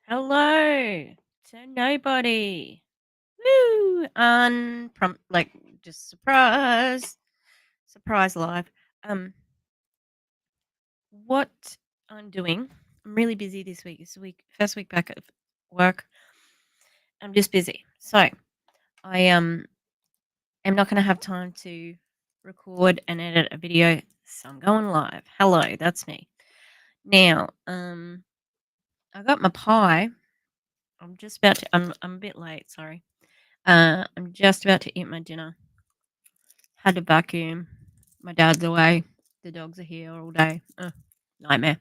Hello to nobody. Woo! Like just surprise live. Um, what I'm doing? I'm really busy this week. It's the first week back at work. I'm just busy, so I am not going to have time to record and edit a video. So I'm going live. Hello, that's me. Now, I got my pie. I'm just about to. I'm a bit late. Sorry. I'm just about to eat my dinner. Had to vacuum. My dad's away. The dogs are here all day. Nightmare.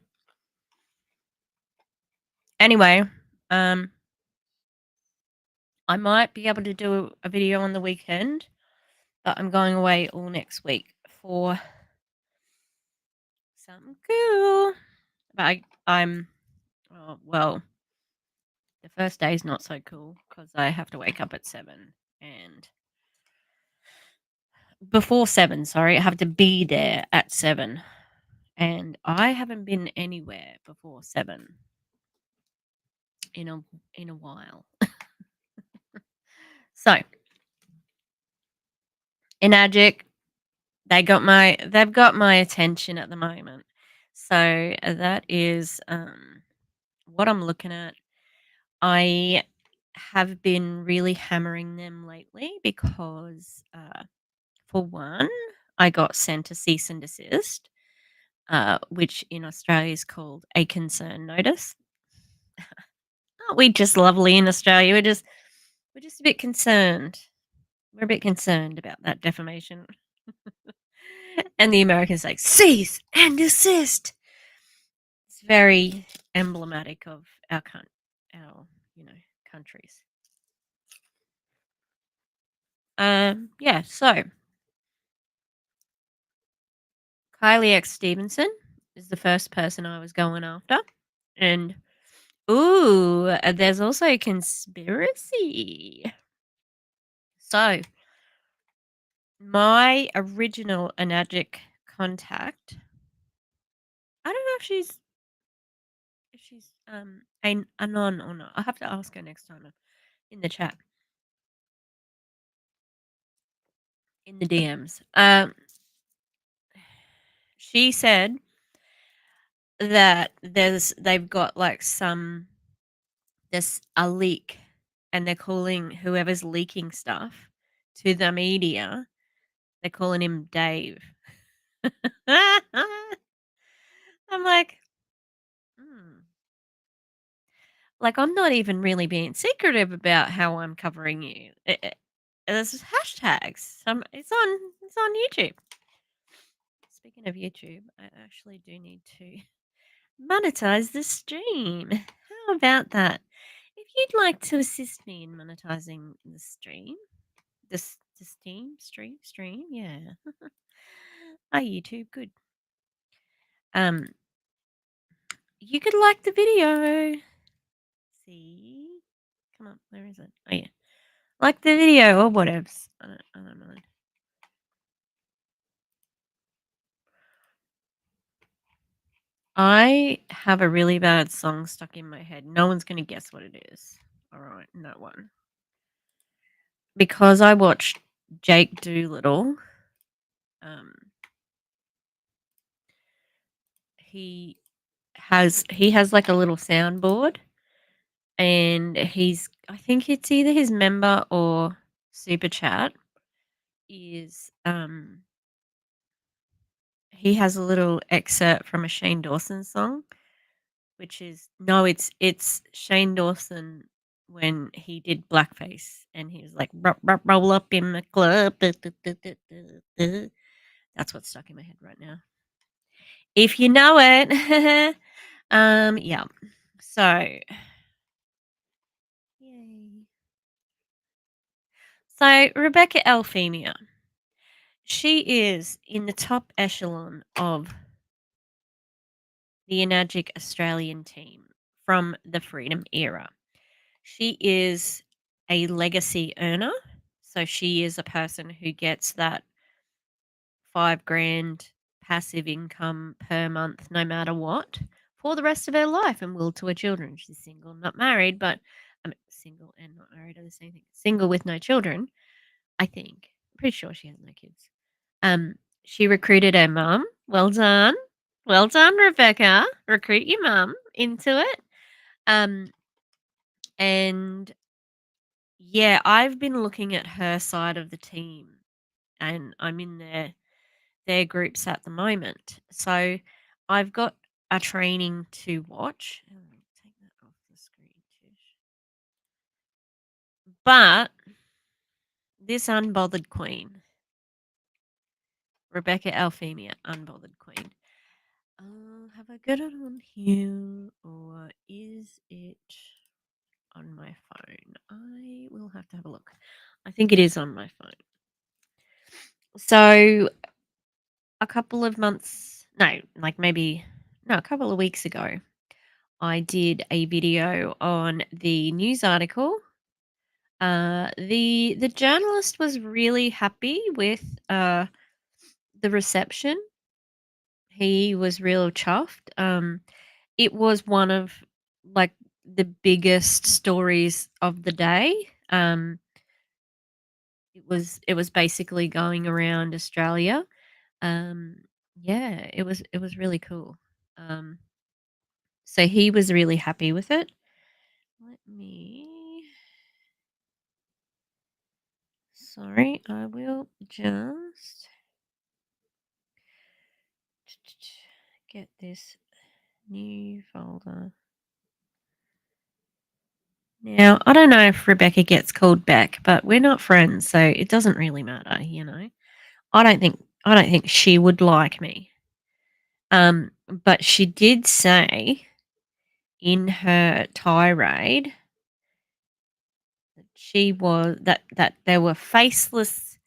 Anyway, um, I might be able to do a video on the weekend, but I'm going away all next week for something cool. But I'm, oh, well, the first day is not so cool because I have to wake up at 7 and before 7, sorry, I have to be there at 7. And I haven't been anywhere before 7 in a while. So, Enagic, they've got my attention at the moment. So that is what I'm looking at. I have been really hammering them lately because, for one, I got sent a cease and desist, which in Australia is called a concern notice. Aren't we just lovely in Australia? We're just a bit concerned. We're a bit concerned about that defamation. And the Americans like cease and desist. It's very emblematic of our countries. Yeah. So Kylie X Stevenson is the first person I was going after, and there's also a conspiracy. So my original Enagic contact, I don't know if she's an anon or not. I'll have to ask her next time in the chat, in the DMs. She said that they've got like there's a leak, and they're calling whoever's leaking stuff to the media. They're calling him Dave. I'm like, hmm. Like, I'm not even really being secretive about how I'm covering you. There's hashtags. It's on YouTube. Speaking of YouTube, I actually do need to monetize the stream. How about that? If you'd like to assist me in monetizing the stream, the stream, yeah. Hi YouTube, good. You could like the video. See, come on, where is it? Oh yeah, like the video or whatevs. I don't mind. I have a really bad song stuck in my head. No one's gonna guess what it is. All right, no one. Because I watched Jake Doolittle. He has like a little soundboard, and I think it's either his member or super chat is he has a little excerpt from a Shane Dawson song, which is no, it's Shane Dawson when he did blackface, and he was like roll up in the club. That's what's stuck in my head right now. If you know it, yeah. So, yay. So Rebekah L Femia, she is in the top echelon of the Enagic Australian team from the Freedom era. She is a legacy earner. So she is a person who gets that $5,000 passive income per month, no matter what, for the rest of her life and will to her children. She's single, not married, but I mean, single and not married are the same thing. Single with no children, I think. Pretty sure she has no kids. Um, she recruited her mum. Well done. Well done, Rebecca. Recruit your mum into it. Um, and yeah, I've been looking at her side of the team and I'm in their groups at the moment. So I've got a training to watch. Oh, take that off the screen, Tish. But this unbothered queen, Rebekah L Femia, unbothered queen. Have I got it on here or is it on my phone? I will have to have a look. I think it is on my phone. So a couple of months, no, like maybe, no, a couple of weeks ago, I did a video on the news article. The journalist was really happy with the reception. He was real chuffed. It was one of like the biggest stories of the day. It was basically going around Australia. Um, yeah, it was really cool. Um, so he was really happy with it. Let me. Sorry, I will just get this new folder. Now, I don't know if Rebecca gets called back, but we're not friends, so it doesn't really matter. I don't think she would like me. But she did say in her tirade that that there were faceless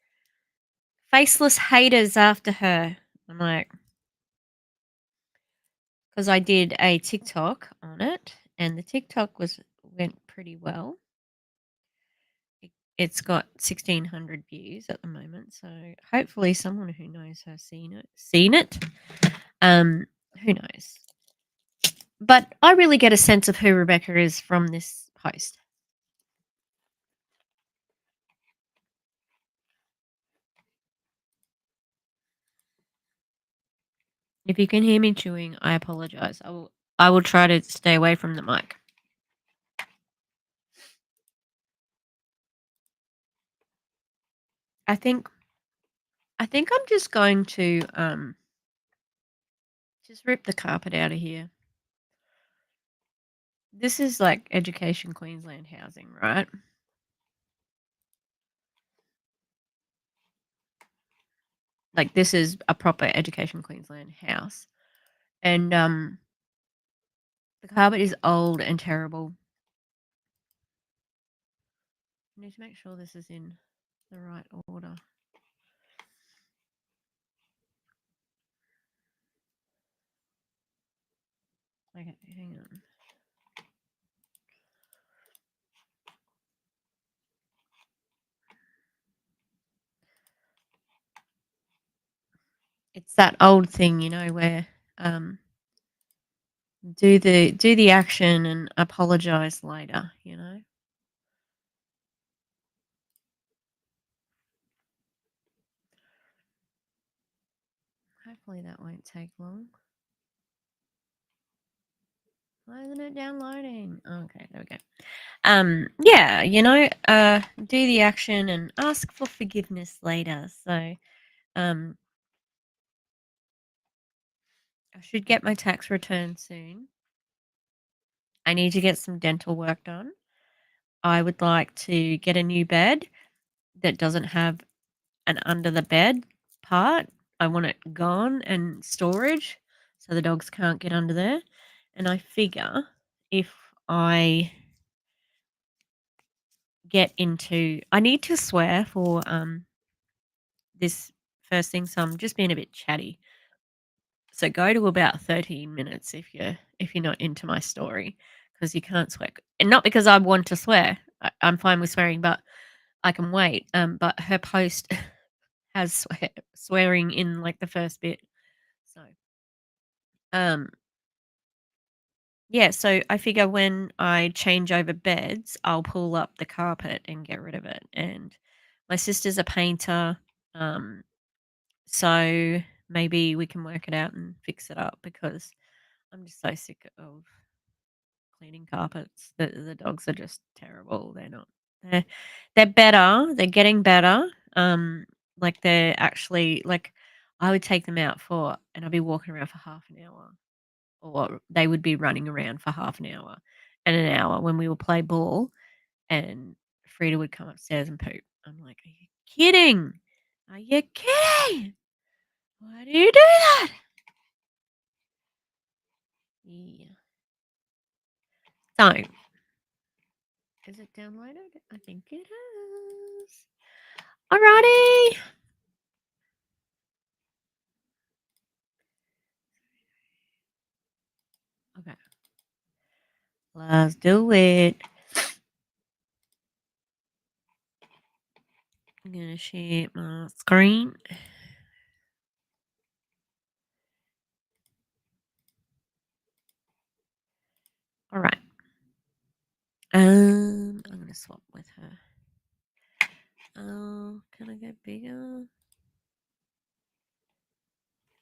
haters after her. I'm like, because I did a TikTok on it, and the TikTok went pretty well. It's got 1,600 views at the moment, so hopefully someone who knows her seen it. Seen it. Who knows? But I really get a sense of who Rebecca is from this post. If you can hear me chewing, I apologize. I will try to stay away from the mic. I think I'm just going to just rip the carpet out of here. This is like Education Queensland housing, right? Like this is a proper Education Queensland house. And the carpet is old and terrible. I need to make sure this is in the right order. Okay, hang on. It's that old thing, where do the action and apologize later. Hopefully that won't take long. Why isn't it downloading? Okay, there we go. Yeah, do the action and ask for forgiveness later. So, I should get my tax return soon. I need to get some dental work done. I would like to get a new bed that doesn't have an under the bed part. I want it gone and storage so the dogs can't get under there. And I figure if I I need to swear for this first thing, so I'm just being a bit chatty. So go to about 13 minutes if you're not into my story because you can't swear. And not because I want to swear. I'm fine with swearing, but I can wait. But her post has swearing in like the first bit. So Yeah, so I figure when I change over beds, I'll pull up the carpet and get rid of it. And my sister's a painter, um, so maybe we can work it out and fix it up because I'm just so sick of cleaning carpets. The dogs are just terrible. They're not. They're they're better. They're getting better. Like they're actually like I would take them out for and I'd be walking around for half an hour or they would be running around for half an hour and an hour when we would play ball and Frida would come upstairs and poop. I'm like, "Are you kidding? Are you kidding? Why do you do that?" Yeah. So, is it downloaded? I think it has. Alrighty. Okay, let's do it. I'm gonna share my screen. All right. I'm gonna swap with her. Oh, can I get bigger?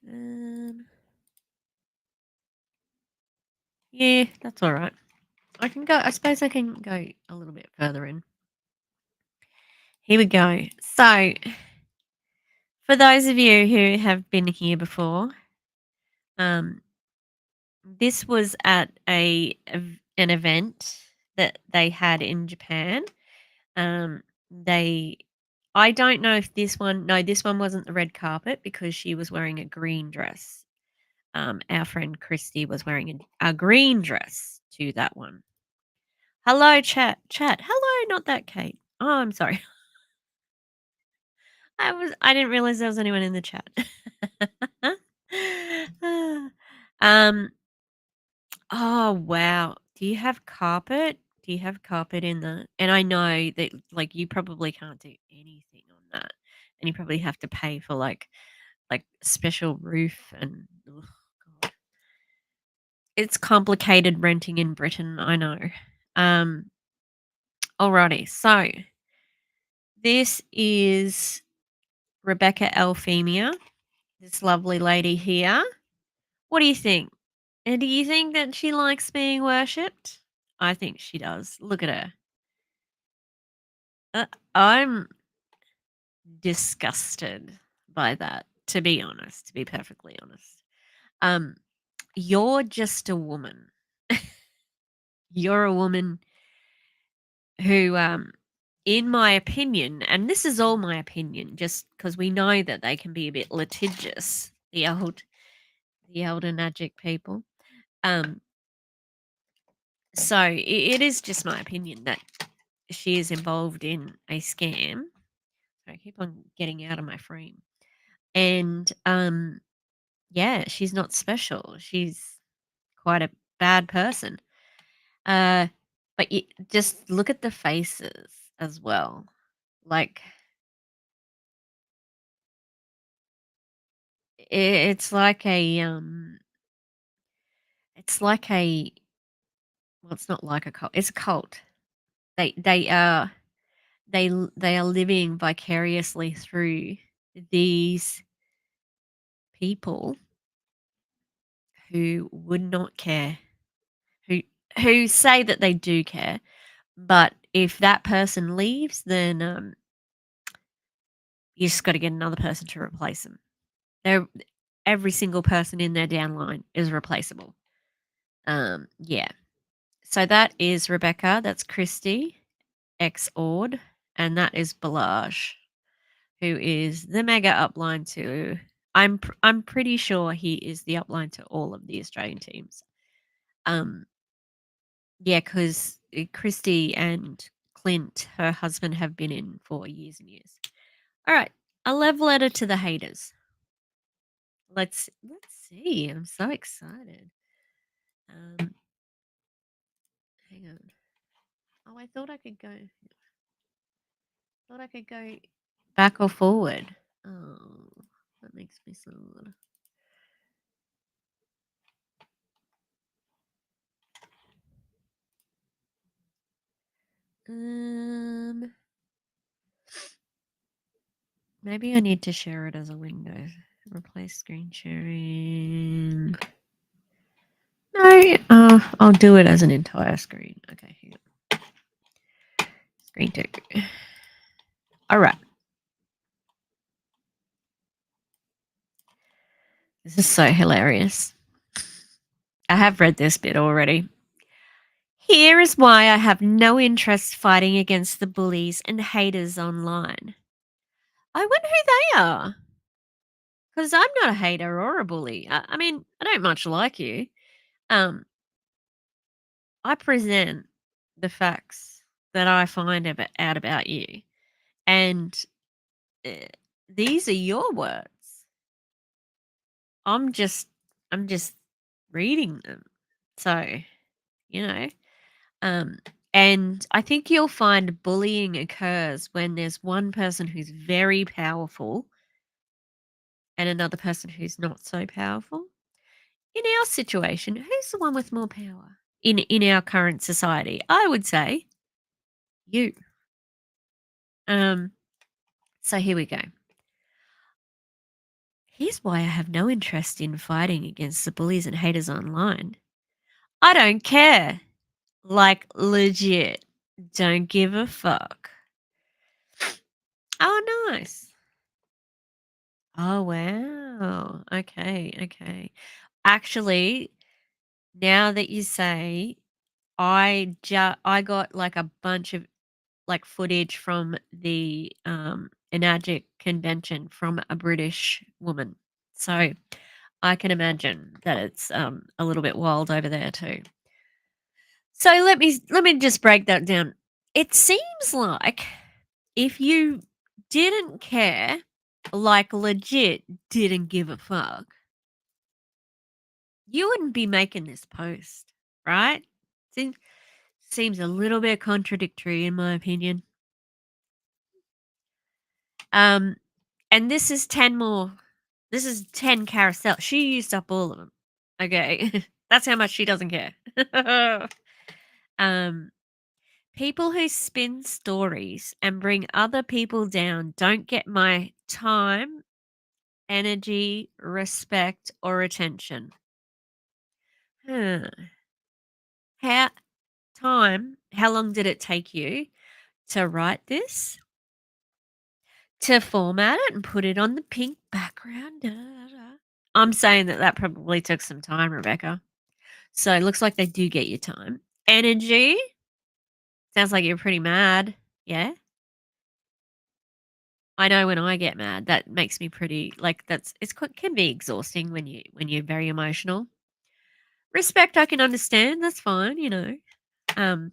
Um, yeah, that's all right. I can go. I suppose I can go a little bit further in. Here we go. So, for those of you who have been here before, um, this was at an event that they had in Japan. They I don't know if this one no, this one wasn't the red carpet because she was wearing a green dress. Our friend Christy was wearing a green dress to that one. Hello, chat. Hello, not that Kate. Oh, I'm sorry. I didn't realize there was anyone in the chat. um. Oh wow. Do you have carpet? Do you have carpet in the? And I know that like you probably can't do anything on that, and you probably have to pay for like special roof and. Ugh, God. It's complicated renting in Britain. I know. Um. Alrighty. So this is Rebekah L Femia. This lovely lady here. What do you think? And do you think that she likes being worshipped? I think she does. Look at her. I'm disgusted by that, to be honest, to be perfectly honest. Um, you're just a woman. You're a woman who, in my opinion, and this is all my opinion, just because we know that they can be a bit litigious, the old Enagic people. Um, so it is just my opinion that she is involved in a scam. I keep on getting out of my frame. And yeah, she's not special. She's quite a bad person. Uh but you just look at the faces as well. Like it's like a well it's not like a cult. It's a cult. They are they are living vicariously through these people who would not care. Who who say that they do care. But if that person leaves, then, you just gotta get another person to replace them. They're every single person in their downline is replaceable. Yeah. So that is Rebecca, that's Christy, ex Ord, and that is Balaj, who is the mega upline to I'm pretty sure he is the upline to all of the Australian teams. Um, yeah, 'cause, Christy and Clint, her husband, have been in for years and years. All right, a love letter to the haters. Let's see. I'm so excited. Um, hang on. Oh, I thought I could go. Thought I could go back or forward. Oh, that makes me sad. Maybe I need to share it as a window. Replace screen sharing. No, I'll do it as an entire screen. Okay, hang on. Screen 2. All right. This is so hilarious. I have read this bit already. Here is why I have no interest fighting against the bullies and haters online. I wonder who they are. Because I'm not a hater or a bully. I mean, I don't much like you. Um, I present the facts that I find out about you. And uh, these are your words. I'm just I'm just reading them. So, you know, um and I think you'll find bullying occurs when there's one person who's very powerful and another person who's not so powerful. In our situation, who's the one with more power in our current society? I would say you. Um so here we go. Here's why I have no interest in fighting against the bullies and haters online. I don't care. Like, legit. Don't give a fuck. Oh, nice. Oh, wow. Okay, okay. Actually, now that you say, I got like a bunch of like footage from the Enagic convention from a British woman. So I can imagine that it's a little bit wild over there too. So let me just break that down. It seems like if you didn't care, like legit didn't give a fuck, you wouldn't be making this post, right? Seems a little bit contradictory in my opinion. Um and this is 10 more. This is 10 carousel. She used up all of them. Okay. That's how much she doesn't care. um People who spin stories and bring other people down don't get my time, energy, respect, or attention. Huh. How how long did it take you to write this? To format it and put it on the pink background? Da, da, da. I'm saying that probably took some time, Rebecca. So it looks like they do get your time. Energy? Sounds like you're pretty mad. Yeah? I know when I get mad, that makes me pretty like can be exhausting when you're very emotional. Respect, I can understand. That's fine, you know. Um,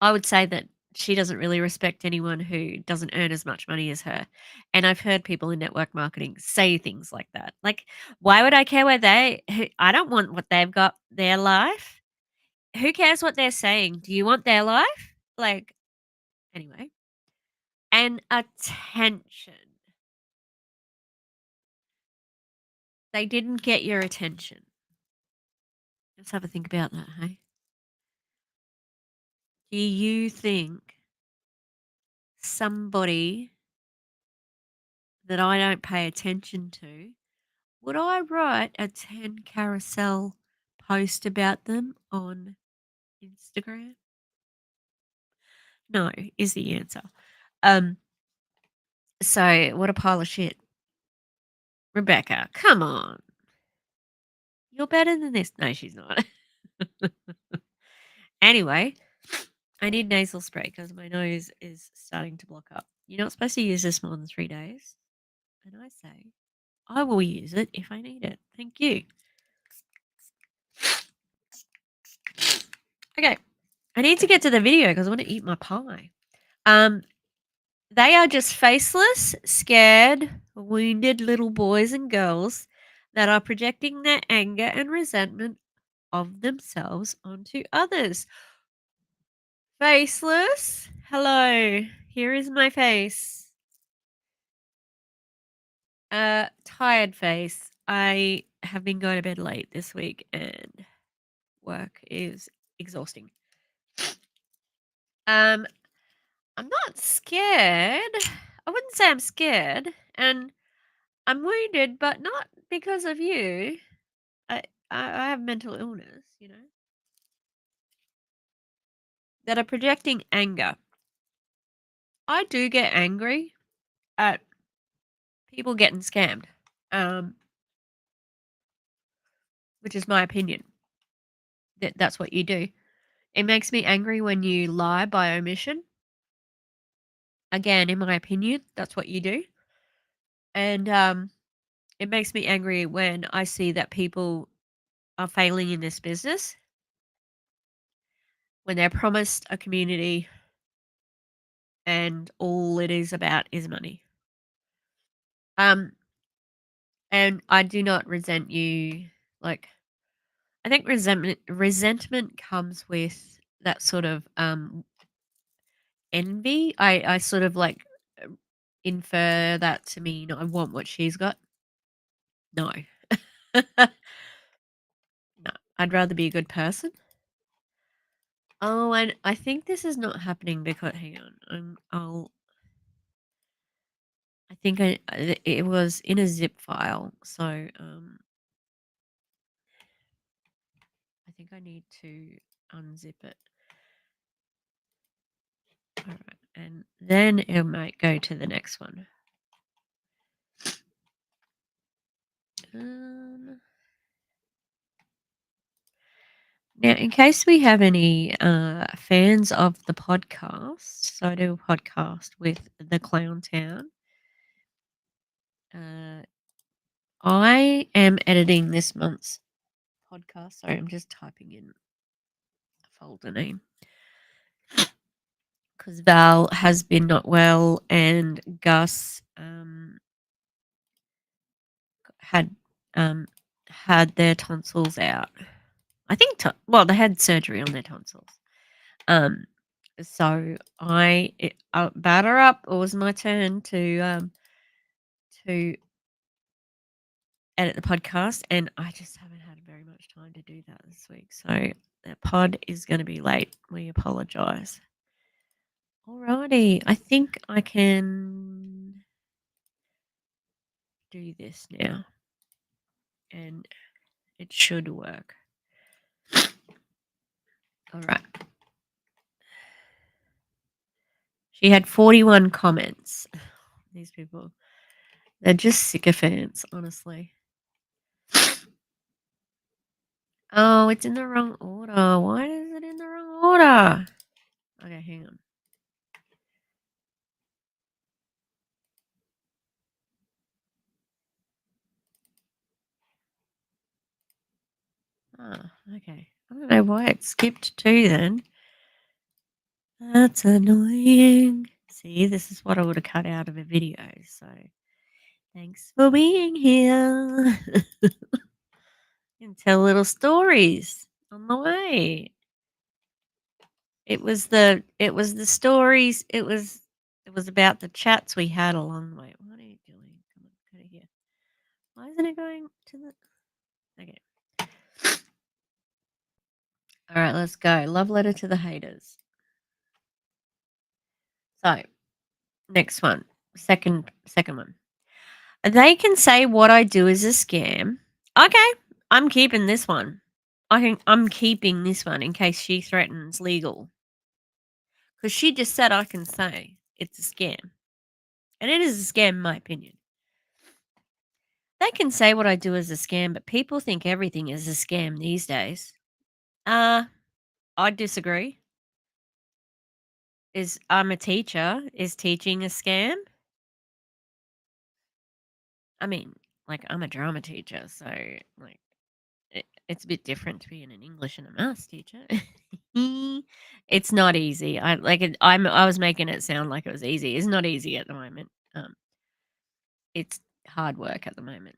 I would say that she doesn't really respect anyone who doesn't earn as much money as her. And I've heard people in network marketing say things like that. Like, why would I care I don't want what they've got, their life. Who cares what they're saying? Do you want their life? Like, anyway. And attention. They didn't get your attention. Let's have a think about that, hey? Do you think somebody that I don't pay attention to, would I write a 10 carousel post about them on Instagram? No, is the answer. Um, so what a pile of shit. Rebecca, come on. You're better than this. No, she's not. Anyway, I need nasal spray because my nose is starting to block up. You're not supposed to use this more than 3 days. And I say, I will use it if I need it. Thank you. Okay. I need to get to the video because I want to eat my pie. Um, they are just faceless, scared, wounded little boys and girls that are projecting their anger and resentment of themselves onto others. Faceless. Hello. Here is my face. Tired face. I have been going to bed late this week and work is exhausting. Um, I'm not scared I wouldn't say I'm scared, and I'm wounded, but not because of you. I I have mental illness, that are projecting anger. I do get angry at people getting scammed, um, which is my opinion. That's what you do. It makes me angry when you lie by omission. Again, in my opinion, that's what you do. And it makes me angry when I see that people are failing in this business when they're promised a community and all it is about is money. Um, and I do not resent you. Like, I think resentment comes with that sort of envy. I sort of like uh, infer that to mean I want what she's got. No. No, I'd rather be a good person. Oh, and I think this is not happening because hang on, I think it was in a zip file, so I think I need to unzip it. All right, and then it might go to the next one. Um, Now, in case we have any fans of the podcast, so I do a podcast with the Clown Town. Uh, I am editing this month's podcast. Sorry, I'm just typing in a folder name because Val has been not well and Gus had um, had their tonsils out. I think, well, they had surgery on their tonsils. Um, so I batter up. It was my turn to edit the podcast, and I just haven't had very much time to do that this week. So the pod is going to be late. We apologise. Alrighty, I think I can do this now, and it should work. All right. She had 41 comments. These people, they're just sycophants, honestly. Oh, it's in the wrong order. Why is it in the wrong order? Okay, hang on. Ah, okay. I don't know why it skipped 2 then. That's annoying. See, this is what I would have cut out of a video. So, thanks for being here. And tell little stories on the way. It was the stories. It was about the chats we had along the way. What are you doing? Come on, go to here. Why isn't it going to the? Okay. All right, let's go. Love letter to the haters. So, next one. Second one. They can say what I do is a scam. Okay, I'm keeping this one. I'm keeping this one in case she threatens legal. Because she just said I can say it's a scam. And it is a scam in my opinion. They can say what I do is a scam, but people think everything is a scam these days. Uh, I disagree. Is I'm a teacher. Is teaching a scam? I mean, like I'm a drama teacher, so like it's a bit different to being an English and a maths teacher. It's not easy. I like it. I was making it sound like it was easy. It's not easy at the moment. It's hard work at the moment.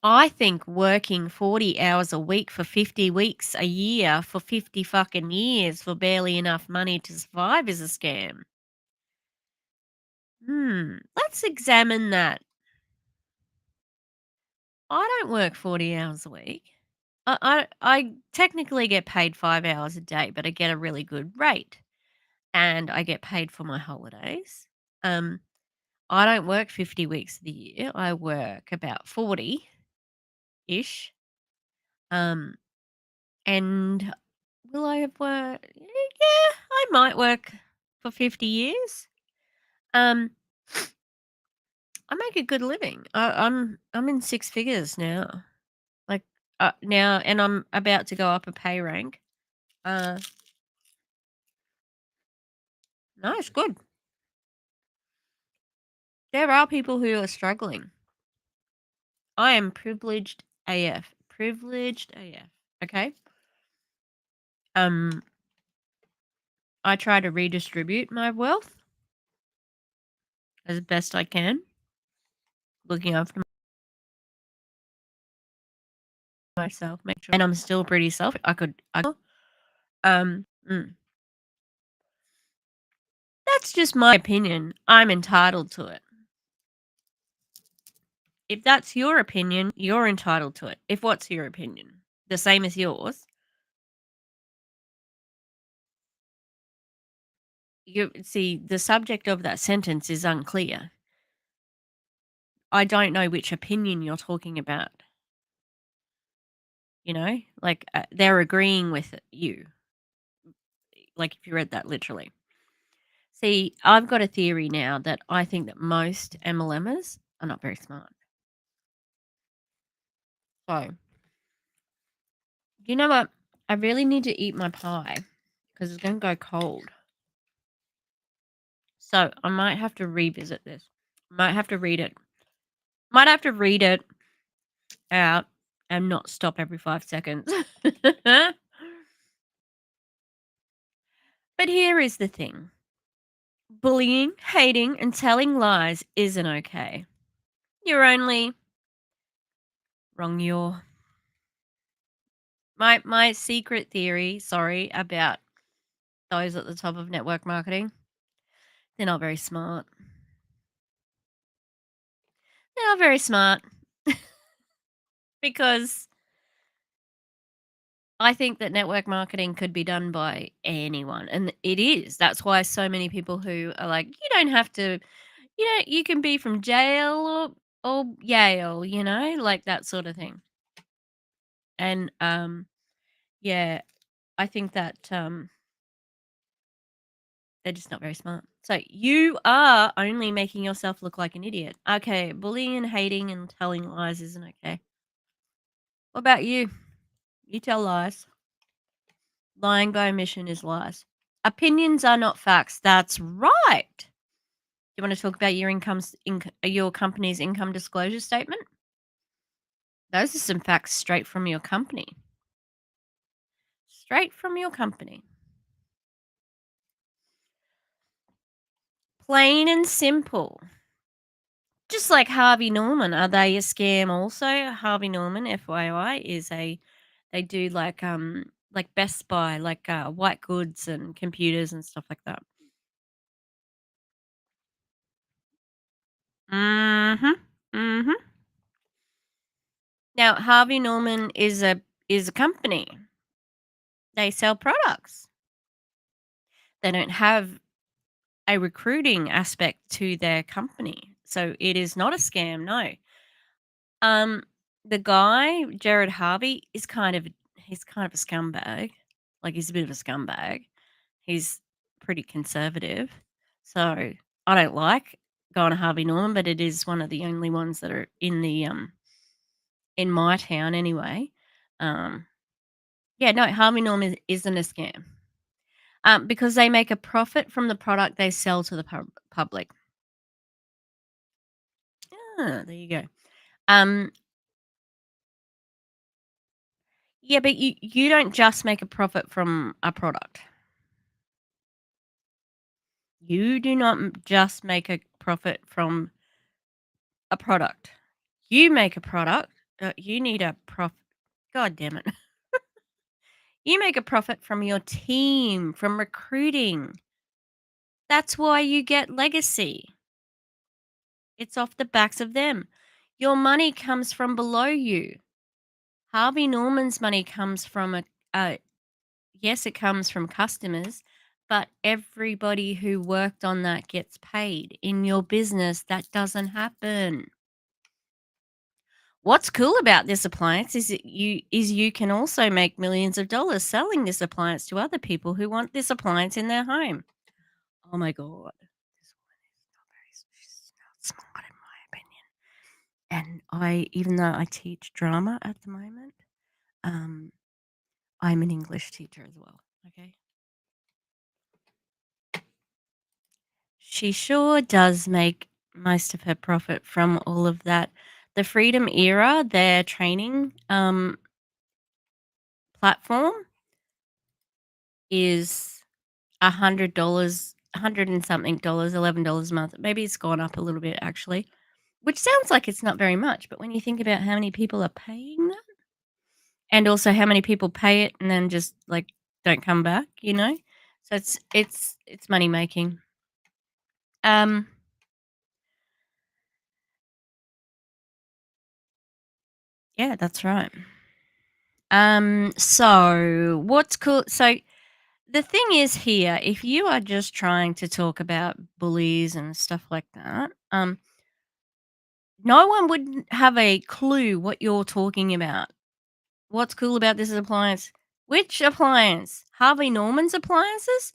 I think working 40 hours a week for 50 weeks a year for 50 fucking years for barely enough money to survive is a scam. Let's examine that. I don't work 40 hours a week. I technically get paid 5 hours a day, but I get a really good rate, and I get paid for my holidays. Um, I don't work 50 weeks of the year. I work about 40-ish. Um, and will I have worked? Yeah, I might work for 50 years. Um, I make a good living. I'm in six figures now. Like now, and I'm about to go up a pay rank. Uh, Nice, good. There are people who are struggling. I am privileged AF. Privileged AF. Okay. Um, I try to redistribute my wealth as best I can, looking after myself, make sure, and I'm still pretty selfish. Mm, that's just my opinion. I'm entitled to it. If that's your opinion, you're entitled to it. If what's your opinion? The same as yours. You see, the subject of that sentence is unclear. I don't know which opinion you're talking about. Like they're agreeing with you. Like if you read that literally. See, I've got a theory now that I think that most MLMers are not very smart. So, you know what? I really need to eat my pie because it's going to go cold. So, I might have to revisit this. Might have to read it. Might have to read it out and not stop every 5 seconds. But here is the thing. Bullying, hating, and telling lies isn't okay. You're only wrong. My secret theory, sorry, about those at the top of network marketing, they're not very smart. They're not very smart because I think that network marketing could be done by anyone, and it is. That's why so many people who are like, you don't have to, you can be from jail or Yale, like that sort of thing. And yeah, I think that they're just not very smart. So you are only making yourself look like an idiot. Okay, bullying and hating and telling lies isn't okay. What about you? You tell lies. Lying by omission is lies. Opinions are not facts. That's right. You want to talk about your company's income disclosure statement? Those are some facts straight from your company. Straight from your company. Plain and simple. Just like Harvey Norman, are they a scam also? Harvey Norman, FYI, they do like Best Buy, like white goods and computers and stuff like that. Mhm. Mhm. Now, Harvey Norman is a company. They sell products. They don't have a recruiting aspect to their company. So it is not a scam, no. Um the guy, Jared Harvey, he's kind of a scumbag. Like he's a bit of a scumbag. He's pretty conservative. So I don't like going to Harvey Norman, but it is one of the only ones that are in my town anyway. Um yeah, no, Harvey Norman isn't a scam. Because they make a profit from the product they sell to the public. There you go. Um, yeah, but you don't just make a profit from a product. You do not just make a profit from a product. You make a product. You need a profit. God damn it. You make a profit from your team, from recruiting. That's why you get legacy. It's off the backs of them. Your money comes from below you. Harvey Norman's money comes from yes, it comes from customers, but everybody who worked on that gets paid. In your business, that doesn't happen. What's cool about this appliance is you can also make millions of dollars selling this appliance to other people who want this appliance in their home. Oh my god. This woman is not she's not smart in my opinion. And I even though I teach drama at the moment, um, I'm an English teacher as well. Okay. She sure does make most of her profit from all of that. The Freedom Era, their training platform is $100, 100 and something dollars, $11 a month. Maybe it's gone up a little bit actually, which sounds like it's not very much. But when you think about how many people are paying that and also how many people pay it and then just like don't come back, you know? So it's money making. Um, yeah, that's right. So what's cool? So the thing is here, if you are just trying to talk about bullies and stuff like that, no one would have a clue what you're talking about. What's cool about this appliance? Which appliance? Harvey Norman's appliances?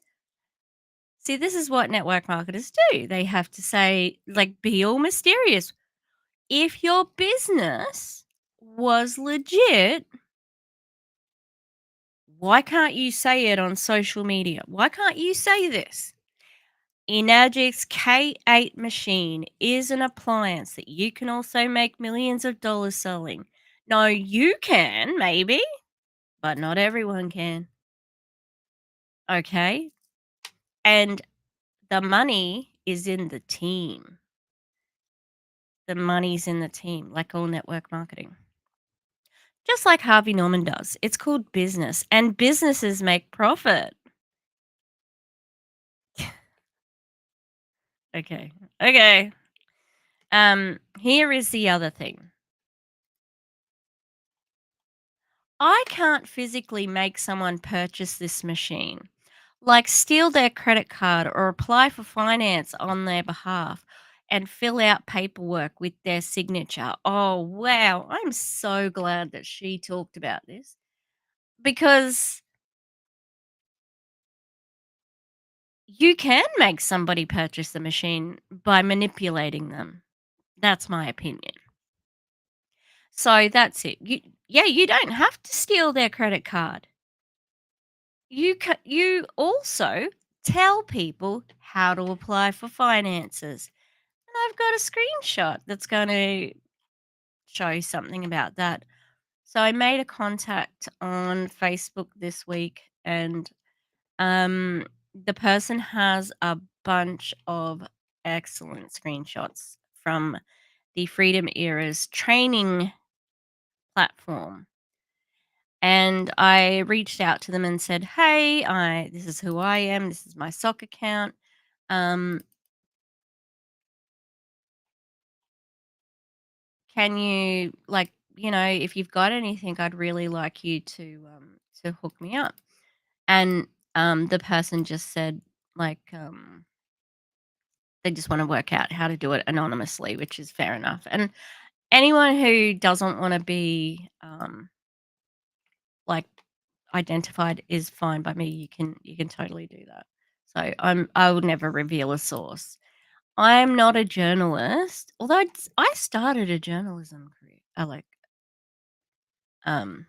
See, this is what network marketers do. They have to say, like, be all mysterious. If your business was legit, why can't you say it on social media? Why can't you say this? Enagic's K8 machine is an appliance that you can also make millions of dollars selling. No, you can, maybe, but not everyone can. Okay. And the money is in the team. The money's in the team, like all network marketing. Just like Harvey Norman does. It's called business, and businesses make profit. Okay. Okay. Here is the other thing. I can't physically make someone purchase this machine, like steal their credit card or apply for finance on their behalf and fill out paperwork with their signature. Oh, wow. I'm so glad that she talked about this because you can make somebody purchase the machine by manipulating them. That's my opinion. So that's it. You don't have to steal their credit card. You also tell people how to apply for finances. And I've got a screenshot that's going to show you something about that. So I made a contact on Facebook this week, and the person has a bunch of excellent screenshots from the Freedom Era's training platform. And I reached out to them and said, "Hey, I this is who I am. This is my sock account. Um, can you if you've got anything, I'd really like you to hook me up." And the person just said like they just want to work out how to do it anonymously, which is fair enough. And anyone who doesn't want to be like identified is fine by me. You can totally do that. So I would never reveal a source. I'm not a journalist, although I started a journalism career. Um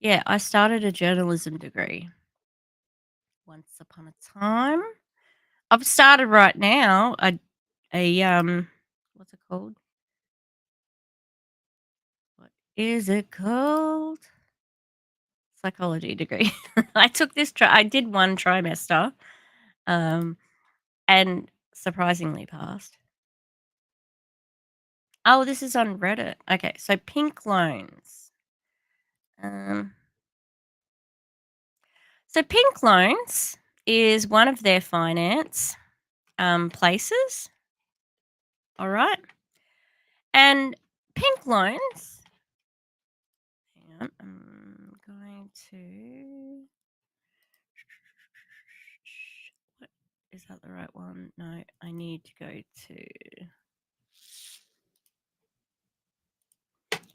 yeah, I started a journalism degree once upon a time. I've started right now a what's it called? What is it called? Psychology degree. I did one trimester, um, and surprisingly passed. Oh, this is on Reddit. Okay, so pink loans. Um, so pink loans is one of their finance places. All right, and pink loans. Hang on, I'm going to. that the right one? No, I need to go to.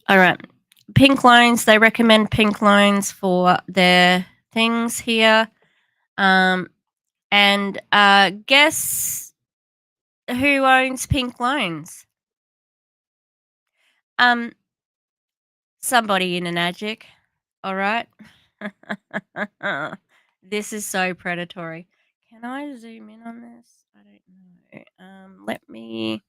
All right. Pink loans. They recommend pink loans for their things here. Um, and guess who owns pink loans? Um, somebody in Enagic. All right. This is so predatory. Can I zoom in on this? I don't know. Let me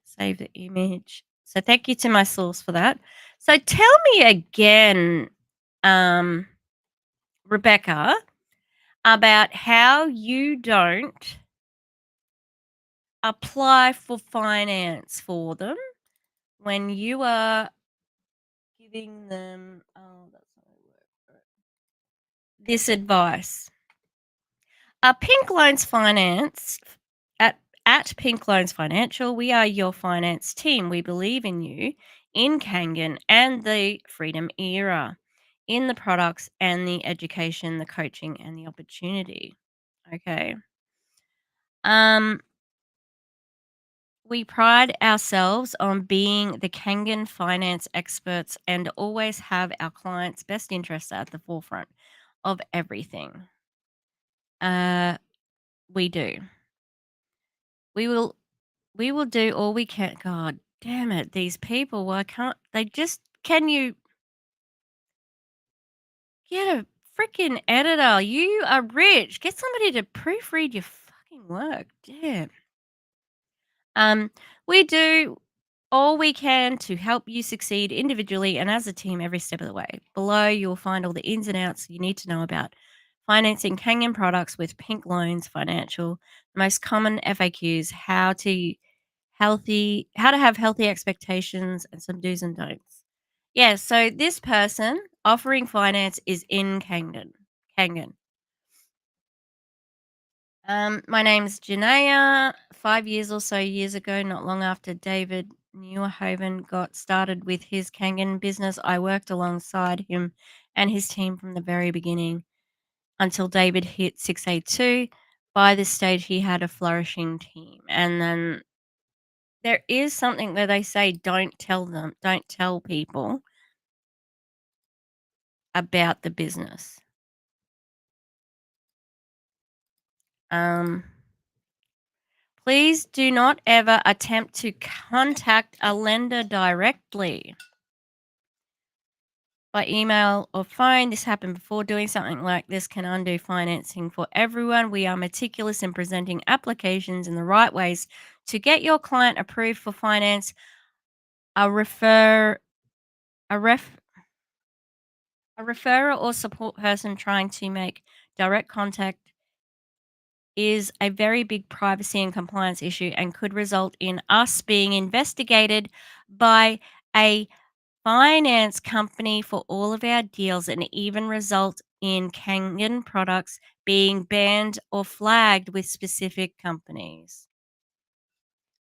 save the image. So thank you to my source for that. So tell me again, um, Rebecca, about how you don't apply for finance for them when you are giving them that's not gonna work. Alright. This advice. Pink Loans Finance at Pink Loans Financial, we are your finance team. We believe in you, in Kangan and the freedom era, in the products and the education, the coaching and the opportunity. Okay. Um, we pride ourselves on being the Kangan finance experts and always have our clients' best interests at the forefront of everything. Uh, we do. We will we will do all we can. God damn it, these people, why can't they just can you get a freaking editor? You are rich. Get somebody to proofread your fucking work. Damn. Um, we do all we can to help you succeed individually and as a team every step of the way. Below, you'll find all the ins and outs you need to know about financing Kangan products with Pink Loans Financial, the most common FAQs, how to have healthy expectations, and some do's and don'ts. Yeah, so this person offering finance is in Kangan. Kangan. My name's Janaea. 5 years or so years ago, not long after David Newhaven got started with his Kangan business, I worked alongside him and his team from the very beginning until David hit 682. By this stage, he had a flourishing team. And then there is something where they say, don't tell people about the business. Um, Please do not ever attempt to contact a lender directly by email or phone. This happened before. Doing something like this can undo financing for everyone. We are meticulous in presenting applications in the right ways to get your client approved for finance. A refer a ref a referrer or support person trying to make direct contact is a very big privacy and compliance issue and could result in us being investigated by a finance company for all of our deals and even result in Kangen products being banned or flagged with specific companies.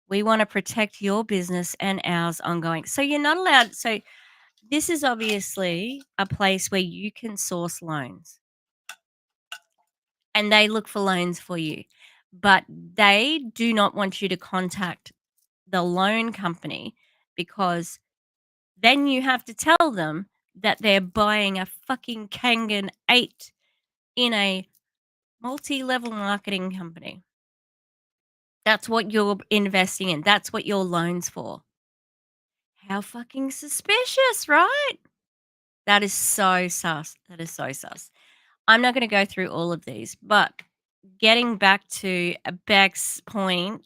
We want to protect your business and ours ongoing. So you're not allowed. So this is obviously a place where you can source loans and they look for loans for you, but they do not want you to contact the loan company because then you have to tell them that they're buying a fucking Kangen 8 in a multi-level marketing company. That's what you're investing in. That's what your loan's for. How fucking suspicious, right? That is so sus. That is so sus. I'm not going to go through all of these, but getting back to Beck's point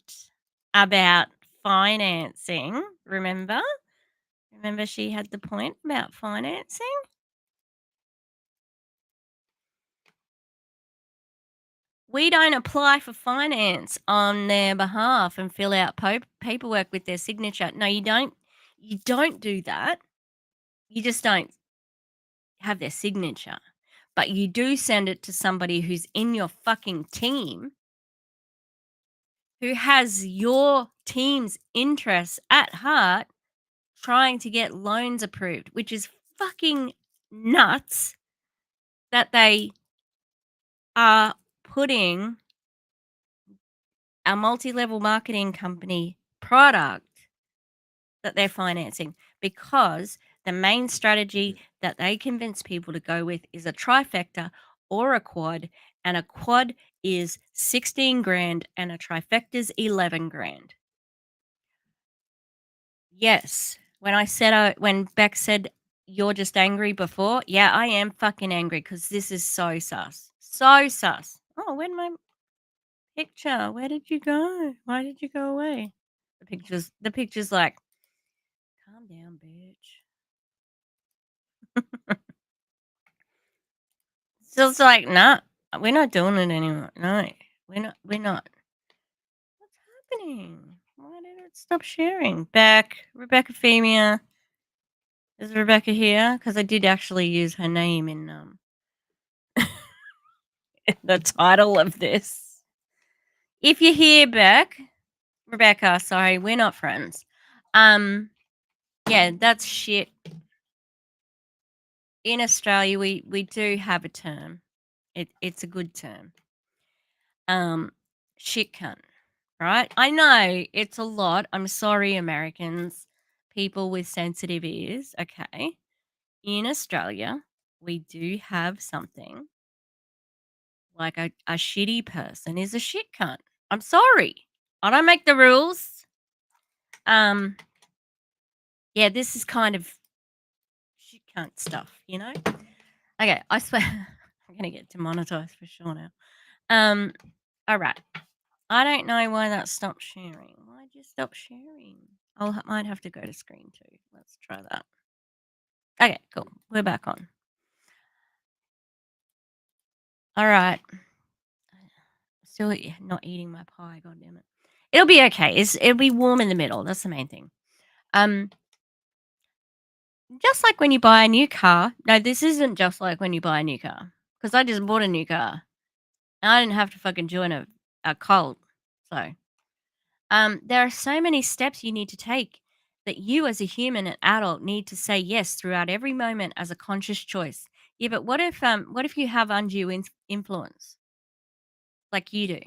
about financing, remember? Remember she had the point about financing? We don't apply for finance on their behalf and fill out paperwork with their signature. No, you don't. You don't do that. You just don't have their signature. But you do send it to somebody who's in your fucking team who has your team's interests at heart trying to get loans approved, which is fucking nuts that they are putting a multi-level marketing company product that they're financing, because the main strategy that they convince people to go with is a trifecta or a quad, and a quad is 16 grand and a trifecta's 11 grand. Yes. When Beck said, "You're just angry," before, yeah, I am fucking angry because this is so sus. So sus. Oh, where'd my picture? Where did you go? Why did you go away? The picture's like, calm down, bitch. So it's like, nah, we're not doing it anymore. No, we're not. What's happening? Why did it stop sharing? Back, Rebekah Femia. Is Rebecca here? Because I did actually use her name in the title of this. If you're here, Rebecca, sorry, we're not friends. Yeah, that's shit. In Australia, we do have a term. It's a good term. Um, Shit cunt, right? I know it's a lot. I'm sorry, Americans, people with sensitive ears. Okay, in Australia, we do have something like a shitty person is a shit cunt. I'm sorry. I don't make the rules. Um, yeah, this is kind of shit cunt stuff. Okay, I swear I'm gonna get demonetized for sure now. All right. I don't know why that stopped sharing. Why'd you stop sharing? Might have to go to screen two. Let's try that. Okay, cool. We're back on. All right. Still not eating my pie. God damn it. It'll be okay. It'll be warm in the middle. That's the main thing. Um, Just like when you buy a new car. No, this isn't just like when you buy a new car. Because I just bought a new car. And I didn't have to fucking join a cult. So, there are so many steps you need to take that you as a human and adult need to say yes throughout every moment as a conscious choice. Yeah, but what if you have undue influence like you do?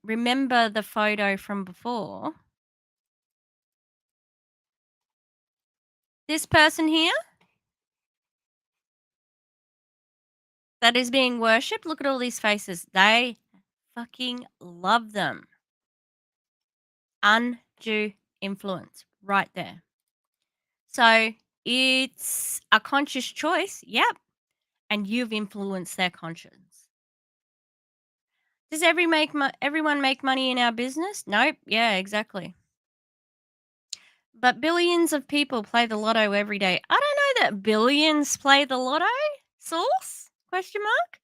Remember the photo from before? This person here that is being worshipped, look at all these faces. They fucking love them. Undue influence right there. So it's a conscious choice. Yep. And you've influenced their conscience. Does everyone make money in our business? Nope. Yeah, exactly. But billions of people play the lotto every day. I don't know that billions play the lotto. Source? Question mark.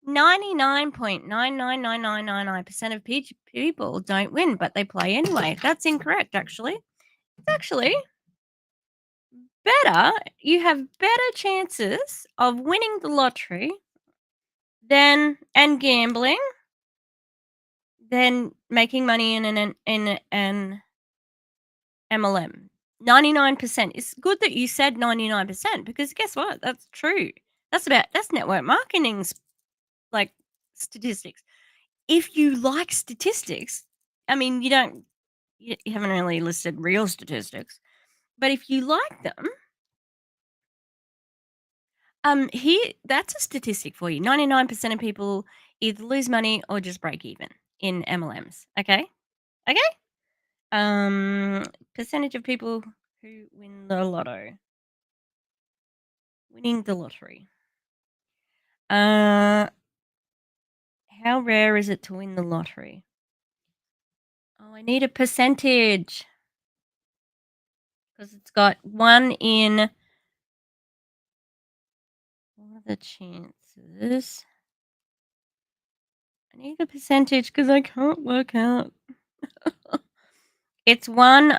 99.999999% of people don't win, but they play anyway. That's incorrect, actually. It's actually better. You have better chances of winning the lottery and gambling than making money in an MLM. 99%. It's good that you said 99% because guess what? That's true. That's network marketing's like statistics. If you like statistics, I mean, you haven't really listed real statistics, but if you like them, here that's a statistic for you. 99% of people either lose money or just break even in MLMs. Okay? Okay? Um, Percentage of people who win the lotto. Winning the lottery. Uh, how rare is it to win the lottery? Oh, I need a percentage because it's got one in. What are the chances? I need a percentage because I can't work out. It's 1 in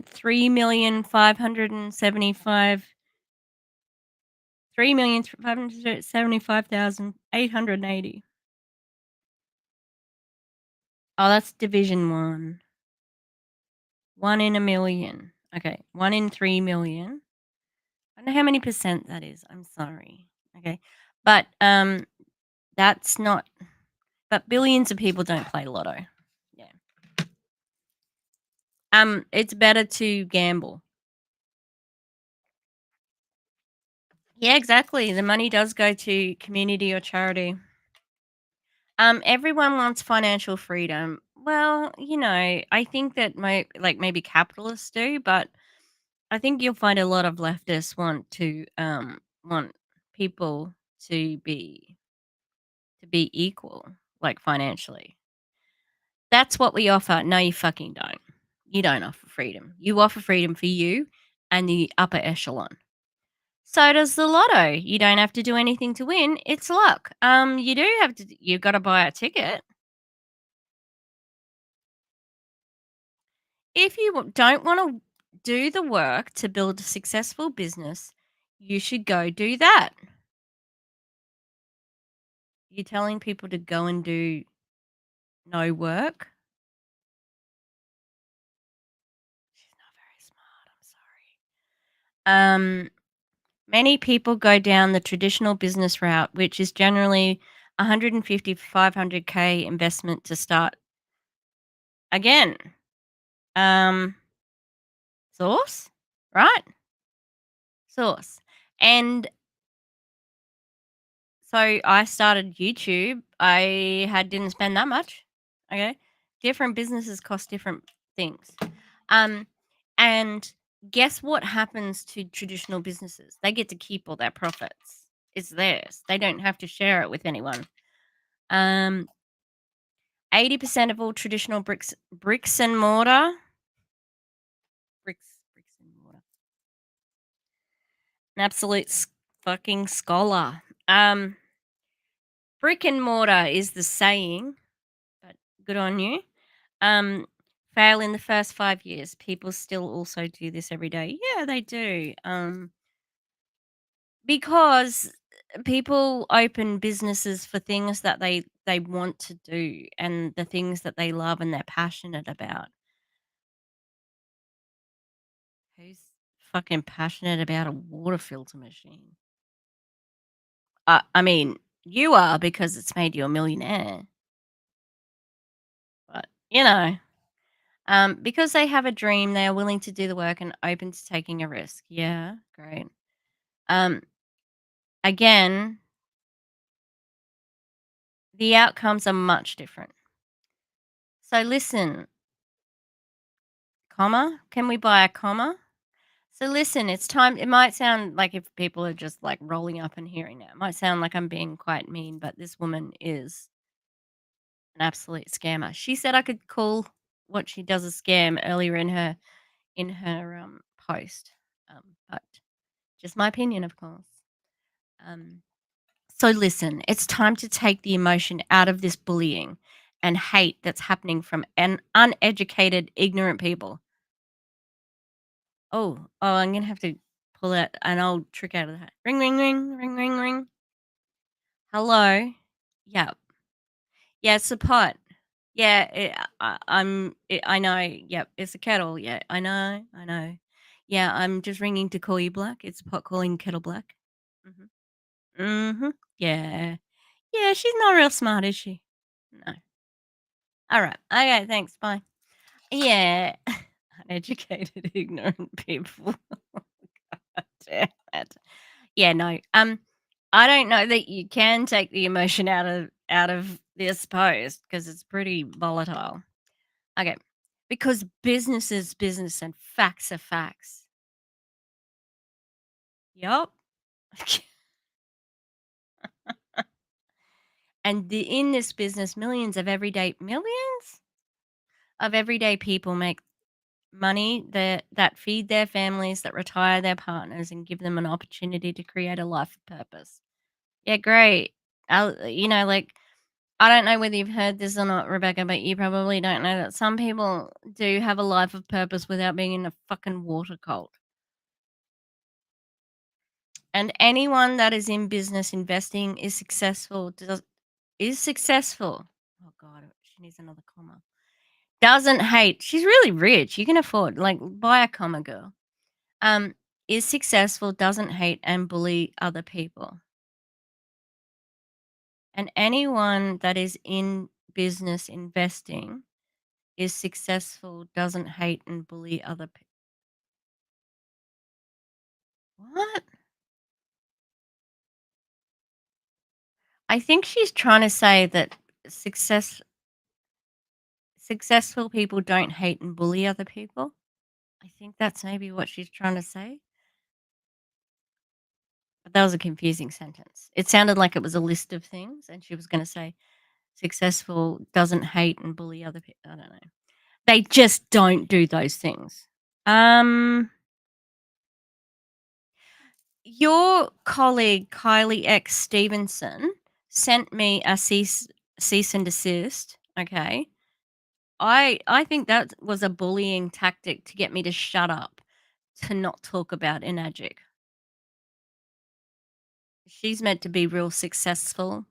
3,575,880. Oh, that's division 1. 1 in a million. Okay, 1 in 3,000,000. I don't know how many percent that is. I'm sorry. Okay. But That's not but billions of people don't play lotto. Yeah. It's better to gamble. Yeah, exactly. The money does go to community or charity. Everyone wants financial freedom. Well, I think that maybe capitalists do, but I think you'll find a lot of leftists want people to be equal, like financially. That's what we offer. No, you fucking don't. You don't offer freedom. You offer freedom for you and the upper echelon. So does the lotto. You don't have to do anything to win. It's luck. You do have to. You've got to buy a ticket. If you don't want to do the work to build a successful business, you should go do that. You're telling people to go and do no work. She's not very smart. I'm sorry. Many people go down the traditional business route, which is generally 150 to 500K investment to start again. Um, Source, right? Source. And so I started YouTube. I had didn't spend that much. Okay. Different businesses cost different things. Um, and guess what happens to traditional businesses? They get to keep all their profits. It's theirs. They don't have to share it with anyone. Um, 80% of all traditional bricks and mortar bricks and mortar. An absolute fucking scholar. Brick and mortar is the saying, but good on you. Um, Fail in the first 5 years. People still also do this every day. Yeah, they do. Because people open businesses for things that they want to do and the things that they love and they're passionate about. Who's fucking passionate about a water filter machine? I mean, you are because it's made you a millionaire. But because they have a dream, they are willing to do the work and open to taking a risk. Yeah, great. Um, Again, the outcomes are much different. So listen, comma, can we buy a comma? So listen, it's time. It might sound like if people are just like rolling up and hearing now, it might sound like I'm being quite mean, but this woman is an absolute scammer. She said I could call what she does a scam earlier in her post, but just my opinion, of course. Um, so listen, it's time to take the emotion out of this bullying and hate that's happening from uneducated, ignorant people. I'm gonna have to pull out an old trick out of the hat. Ring, ring, ring, ring, ring, ring. Hello. Yeah, yeah, it's a pot. Yeah, I know. Yep, it's a kettle. Yeah, I know. I know. Yeah, I'm just ringing to call you black. It's a pot calling kettle black. Mhm. Mhm. Yeah. Yeah, she's not real smart, is she? No. All right. Okay, thanks. Bye. Yeah. Uneducated, ignorant people. Damn it. Yeah, no. I don't know that you can take the emotion out of this post because it's pretty volatile. Okay. Because business is business and facts are facts. Yup. And in this business, millions of everyday people make money that feed their families, that retire their partners, and give them an opportunity to create a life of purpose. Yeah, great. Like I don't know whether you've heard this or not, Rebecca, but you probably don't know that some people do have a life of purpose without being in a fucking water cult. And anyone that is in business investing is successful. Oh god, she needs another comma. Doesn't hate. She's really rich. You can afford like buy a comma, girl. Um, is successful, doesn't hate and bully other people. And anyone that is in business investing is successful, doesn't hate and bully other people. What? I think she's trying to say that successful people don't hate and bully other people. I think that's maybe what she's trying to say. But that was a confusing sentence. It sounded like it was a list of things, and she was going to say successful doesn't hate and bully other people. I don't know. They just don't do those things. Um, your colleague Kylie X Stevenson sent me a cease and desist. Okay, I think that was a bullying tactic to get me to shut up, to not talk about Enagic. She's meant to be real successful,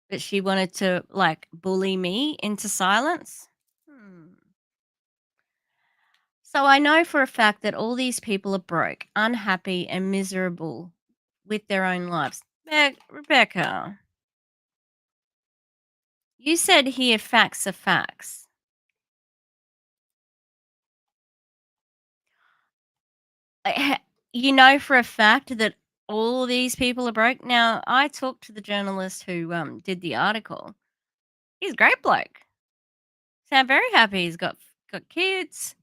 but she wanted to like bully me into silence. Hmm. So I know for a fact that all these people are broke, unhappy, and miserable with their own lives. Rebecca, you said here facts are facts. You know for a fact that all these people are broke. Now, I talked to the journalist who did the article. He's a great bloke. Sound very happy. He's got kids.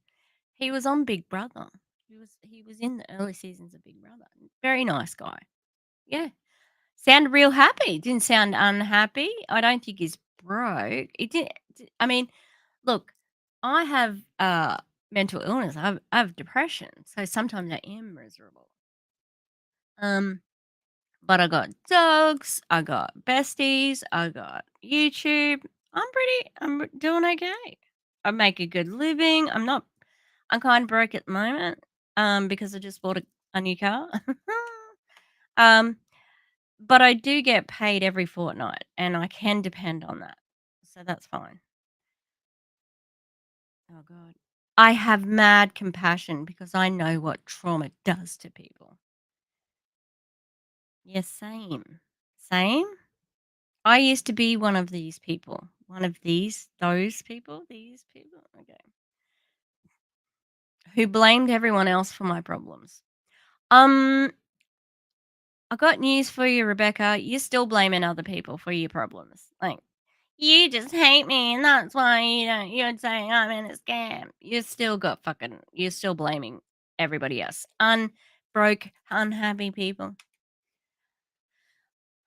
He was on Big Brother. He was in the early seasons of Big Brother. Very nice guy. Yeah. Sounded real happy. Didn't sound unhappy. I don't think he's broke. It did. I mean, look, I have mental illness. I have depression, so sometimes I am miserable. Um, but I got dogs. I got besties. I got YouTube. I'm doing okay. I make a good living. I'm not. I'm kind of broke at the moment. Because I just bought a new car. um, But I do get paid every fortnight, and I can depend on that. So that's fine. Oh god. I have mad compassion because I know what trauma does to people. Yes, same. Same? I used to be one of these people. One of these people, okay, who blamed everyone else for my problems. Um, I got news for you, Rebecca. You're still blaming other people for your problems. Like, you just hate me, and that's why you're saying I'm in a scam. You're still blaming everybody else. Unbroke, unhappy people.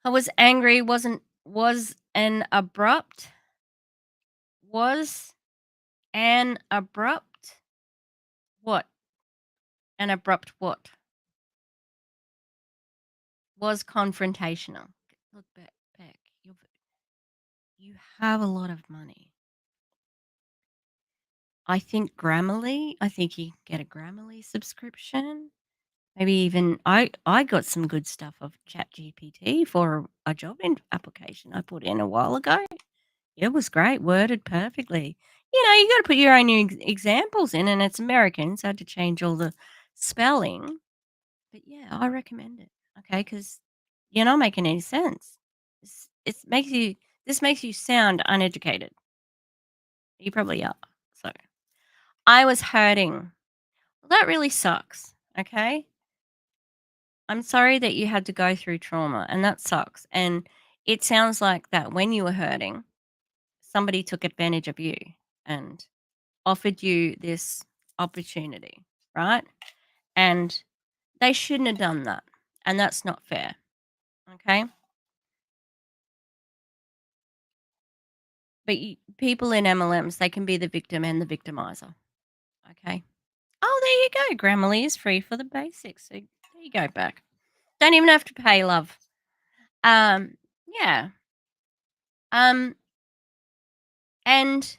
I was angry, was an abrupt what? An abrupt what? Was confrontational. Look back. You have a lot of money. I think you can get a Grammarly subscription. Maybe even I got some good stuff of ChatGPT for a job application I put in a while ago. It was great, worded perfectly. You got to put your own examples in, and it's American, so I had to change all the spelling. But yeah, I recommend it. Okay, because you're not making any sense. It makes you. This makes you sound uneducated. You probably are. So I was hurting. Well, that really sucks. Okay, I'm sorry that you had to go through trauma, and that sucks. And it sounds like that when you were hurting, somebody took advantage of you and offered you this opportunity, right? And they shouldn't have done that. And that's not fair. Okay. But people in MLMs, they can be the victim and the victimizer. Okay. Oh, there you go. Grammarly is free for the basics. So there you go, back. Don't even have to pay, love. Yeah. Um, and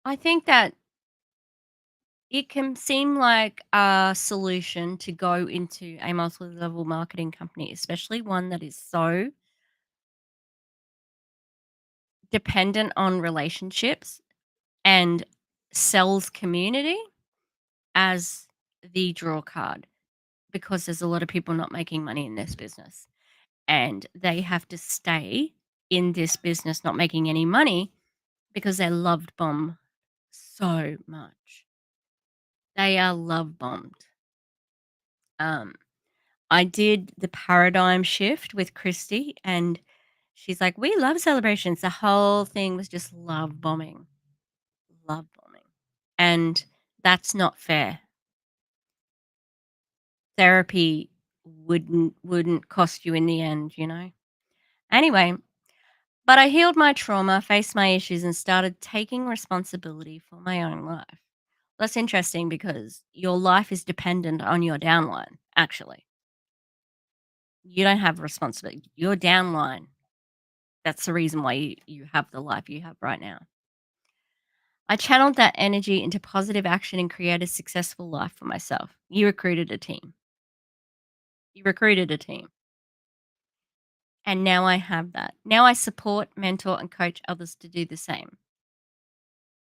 I think that it can seem like a solution to go into a multi-level marketing company, especially one that is so dependent on relationships and sells community as the draw card because there's a lot of people not making money in this business. and they have to stay in this business not making any money because they're loved bomb so much. They are love bombed. Um, I did the paradigm shift with Christy, and she's like, "We love celebrations." The whole thing was just love bombing, and that's not fair. Therapy wouldn't cost you in the end, you know. Anyway, but I healed my trauma, faced my issues, and started taking responsibility for my own life. That's interesting because your life is dependent on your downline. Actually, you don't have responsibility. Your downline. That's the reason why you have the life you have right now. I channeled that energy into positive action and created a successful life for myself. You recruited a team. You recruited a team. And now I have that. Now I support, mentor, and coach others to do the same.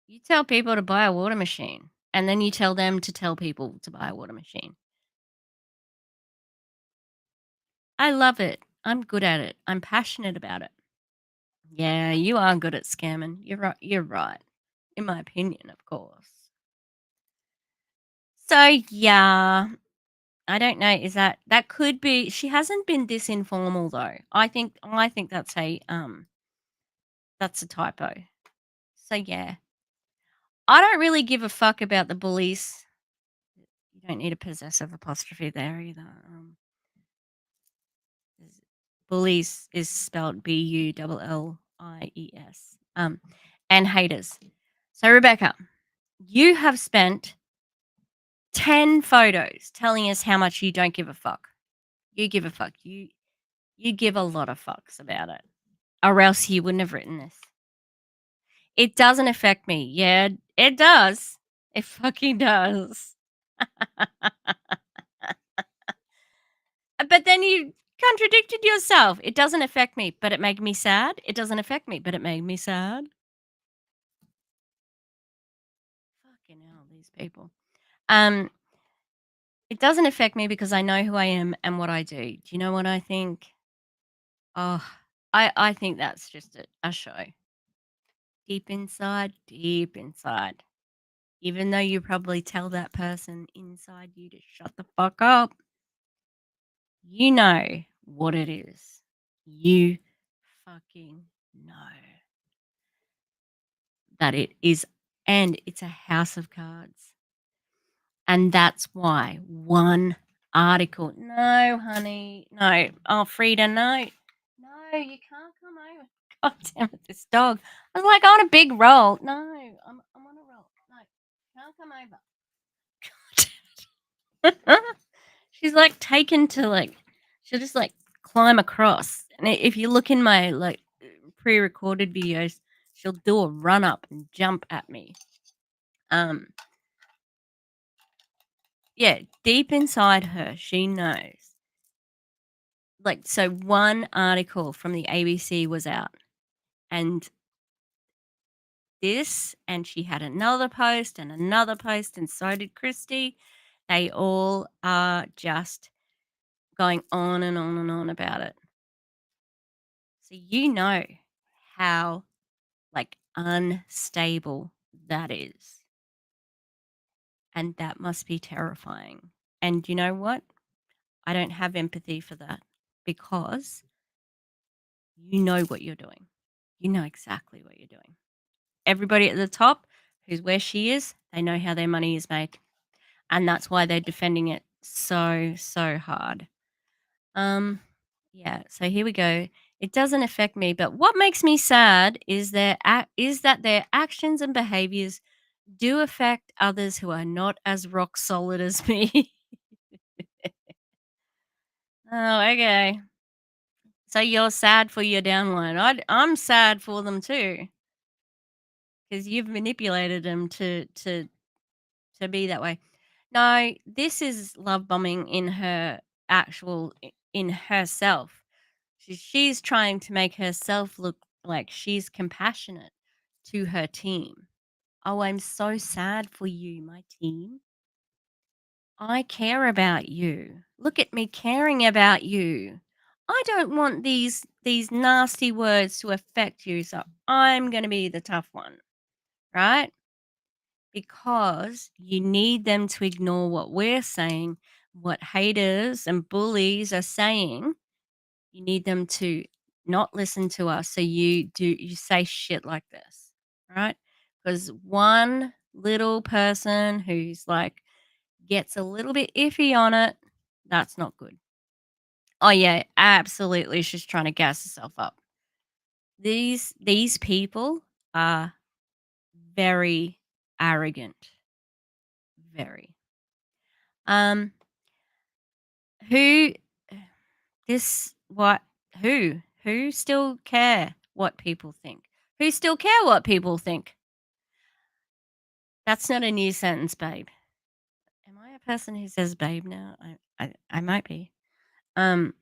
You tell people to buy a water machine, and then you tell them to tell people to buy a water machine. I love it. I'm good at it. I'm passionate about it. Yeah, you are good at scamming. You're right. You're right. In my opinion, of course. So yeah, I don't know. Is that could be? She hasn't been this informal though. I think that's a typo. So yeah, I don't really give a fuck about the bullies. You don't need a possessive apostrophe there either. Is- Bullies is spelled Bullies. And haters. So Rebecca, you have spent 10 photos telling us how much you don't give a fuck. You give a fuck. You give a lot of fucks about it. Or else you wouldn't have written this. It doesn't affect me. Yeah, it does. It fucking does. But then you contradicted yourself. It doesn't affect me, but it made me sad. It doesn't affect me, but it made me sad. Fucking hell, these people. Um, it doesn't affect me because I know who I am and what I do. Do you know what I think? Oh, I think that's just a show. Deep inside. Even though you probably tell that person inside you to shut the fuck up, you know what it is. You fucking know that it is, and it's a house of cards. And that's why one article, no, honey, no, oh, Frida, no, no, you can't come over. God damn it, this dog. I was like on a big roll. No, I'm on a roll. No, can't come over. She's like taken to like, she'll just like climb across. And if you look in my like pre-recorded videos, she'll do a run up and jump at me. Um, yeah, deep inside her, she knows. Like, so one article from the ABC was out, and this, and she had another post, and so did Christy. They all are just going on and on and on about it. So you know how like unstable that is. And that must be terrifying. And you know what? I don't have empathy for that because you know what you're doing. You know exactly what you're doing. Everybody at the top who's where she is, they know how their money is made. And that's why they're defending it so hard. Um yeah, so here we go. It doesn't affect me, but what makes me sad is is that their actions and behaviors do affect others who are not as rock solid as me. Oh, okay. So you're sad for your downline. I'm sad for them too because you've manipulated them to be that way. No, this is love bombing in her in herself. She's trying to make herself look like she's compassionate to her team. Oh, I'm so sad for you, my team. I care about you. Look at me caring about you. I don't want these nasty words to affect you, so I'm going to be the tough one, right? Because you need them to ignore what we're saying, what haters and bullies are saying. You need them to not listen to us, so you say shit like this, right? Because one little person who's like gets a little bit iffy on it, that's not good. Oh yeah, absolutely. She's trying to gas herself up. These people are very arrogant. Very. Um, who this what who still care what people think? Who still care what people think? That's not a new sentence, babe. Am I a person who says babe now? I might be. Um,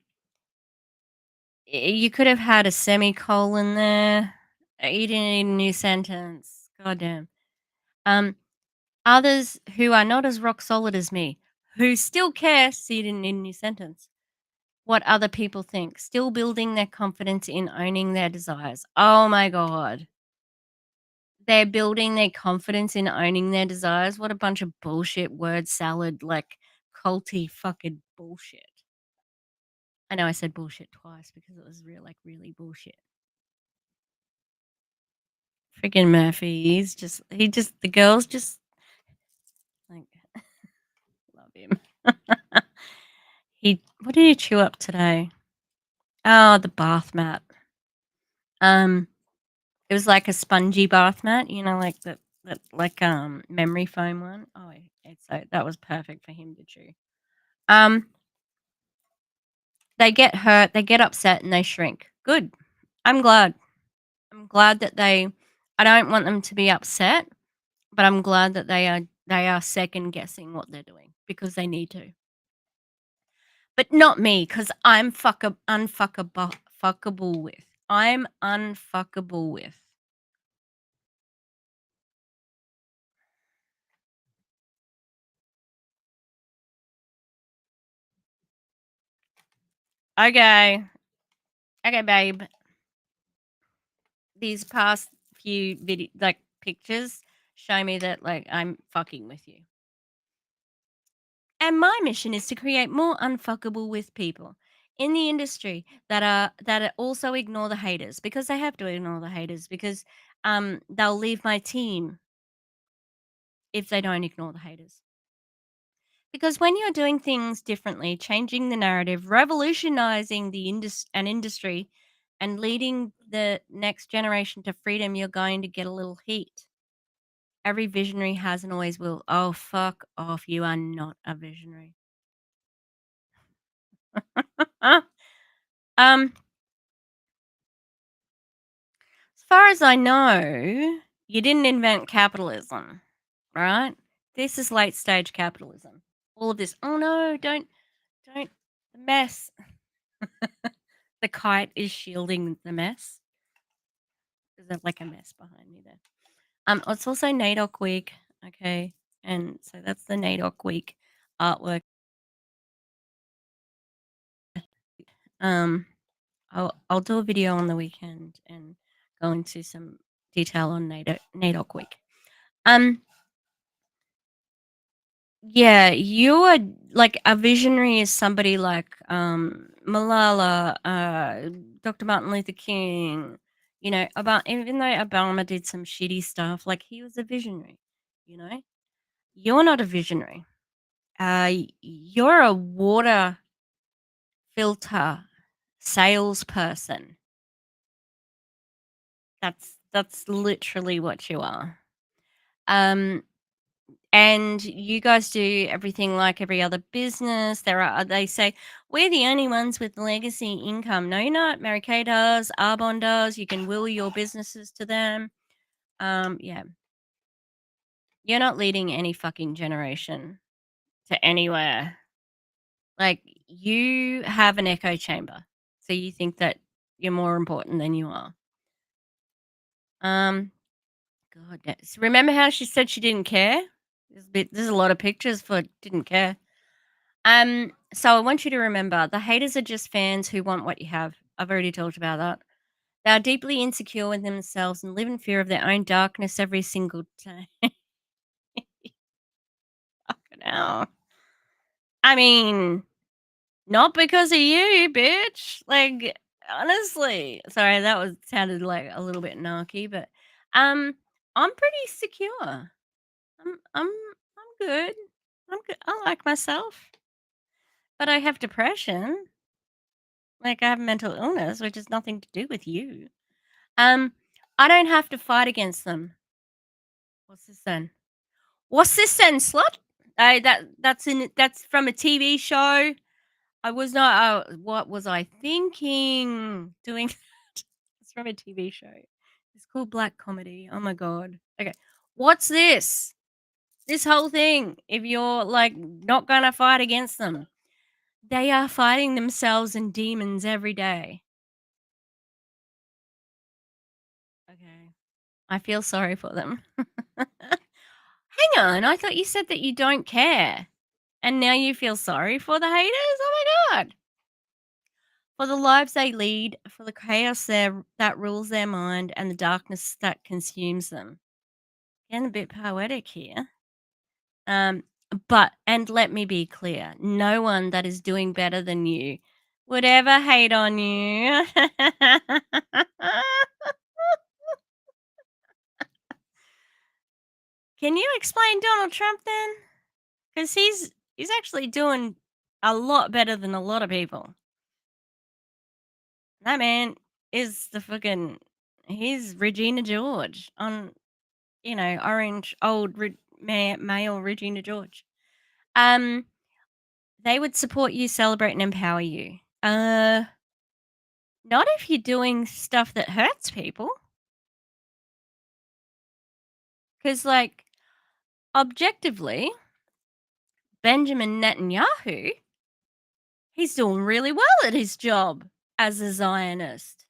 you could have had a semicolon there. You didn't need a new sentence. Goddamn. Um, others who are not as rock solid as me, who still care, see it in a new sentence. What other people think, still building their confidence in owning their desires. Oh my God. They're building their confidence in owning their desires. What a bunch of bullshit word salad, like culty fucking bullshit. I know I said bullshit twice because it was real, like really bullshit. Freaking Murphy. The girls just like love him. What did he chew up today? Oh, the bath mat. Um, it was like a spongy bath mat, like that like memory foam one. Oh, it's so that was perfect for him to chew. Um, they get hurt, they get upset, and they shrink. Good. I'm glad. I'm glad that I don't want them to be upset, but I'm glad that they are second guessing what they're doing because they need to. But not me, because I'm fuckable with. I'm unfuckable with. Okay. Okay, babe. These past few like pictures show me that like I'm fucking with you. And my mission is to create more unfuckable with people in the industry that also ignore the haters because they have to ignore the haters because they'll leave my team if they don't ignore the haters. Because when you're doing things differently, changing the narrative, revolutionizing an industry, and leading the next generation to freedom, you're going to get a little heat. Every visionary has and always will. Oh, fuck off. You are not a visionary. um, as far as I know, you didn't invent capitalism, right? This is late stage capitalism. All of this. Oh no, don't the mess. The kite is shielding the mess. There's like a mess behind me there. It's also NAIDOC week, okay, and so that's the NAIDOC week artwork. Um, I'll do a video on the weekend and go into some detail on NAIDOC week. Um, yeah, you are like a visionary is somebody like Malala, Dr. Martin Luther King. About even though Obama did some shitty stuff, like he was a visionary. You know, you're not a visionary. You're a water filter salesperson. That's literally what you are. Um, and you guys do everything like every other business. They say we're the only ones with legacy income. No, you're not. Mary Kay does. Arbonne does. You can will your businesses to them. Yeah, you're not leading any fucking generation to anywhere. Like you have an echo chamber, so you think that you're more important than you are. Um, God, remember how she said she didn't care? There's a lot of pictures for didn't care. So I want you to remember the haters are just fans who want what you have. I've already talked about that. They are deeply insecure with themselves and live in fear of their own darkness every single day. Fucking hell. I mean, not because of you, bitch. Like, honestly. Sorry, that was sounded like a little bit narky, but I'm pretty secure. I'm good. I'm good. I like myself. But I have depression. Like I have mental illness, which has nothing to do with you. Um, I don't have to fight against them. What's this then? What's this then, slut? That's from a TV show. I was not. What was I thinking? Doing that? It's from a TV show. It's called Black Comedy. Oh my god. Okay. What's this? This whole thing. If you're like not gonna fight against them, they are fighting themselves and demons every day. Okay. I feel sorry for them. Hang on. I thought you said that you don't care. And now you feel sorry for the haters? Oh my god. For the lives they lead, for the chaos that rules their mind, and the darkness that consumes them. Getting a bit poetic here. Um, but and let me be clear, no one that is doing better than you would ever hate on you. Can you explain Donald Trump then? Because he's actually doing a lot better than a lot of people. That man is the fucking he's Regina George on orange old male Regina George. Um, they would support you, celebrate, and empower you. Not if you're doing stuff that hurts people, because like objectively, Benjamin Netanyahu, he's doing really well at his job as a Zionist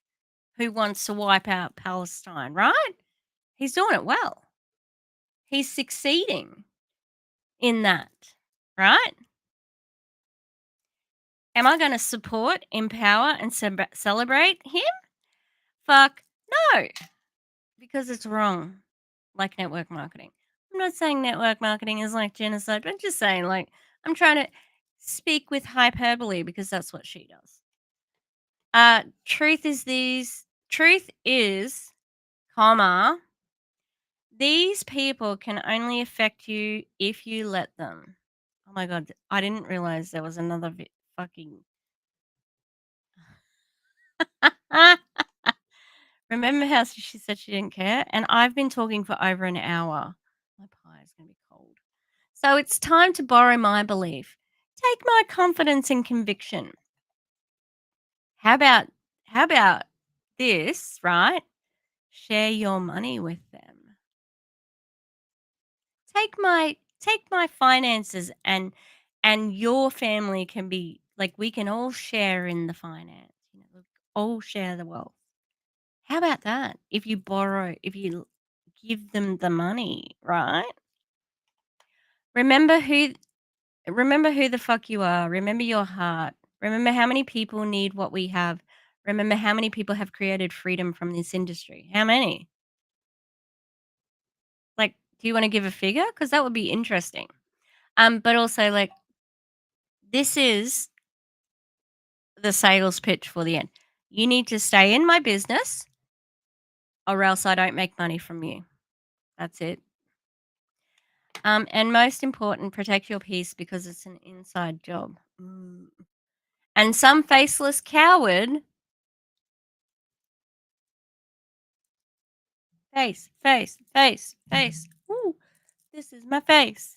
who wants to wipe out Palestine, right? He's doing it well. He's succeeding in that, right? Am I going to support, empower, and celebrate him? Fuck no, because it's wrong. Like network marketing. I'm not saying network marketing is like genocide, but I'm just saying, like, I'm trying to speak with hyperbole because that's what she does. Truth is, comma, these people can only affect you if you let them. Oh my god, I didn't realize there was another fucking. Remember how she said she didn't care? And I've been talking for over an hour. My pie is going to be cold. So it's time to borrow my belief. Take my confidence and conviction. How about how about this, right? Share your money with them. Take my finances and your family can be like we can all share in the finance. We all share the wealth. How about that? If you give them the money, right? Remember who remember who the fuck you are. Remember your heart. Remember how many people need what we have. Remember how many people have created freedom from this industry. How many? Like, do you want to give a figure? Because that would be interesting. But also like this is the sales pitch for the end. You need to stay in my business or else I don't make money from you. That's it. And most important, protect your peace because it's an inside job. And some faceless coward, face. Ooh, this is my face.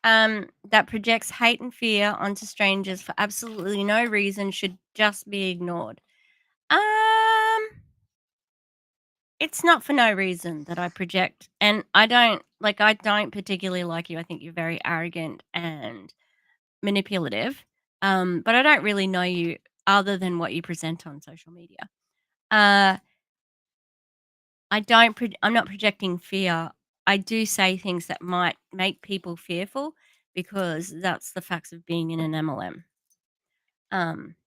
That projects hate and fear onto strangers for absolutely no reason should just be ignored. Um, it's not for no reason that I project, and I don't particularly like you. I think you're very arrogant and manipulative. But I don't really know you other than what you present on social media. Uh, I'm not projecting fear. I do say things that might make people fearful because that's the facts of being in an MLM.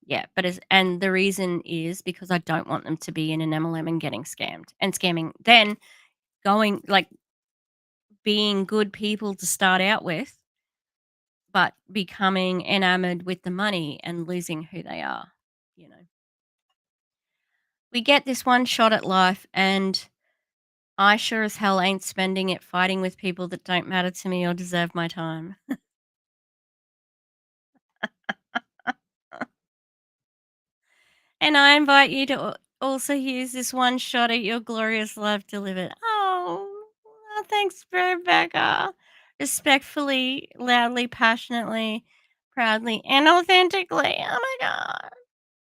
Yeah, but and the reason is because I don't want them to be in an MLM and getting scammed and scamming, then going like being good people to start out with, but becoming enamored with the money and losing who they are. You know, we get this one shot at life, and I sure as hell ain't spending it fighting with people that don't matter to me or deserve my time. And I invite you to also use this one shot at your glorious life delivered. Oh, well, thanks, Rebecca. Respectfully, loudly, passionately, proudly, and authentically. Oh my God.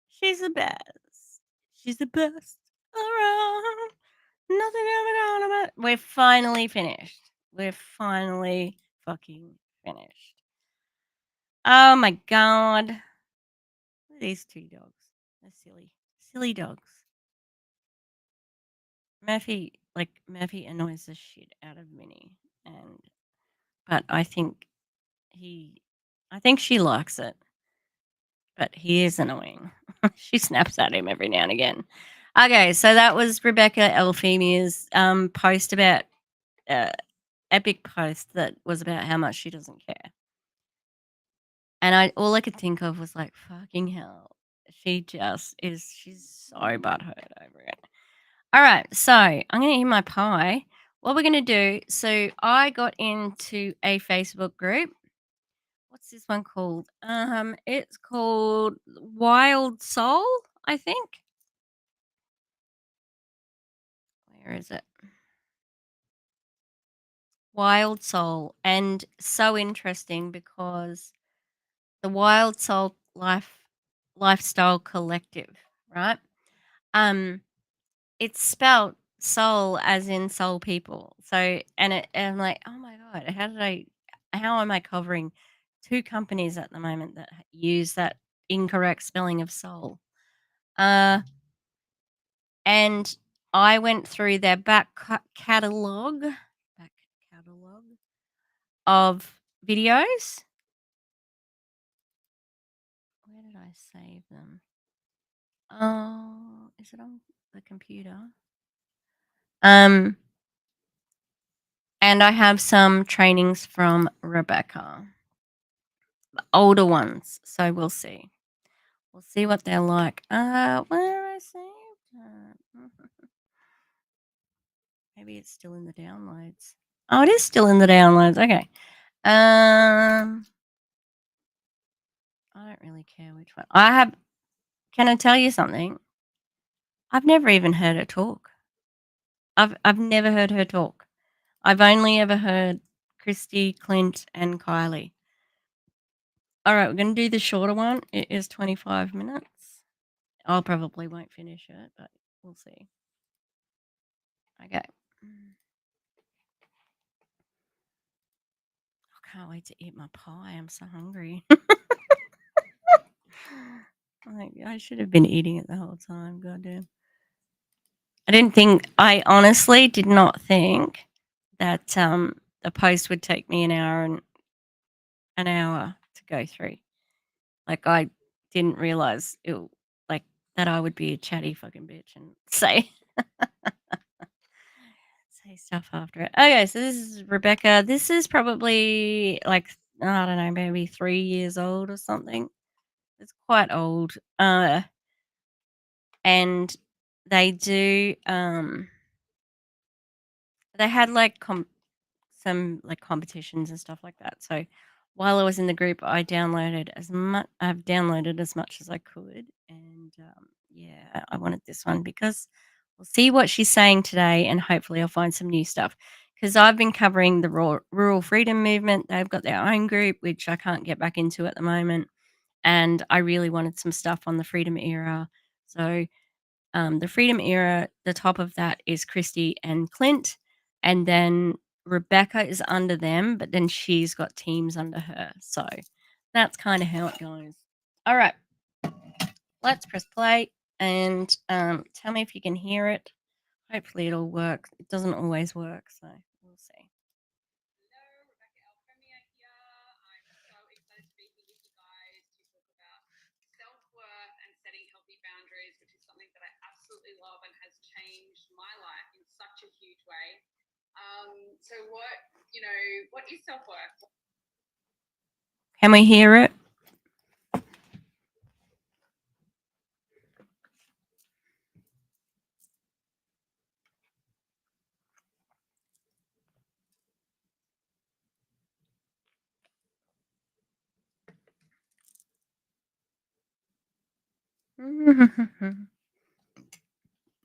She's the best. She's the best around. Nothing ever gonna about. We're finally finished. We're finally fucking finished. Oh my God. Look at these two dogs. They're silly. Silly dogs. Murphy annoys the shit out of Minnie, and but he, I think she likes it, but he is annoying. She snaps at him every now and again. Okay, so that was Rebekah L Femia's post about uh, epic post that was about how much she doesn't care, and all I could think of was like, fucking hell, she just is. She's so butthurt over it. All right, so I'm going to eat my pie. What we're going to do, so I got into a Facebook group. What's this one called? It's called Wild Soul, I think. Where is it? Wild Soul. And so interesting because the Wild Soul Lifestyle Collective, right? Um It's spelt soul as in soul people. So and I'm like, "Oh my god, how am I covering 2 companies at the moment that use that incorrect spelling of soul?" Uh, and I went through their back catalog of videos. Where did I save them? Oh, is it on the computer? Um, and I have some trainings from Rebecca. Older ones, so we'll see. We'll see what they're like. Where I saved that? Maybe it's still in the downloads. Oh, it is still in the downloads. Okay. I don't really care which one. Can I tell you something? I've never even heard her talk. I've never heard her talk. I've only ever heard Christy, Clint, and Kylie. All right, we're going to do the shorter one. It is 25 minutes. I'll probably won't finish it, but we'll see. Okay. I can't wait to eat my pie. I'm so hungry. I should have been eating it the whole time. Goddamn. I honestly did not think that the post would take me an hour to go through. Like I didn't realize like that I would be a chatty fucking bitch and say stuff after it. Okay, so this is Rebecca. This is probably like I don't know, maybe 3 years old or something. It's quite old. And they do they had like some like competitions and stuff like that. So while I was in the group, I've downloaded as much as I could, and yeah, I wanted this one because we'll see what she's saying today, and hopefully I'll find some new stuff. Because I've been covering the rural freedom movement. They've got their own group, which I can't get back into at the moment, and I really wanted some stuff on the freedom era. So the Freedom Era, the top of that is Christy and Clint, and then Rebecca is under them, but then she's got teams under her. So that's kind of how it goes. All right, let's press play and tell me if you can hear it. Hopefully it'll work. It doesn't always work, so we'll see. Can we hear it?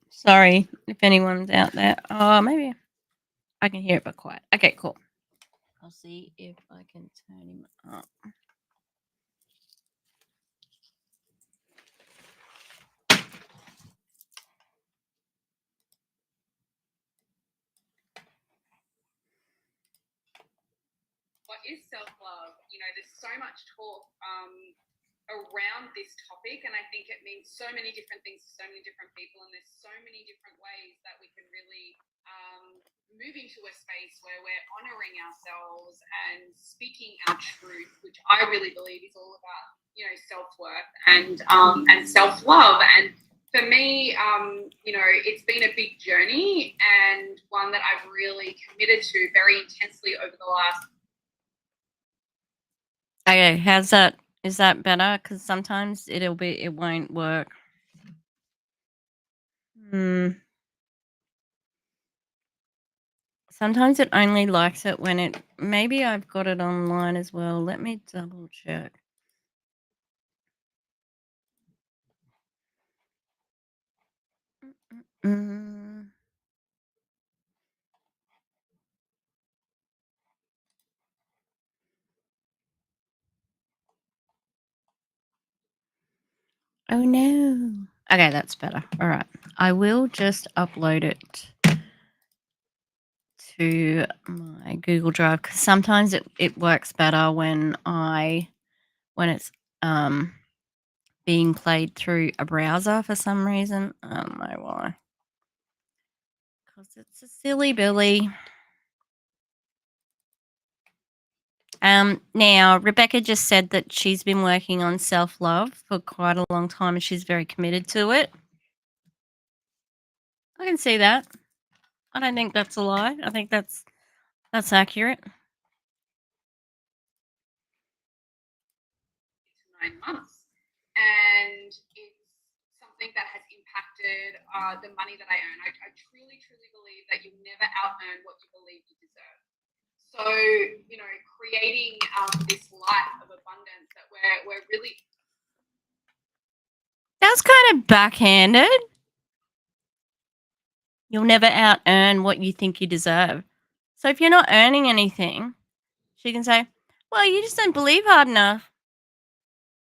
Sorry if anyone's out there. Oh, maybe I can hear it, but quiet. Okay, cool. I'll see if I can turn him up. Okay, how's that? Is that better? Because sometimes it won't work. Hmm. Sometimes it only likes it when it. Maybe I've got it online as well. Let me double check. Mm. Oh no. Okay, that's better. All right. I will just upload it to my Google Drive because sometimes it works better when it's being played through a browser for some reason. I don't know why. Because it's a silly Billy. Now Rebecca just said that she's been working on self love for quite a long time and she's very committed to it. I can see that. I don't think that's a lie. I think that's accurate. That's kind of backhanded. You'll never out earn what you think you deserve. So if you're not earning anything, she can say, "Well, you just don't believe hard enough.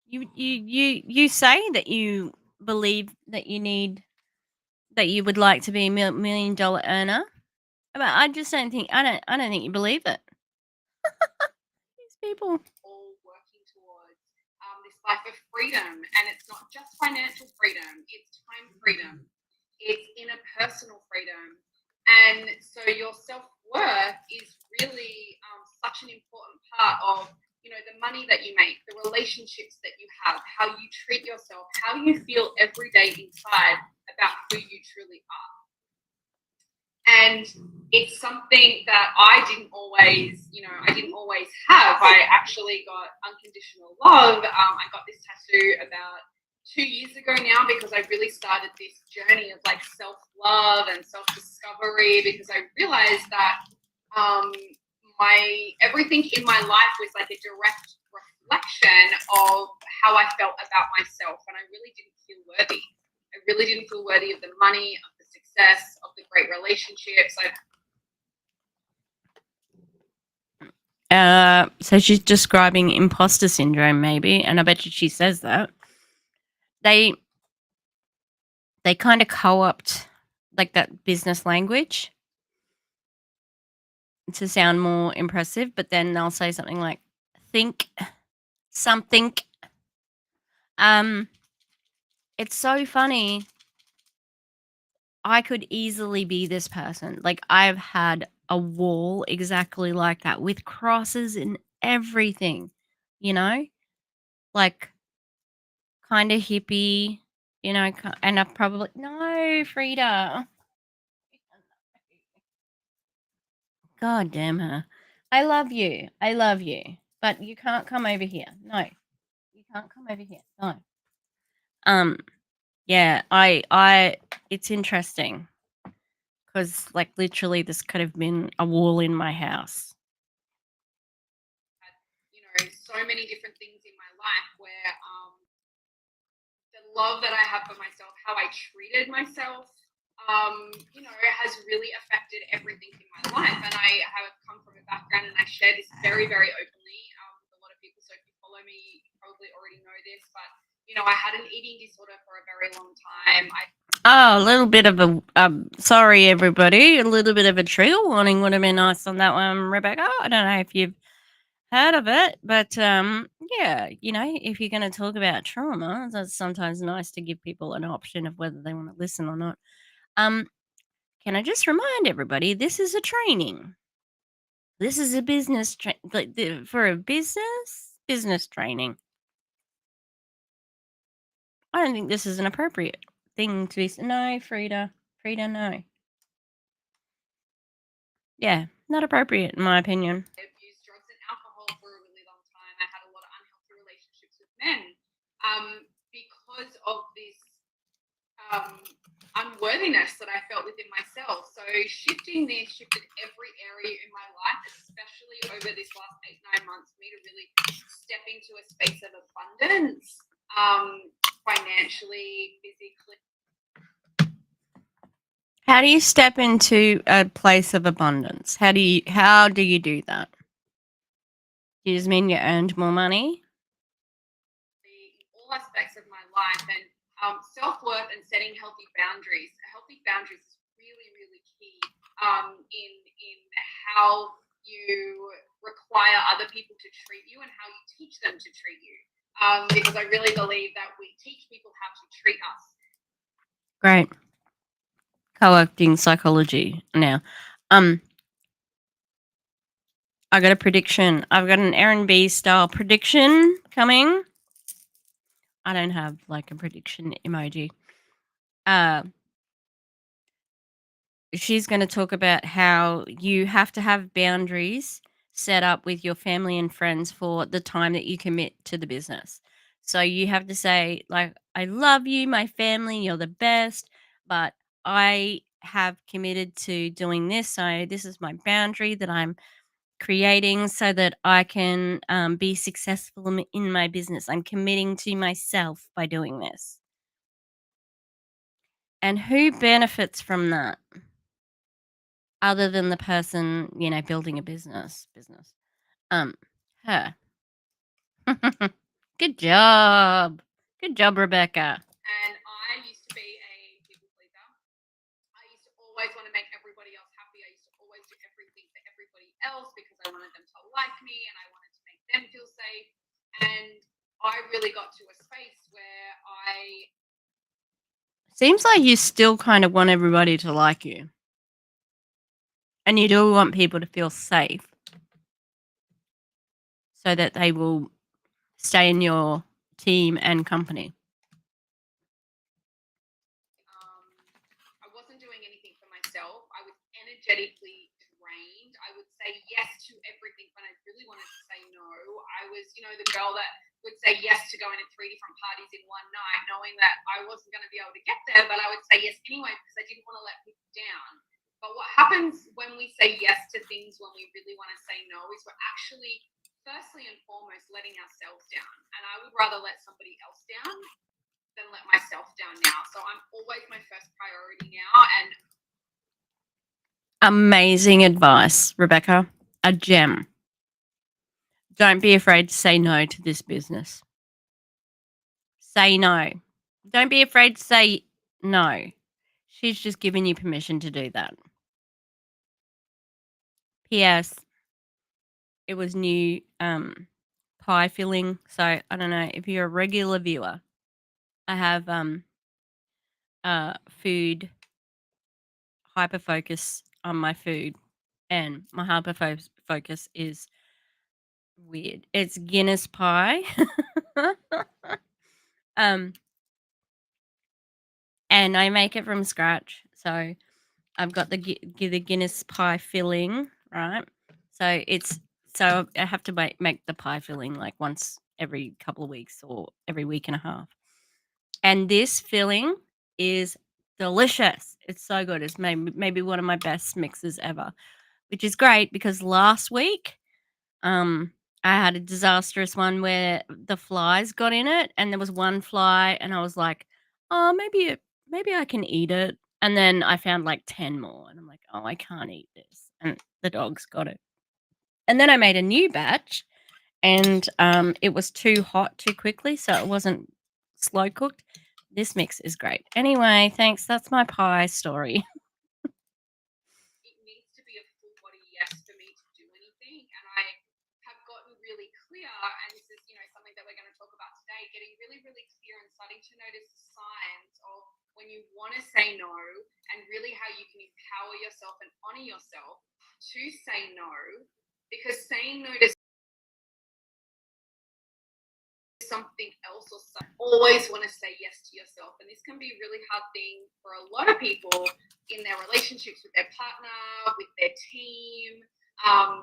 You say that you believe that you would like to be a $1 million earner, but I don't think you believe it." These people. So she's describing imposter syndrome, maybe, and I bet you she says that they kind of co-opt like that business language to sound more impressive, but then they'll say something like "think something." Um, it's so funny. I could easily be this person. Like I've had a wall exactly like that with crosses and everything, you know, like kind of hippie, and I probably no Frida. God damn her. I love you. I love you. But you can't come over here. No. You can't come over here. No. Um, yeah, it's interesting because, like, literally, this could have been a wall in my house. So many different things in my life where the love that I have for myself, how I treated myself, has really affected everything in my life. And I have come from a background, and I share this very, very openly with a lot of people. So if you follow me, you probably already know this, but I had an eating disorder for a very long time. Oh, a little bit of a sorry everybody, a little bit of a trigger warning would have been nice on that one, Rebecca. I don't know if you've heard of it, but yeah, if you're going to talk about trauma, it's sometimes nice to give people an option of whether they want to listen or not. Um, can I just remind everybody, this is a training. This is a business for a business training. I don't think this is an appropriate thing to be. No, Frida, no. Yeah, not appropriate in my opinion. I've used drugs and alcohol for a really long time. I had a lot of unhealthy relationships with men because of this unworthiness that I felt within myself. So shifting this shifted every area in my life, especially over this last 8-9 months, for me to really step into a space of abundance, financially, physically. How do you step into a place of abundance? How do you do that? Do you just mean you earned more money? In all aspects of my life, and self-worth and setting healthy boundaries. Healthy boundaries is really, really key in how you require other people to treat you and how you teach them to treat you. Because I really believe that we teach people how to treat us. Great. Co-acting psychology now. I got a prediction. I've got an Aaron B style prediction coming. I don't have like a prediction emoji. She's going to talk about how you have to have boundaries set up with your family and friends for the time that you commit to the business. So you have to say, like, I love you, my family, you're the best, but I have committed to doing this. So this is my boundary that I'm creating so that I can be successful in my business. I'm committing to myself by doing this. And who benefits from that? Other than the person, building a business. Her. Good job. Good job, Rebecca. And I used to be a people pleaser. I used to always want to make everybody else happy. I used to always do everything for everybody else because I wanted them to like me and I wanted to make them feel safe. And I really got to a space where Seems like you still kind of want everybody to like you. And you do want people to feel safe so that they will stay in your team and company. I wasn't doing anything for myself. I was energetically drained. I would say yes to everything when I really wanted to say no. I was, the girl that would say yes to going to 3 different parties in one night, knowing that I wasn't going to be able to get there, but I would say yes anyway because I didn't want to let people down. But what happens when we say yes to things when we really want to say no is we're actually, firstly and foremost, letting ourselves down. And I would rather let somebody else down than let myself down now. So I'm always my first priority now. And amazing advice, Rebecca. A gem. Don't be afraid to say no to this business. Say no. Don't be afraid to say no. She's just giving you permission to do that. P.S. It was new pie filling, so I don't know if you're a regular viewer. I have food hyper focus on my food, and my hyper focus is weird. It's Guinness pie. And I make it from scratch. So I've got the Guinness pie filling right? So I have to make the pie filling like once every couple of weeks or every week and a half. And this filling is delicious. It's so good. It's maybe one of my best mixes ever, which is great because last week um I had a disastrous one where the flies got in it and there was one fly and I was like, "Oh, maybe I can eat it." And then I found like 10 more and I'm like, "Oh, I can't eat this." And the dogs got it. And then I made a new batch and it was too hot too quickly, so it wasn't slow cooked. This mix is great. Anyway, thanks. That's my pie story. It needs to be a full body yes for me to do anything. And I have gotten really clear, and this is, something that we're going to talk about today, getting really, really clear and starting to notice the signs of when you want to say no and really how you can empower yourself and honor yourself to say no. Because saying no to something else or always want to say yes to yourself, and this can be a really hard thing for a lot of people in their relationships with their partner, with their team,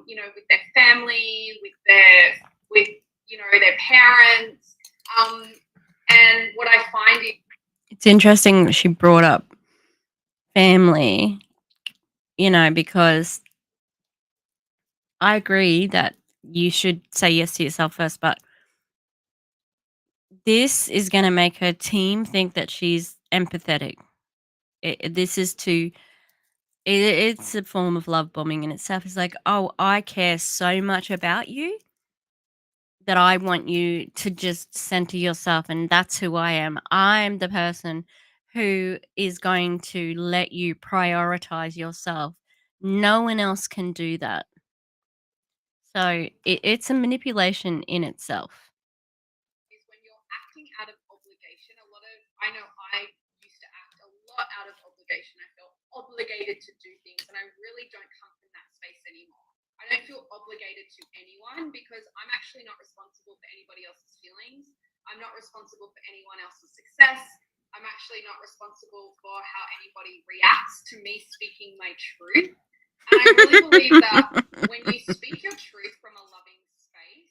with their family, with their parents, and what I find is It's interesting that she brought up family, because I agree that you should say yes to yourself first, but this is going to make her team think that she's empathetic. This is it's a form of love bombing in itself. It's like, oh, I care so much about you that I want you to just center yourself, and that's who I am. I'm the person who is going to let you prioritize yourself. No one else can do that. So it's a manipulation in itself. is when you're acting out of obligation. I know I used to act a lot out of obligation. I felt obligated to do things, and I really don't come from that space anymore. I don't feel obligated to anyone because I'm actually not responsible for anybody else's feelings. I'm not responsible for anyone else's success. I'm actually not responsible for how anybody reacts to me speaking my truth. And I really believe that when you speak your truth from a loving space,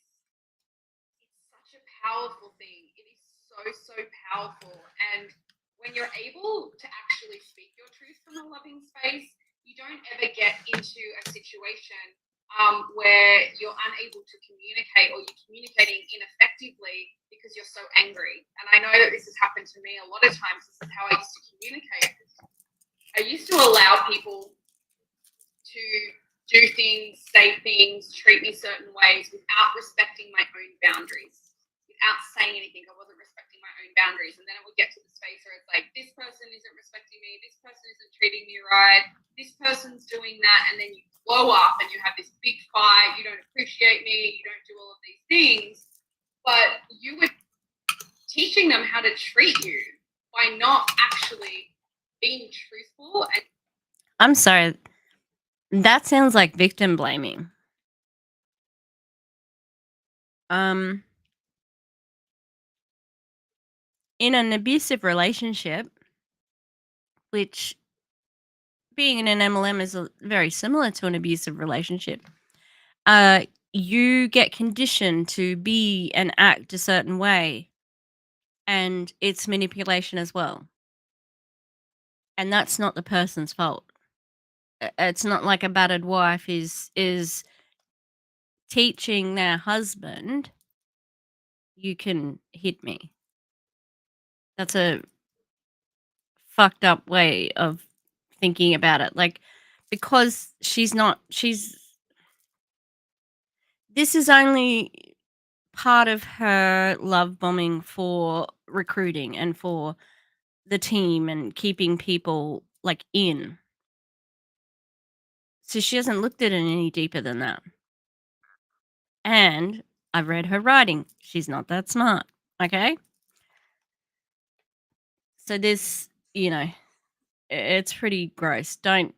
it's such a powerful thing. It is so, so powerful. And when you're able to actually speak your truth from a loving space, you don't ever get into a situation where you're unable to communicate or you're communicating ineffectively because you're so angry. And I know that this has happened to me a lot of times. This is how I used to communicate. I used to allow people to do things, say things, treat me certain ways without respecting my own boundaries, without saying anything. I wasn't respecting my own boundaries. And then it would get to the space where it's like, this person isn't respecting me, this person isn't treating me right, this person's doing that. And then you blow up and you have this big fight. You don't appreciate me, you don't do all of these things. But you were teaching them how to treat you by not actually being truthful. And I'm sorry. That sounds like victim blaming. In an abusive relationship, which being in an MLM is very similar to an abusive relationship, you get conditioned to be and act a certain way, and it's manipulation as well. And that's not the person's fault. It's not like a battered wife is teaching their husband, "You can hit me." That's a fucked up way of thinking about it. Like, because this is only part of her love bombing for recruiting and for the team and keeping people like in. So she hasn't looked at it any deeper than that. And I've read her writing. She's not that smart. Okay? So this, it's pretty gross. I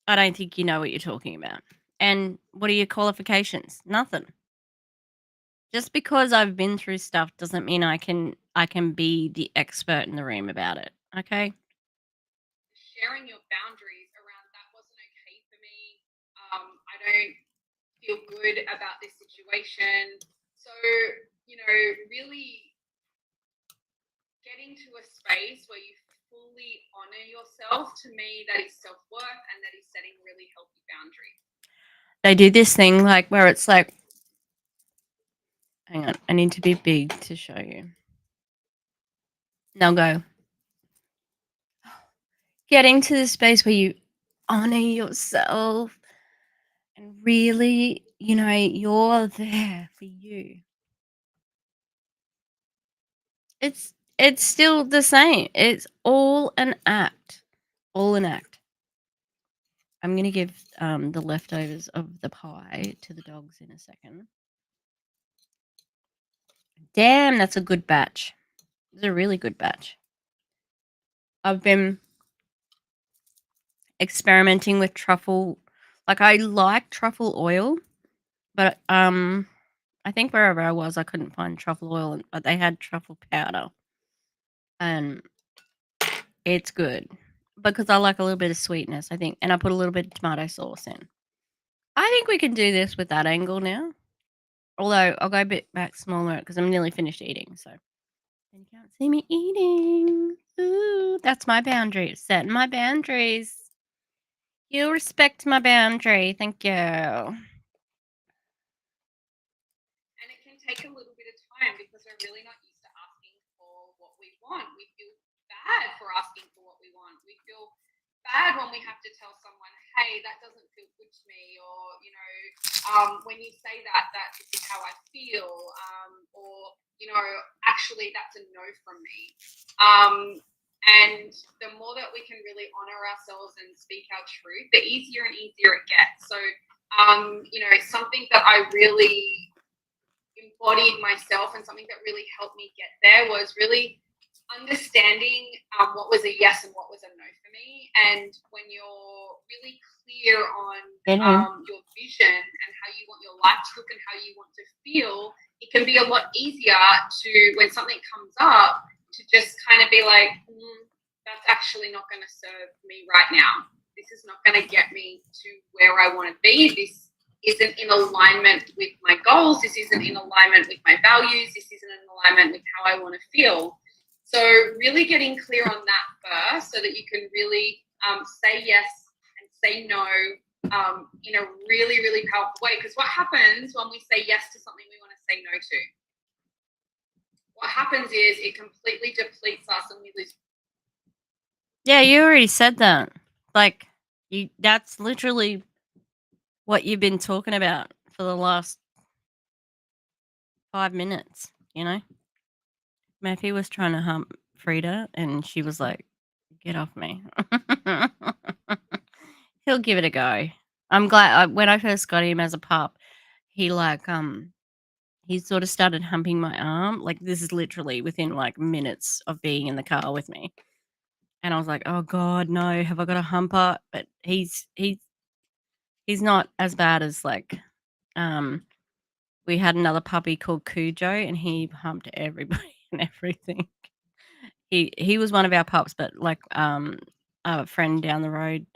don't think you know what you're talking about. And what are your qualifications? Nothing. Just because I've been through stuff doesn't mean I can be the expert in the room about it. Okay? sharing your boundaries around that wasn't okay don't feel good about this situation. So, really getting to a space where you fully honor yourself, to me, that is self-worth, and that is setting really healthy boundaries. They do this thing like where it's like, hang on, I need to be big to show you. Now go. Getting to the space where you honor yourself and really, you're there for you. It's still the same. It's all an act. All an act. I'm gonna give the leftovers of the pie to the dogs in a second. Damn, that's a good batch. It's a really good batch. I've been experimenting with truffle. Like, I like truffle oil, but I think wherever I was, I couldn't find truffle oil, but they had truffle powder, and it's good because I like a little bit of sweetness, I think, and I put a little bit of tomato sauce in. I think we can do this with that angle now. Although I'll go a bit back smaller because I'm nearly finished eating, so then you can't see me eating. Ooh, that's my boundary. Setting my boundaries. You respect my boundary. Thank you. And it can take a little bit of time because we're really not used to asking for what we want. We feel bad for asking for what we want. We feel bad when we have to tell someone, hey, that doesn't feel good to me, or when you say that this is how I feel, or actually that's a no from me. And the more that we can really honor ourselves and speak our truth, the easier and easier it gets. So something that I really embodied myself, and something that really helped me get there, was really understanding what was a yes and what was a no for me. And when you're really clear on your vision and how you want your life to look and how you want to feel, it can be a lot easier to, when something comes up, to just kind of be like, that's actually not going to serve me right now. This is not going to get me to where I want to be. This isn't in alignment with my goals. This isn't in alignment with my values. This isn't in alignment with how I want to feel. So really getting clear on that first, so that you can really say yes and say no in a really, really powerful way. Because what happens when we say yes to something we want to say no to? What happens is it completely depletes us and we lose. Yeah, you already said that. Like, that's literally what you've been talking about for the last 5 minutes, Matthew was trying to hump Frida, and she was like, "Get off me." He'll give it a go. I'm glad when I first got him as a pup, he he sort of started humping my arm. Like, this is literally within like minutes of being in the car with me. And I was like, "Oh God, no, have I got a humper?" But he's not as bad as like we had another puppy called Cujo, and he humped everybody and everything. He was one of our pups, but like a friend down the road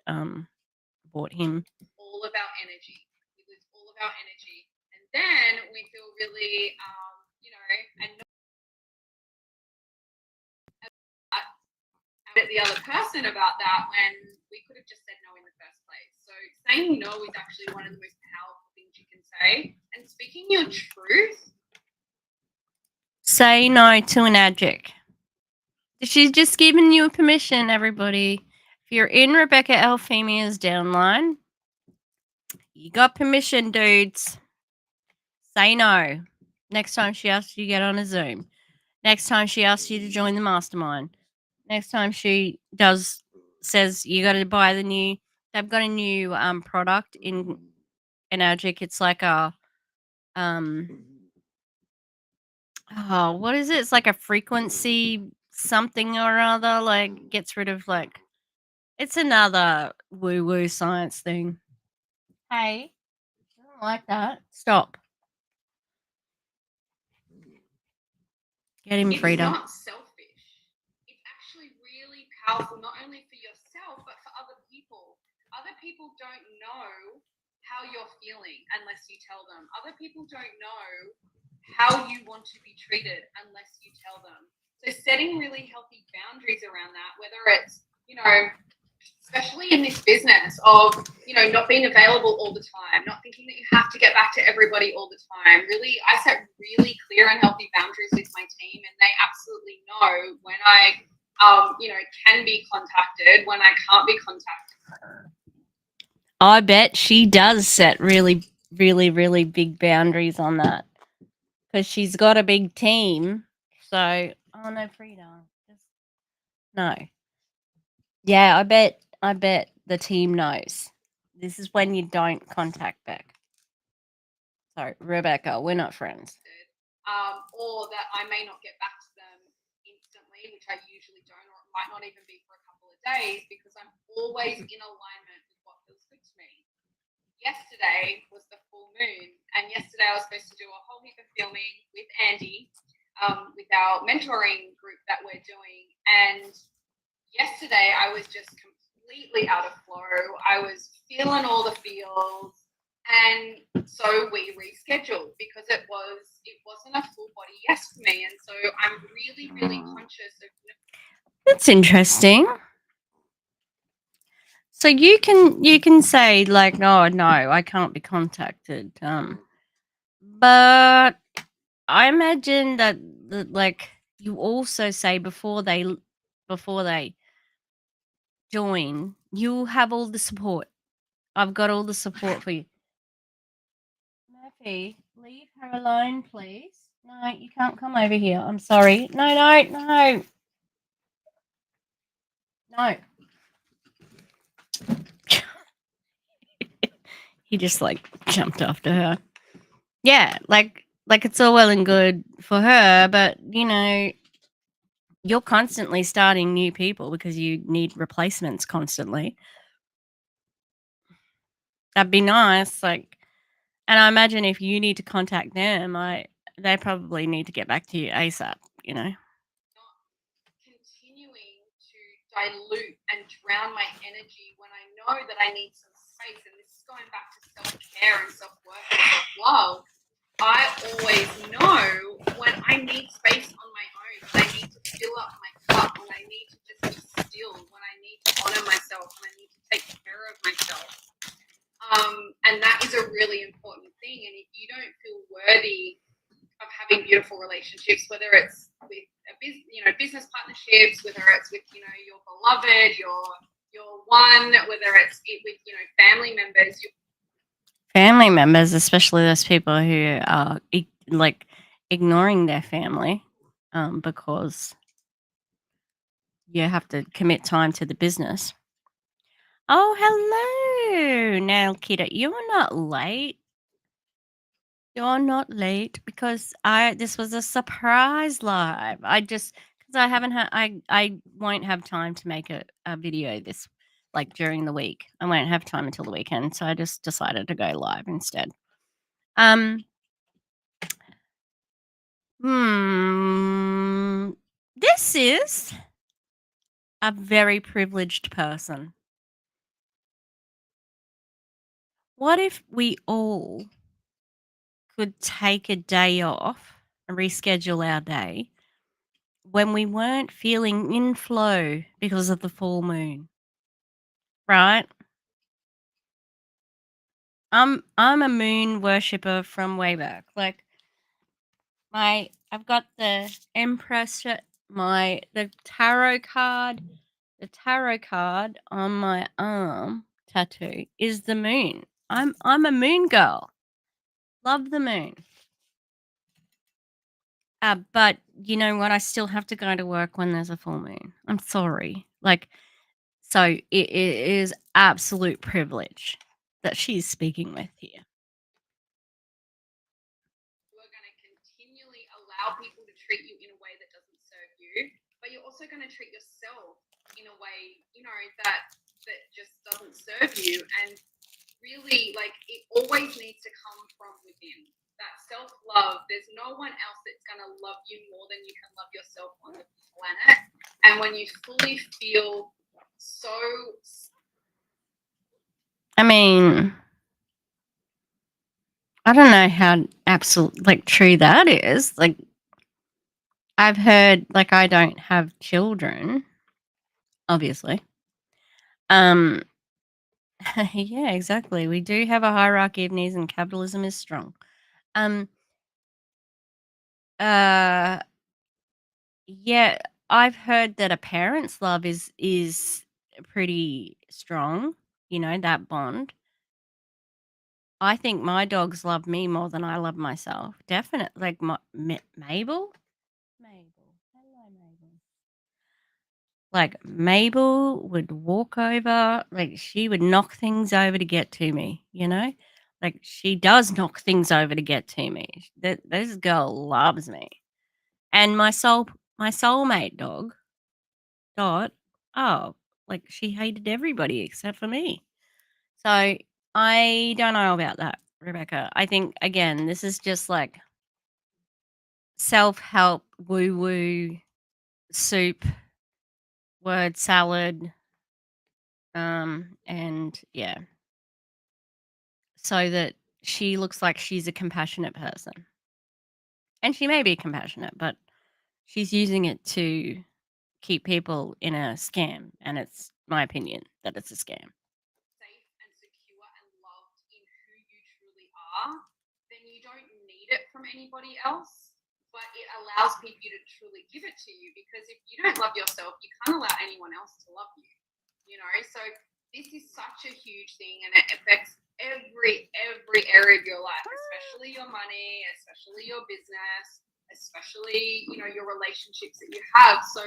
bought him. All about energy. We lose all of our energy, and then we feel really, and at the other person about that, when we could have just said no in the first place. So saying no is actually one of the most powerful things you can say. And speaking your truth. Say no to Enagic. She's just giving you permission, everybody. If you're in Rebekah L Femia's downline, you got permission, dudes. Say no. Next time she asks you to get on a Zoom. Next time she asks you to join the mastermind. Next time she says you got to buy they've got a new product in Enagic. It's like a what is it? It's like a frequency something or other. Like, gets rid of like, it's another woo woo science thing. Hey, I don't like that. Stop. Get him, Frida. It's not selfish. It's actually really powerful, not only for yourself, but for other people. Other people don't know how you're feeling unless you tell them. Other people don't know how you want to be treated unless you tell them. So setting really healthy boundaries around that, whether it's, especially in this business of, not being available all the time, not thinking that you have to get back to everybody all the time. Really, I set really clear and healthy boundaries with my team, and they absolutely know when I, can be contacted, when I can't be contacted. I bet she does set really, really, really big boundaries on that because she's got a big team. So, oh no, Frida, no. Yeah, I bet the team knows. This is when you don't contact back. Sorry, Rebekah, we're not friends. Or that I may not get back to them instantly, which I usually don't, or it might not even be for a couple of days because I'm always in alignment with what feels good to me. Yesterday was the full moon, and yesterday I was supposed to do a whole heap of filming with Andy, with our mentoring group that we're doing. And yesterday I was just completely out of flow. I was feeling all the feels. And so we rescheduled because it wasn't a full body yes for me. And so I'm really, really conscious of. That's interesting. So you can say like, oh no, I can't be contacted. But I imagine that like you also say before they join, you'll have all the support. I've got all the support for you. Murphy, leave her alone, please. No, you can't come over here. I'm sorry. No. He just like jumped after her. Yeah, like it's all well and good for her, but you're constantly starting new people because you need replacements constantly. That'd be nice, like, and I imagine if you need to contact them, they probably need to get back to you ASAP. Not continuing to dilute and drown my energy when I know that I need some space, and this is going back to self-care and self-worth and self-love. I always know when I need space on my own, when I need to fill up my cup, when I need to just be still, when I need to honor myself, when I need to take care of myself. And that is a really important thing. And if you don't feel worthy of having beautiful relationships, whether it's with business partnerships, whether it's with your beloved, your one, whether it's with family members. Family members, especially those people who are like ignoring their family, because you have to commit time to the business. Oh, hello, now, kiddo. You're not late. You're not late because this was a surprise live. Because I haven't had I won't have time to make a video this like during the week. I won't have time until the weekend, so I just decided to go live instead. This is a very privileged person. What if we all could take a day off and reschedule our day when we weren't feeling in flow because of the full moon, right? I'm a moon worshipper from way back. Like I've got the Empress, the tarot card. The tarot card on my arm tattoo is the moon. I'm a moon girl. Love the moon. But you know what? I still have to go to work when there's a full moon. I'm sorry. Like, so it is absolute privilege that she's speaking with here. We're going to continually allow people to treat you in a way that doesn't serve you, but you're also going to treat yourself in a way, that just doesn't serve you. And really, like, it always needs to come from within. That self-love, there's no one else that's going to love you more than you can love yourself on the planet. And when you fully feel so, I mean, I don't know how absolute like true that is. Like I've heard like I don't have children, obviously. Um yeah, exactly. We do have a hierarchy of needs and capitalism is strong. Um uh yeah, I've heard that a parent's love is pretty strong, that bond. I think my dogs love me more than I love myself. Definitely like Mabel? Mabel. Hello, Mabel. Like Mabel would walk over, like she would knock things over to get to me, you know? Like she does knock things over to get to me. That this girl loves me. And my soulmate dog, Dot, oh, like she hated everybody except for me. So I don't know about that, Rebecca. I think again, this is just like self-help woo woo soup, word salad, and yeah, so that she looks like she's a compassionate person. And she may be compassionate, but she's using it to keep people in a scam. And it's my opinion that it's a scam. Safe and secure and loved in who you truly are, then you don't need it from anybody else. But it allows people to truly give it to you, because if you don't love yourself, you can't allow anyone else to love you. So this is such a huge thing, and it affects every area of your life, especially your money, especially your business, especially your relationships that you have. So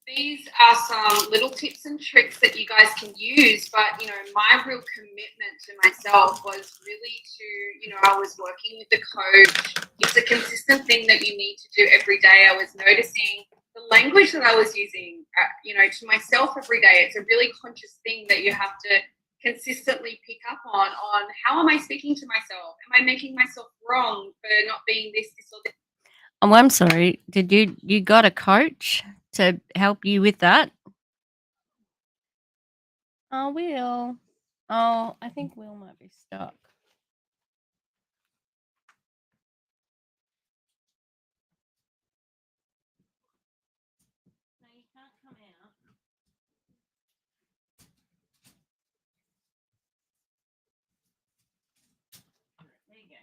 these are some little tips and tricks that you guys can use. But my real commitment to myself was really to, I was working with the coach. It's a consistent thing that you need to do every day. I was noticing the language that I was using, to myself every day. It's a really conscious thing that you have to consistently pick up on how am I speaking to myself? Am I making myself wrong for not being this or this? Oh, I'm sorry. Did you got a coach to help you with that? Oh, Will. Oh, I think Will might be stuck. No, you can't come out. There you go.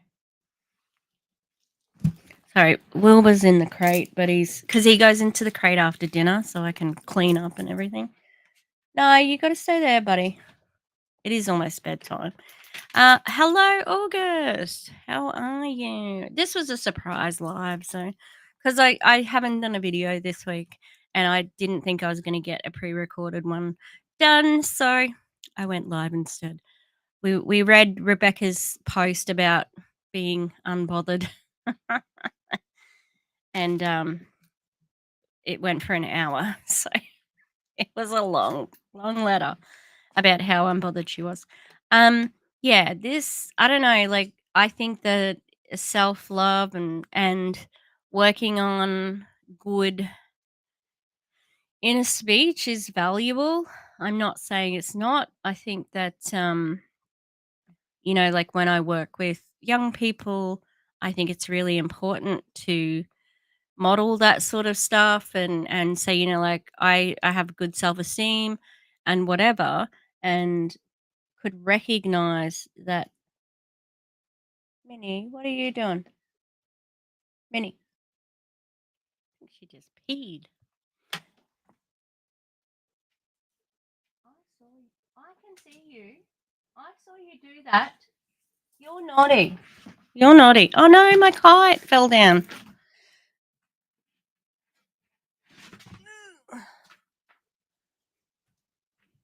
Sorry, Will was in the crate, but because he goes into the crate after dinner, so I can clean up and everything. No, you got to stay there, buddy. It is almost bedtime. Hello, August. How are you? This was a surprise live, so because I haven't done a video this week, and I didn't think I was going to get a pre-recorded one done, so I went live instead. We read Rebecca's post about being unbothered, and it went for an hour, so it was a long letter about how unbothered she was. Yeah, this I don't know, like I think that self-love and working on good inner speech is valuable. I'm not saying it's not. I think that like when I work with young people, I think it's really important to model that sort of stuff and say, like I have good self-esteem and whatever, and could recognize that. Minnie, what are you doing? Minnie, I think she just peed. I saw you. I can see you. I saw you do that. You're naughty. You're naughty. Oh no, my kite fell down.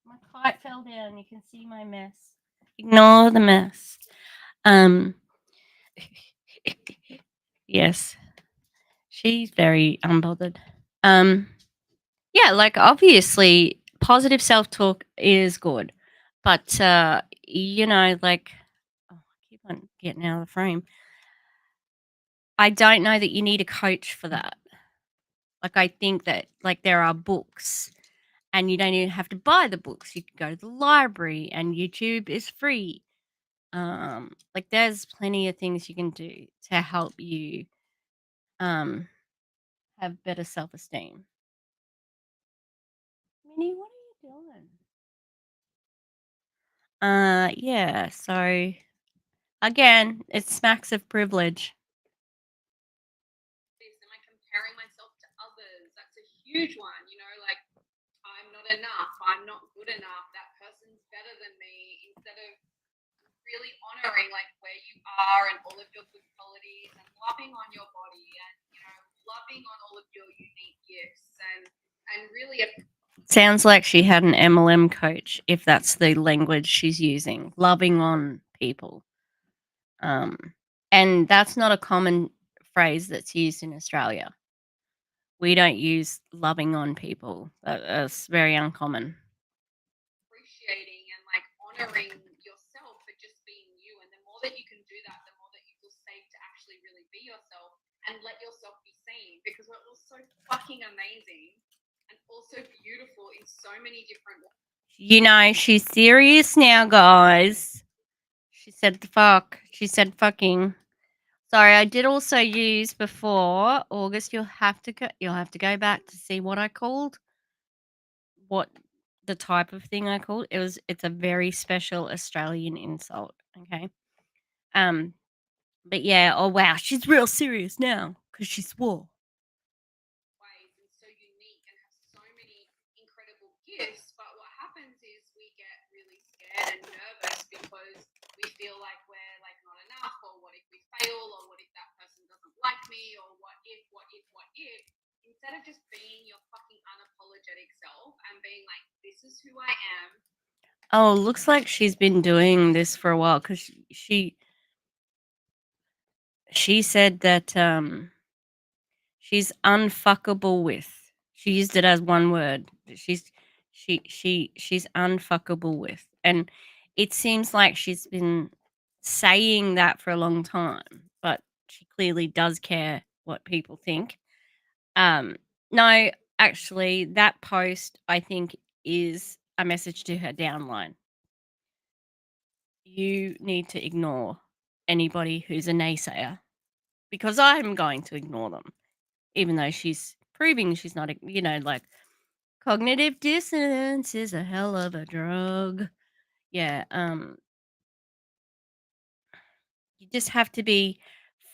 My kite fell down. You can see my mess. Ignore the mess. Um, yes, she's very unbothered. Um, yeah, like obviously, positive self talk is good, but like, oh, I keep on getting out of the frame. I don't know that you need a coach for that. Like, I think that like there are books, and you don't even have to buy the books. You can go to the library, and YouTube is free. Like there's plenty of things you can do to help you um have better self-esteem. Minnie, what are you doing? Yeah, so again, it smacks of privilege. Am I comparing myself to others? That's a huge one. Like I'm not enough. I'm not good enough. That person's better than me. Instead of really honoring like where you are and all of your good qualities and loving on your body and loving on all of your unique gifts and really Sounds like she had an MLM coach, if that's the language she's using, loving on people. And that's not a common phrase that's used in Australia. We don't use loving on people. That's very uncommon. appreciating and like honoring yourself for just being you. And the more that you can do that, the more that you feel safe to actually really be yourself and let yourself be seen, because we're all so fucking amazing and also beautiful in so many different ways. She's serious now, guys. She said the fuck. She said fucking. Sorry, I did also use before August. You'll have to go back to see what I called. What the type of thing I called. It's a very special Australian insult. Okay. But yeah, oh wow, she's real serious now because she swore. Ways and so unique and have so many incredible gifts. But what happens is we get really scared and nervous because we feel like we're like not enough, or what if we fail, or what if that person doesn't like me, or what if. Instead of just being your fucking unapologetic self and being like, this is who I am. Oh, looks like she's been doing this for a while because she said that she's unfuckable with. She used it as one word. She's unfuckable with, and it seems like she's been saying that for a long time, but she clearly does care what people think. No, actually, that post I think is a message to her downline. You need to ignore anybody who's a naysayer because I'm going to ignore them, even though she's proving she's not, like cognitive dissonance is a hell of a drug. Yeah, you just have to be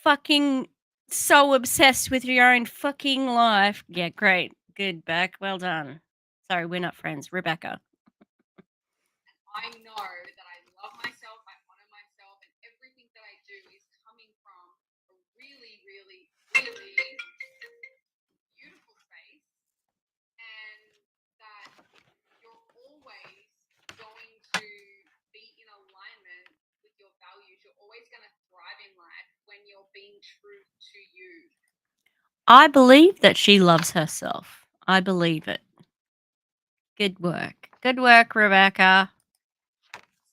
fucking so obsessed with your own fucking life. Yeah, great. Good, Beck. Well done. Sorry, we're not friends. Rebekah. I know that I love myself, I honor myself, and everything that I do is coming from a really, really, really beautiful space, and that you're always going to be in alignment with your values. You're always going to thrive in life when you're being true to you. I believe that she loves herself. I believe it. Good work. Good work, Rebekah.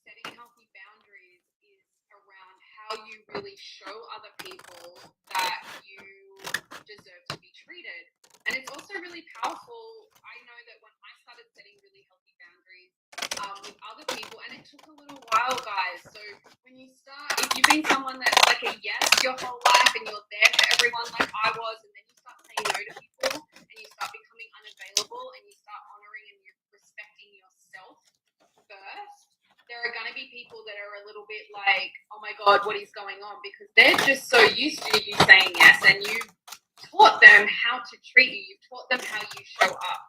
Setting healthy boundaries is around how you really show other people that you deserve to be treated. And it's also really powerful. I know that when I started setting really healthy boundaries with other people, and it took a little while, guys. So when you start, if you've been someone that's like a yes your whole life and you're there for everyone like I was, and then you start saying no to people and you start becoming unavailable and you start honoring and you're respecting yourself first, there are going to be people that are a little bit like, oh my God, what is going on? Because they're just so used to you saying yes, and you taught them how to treat you. You've taught them how you show up.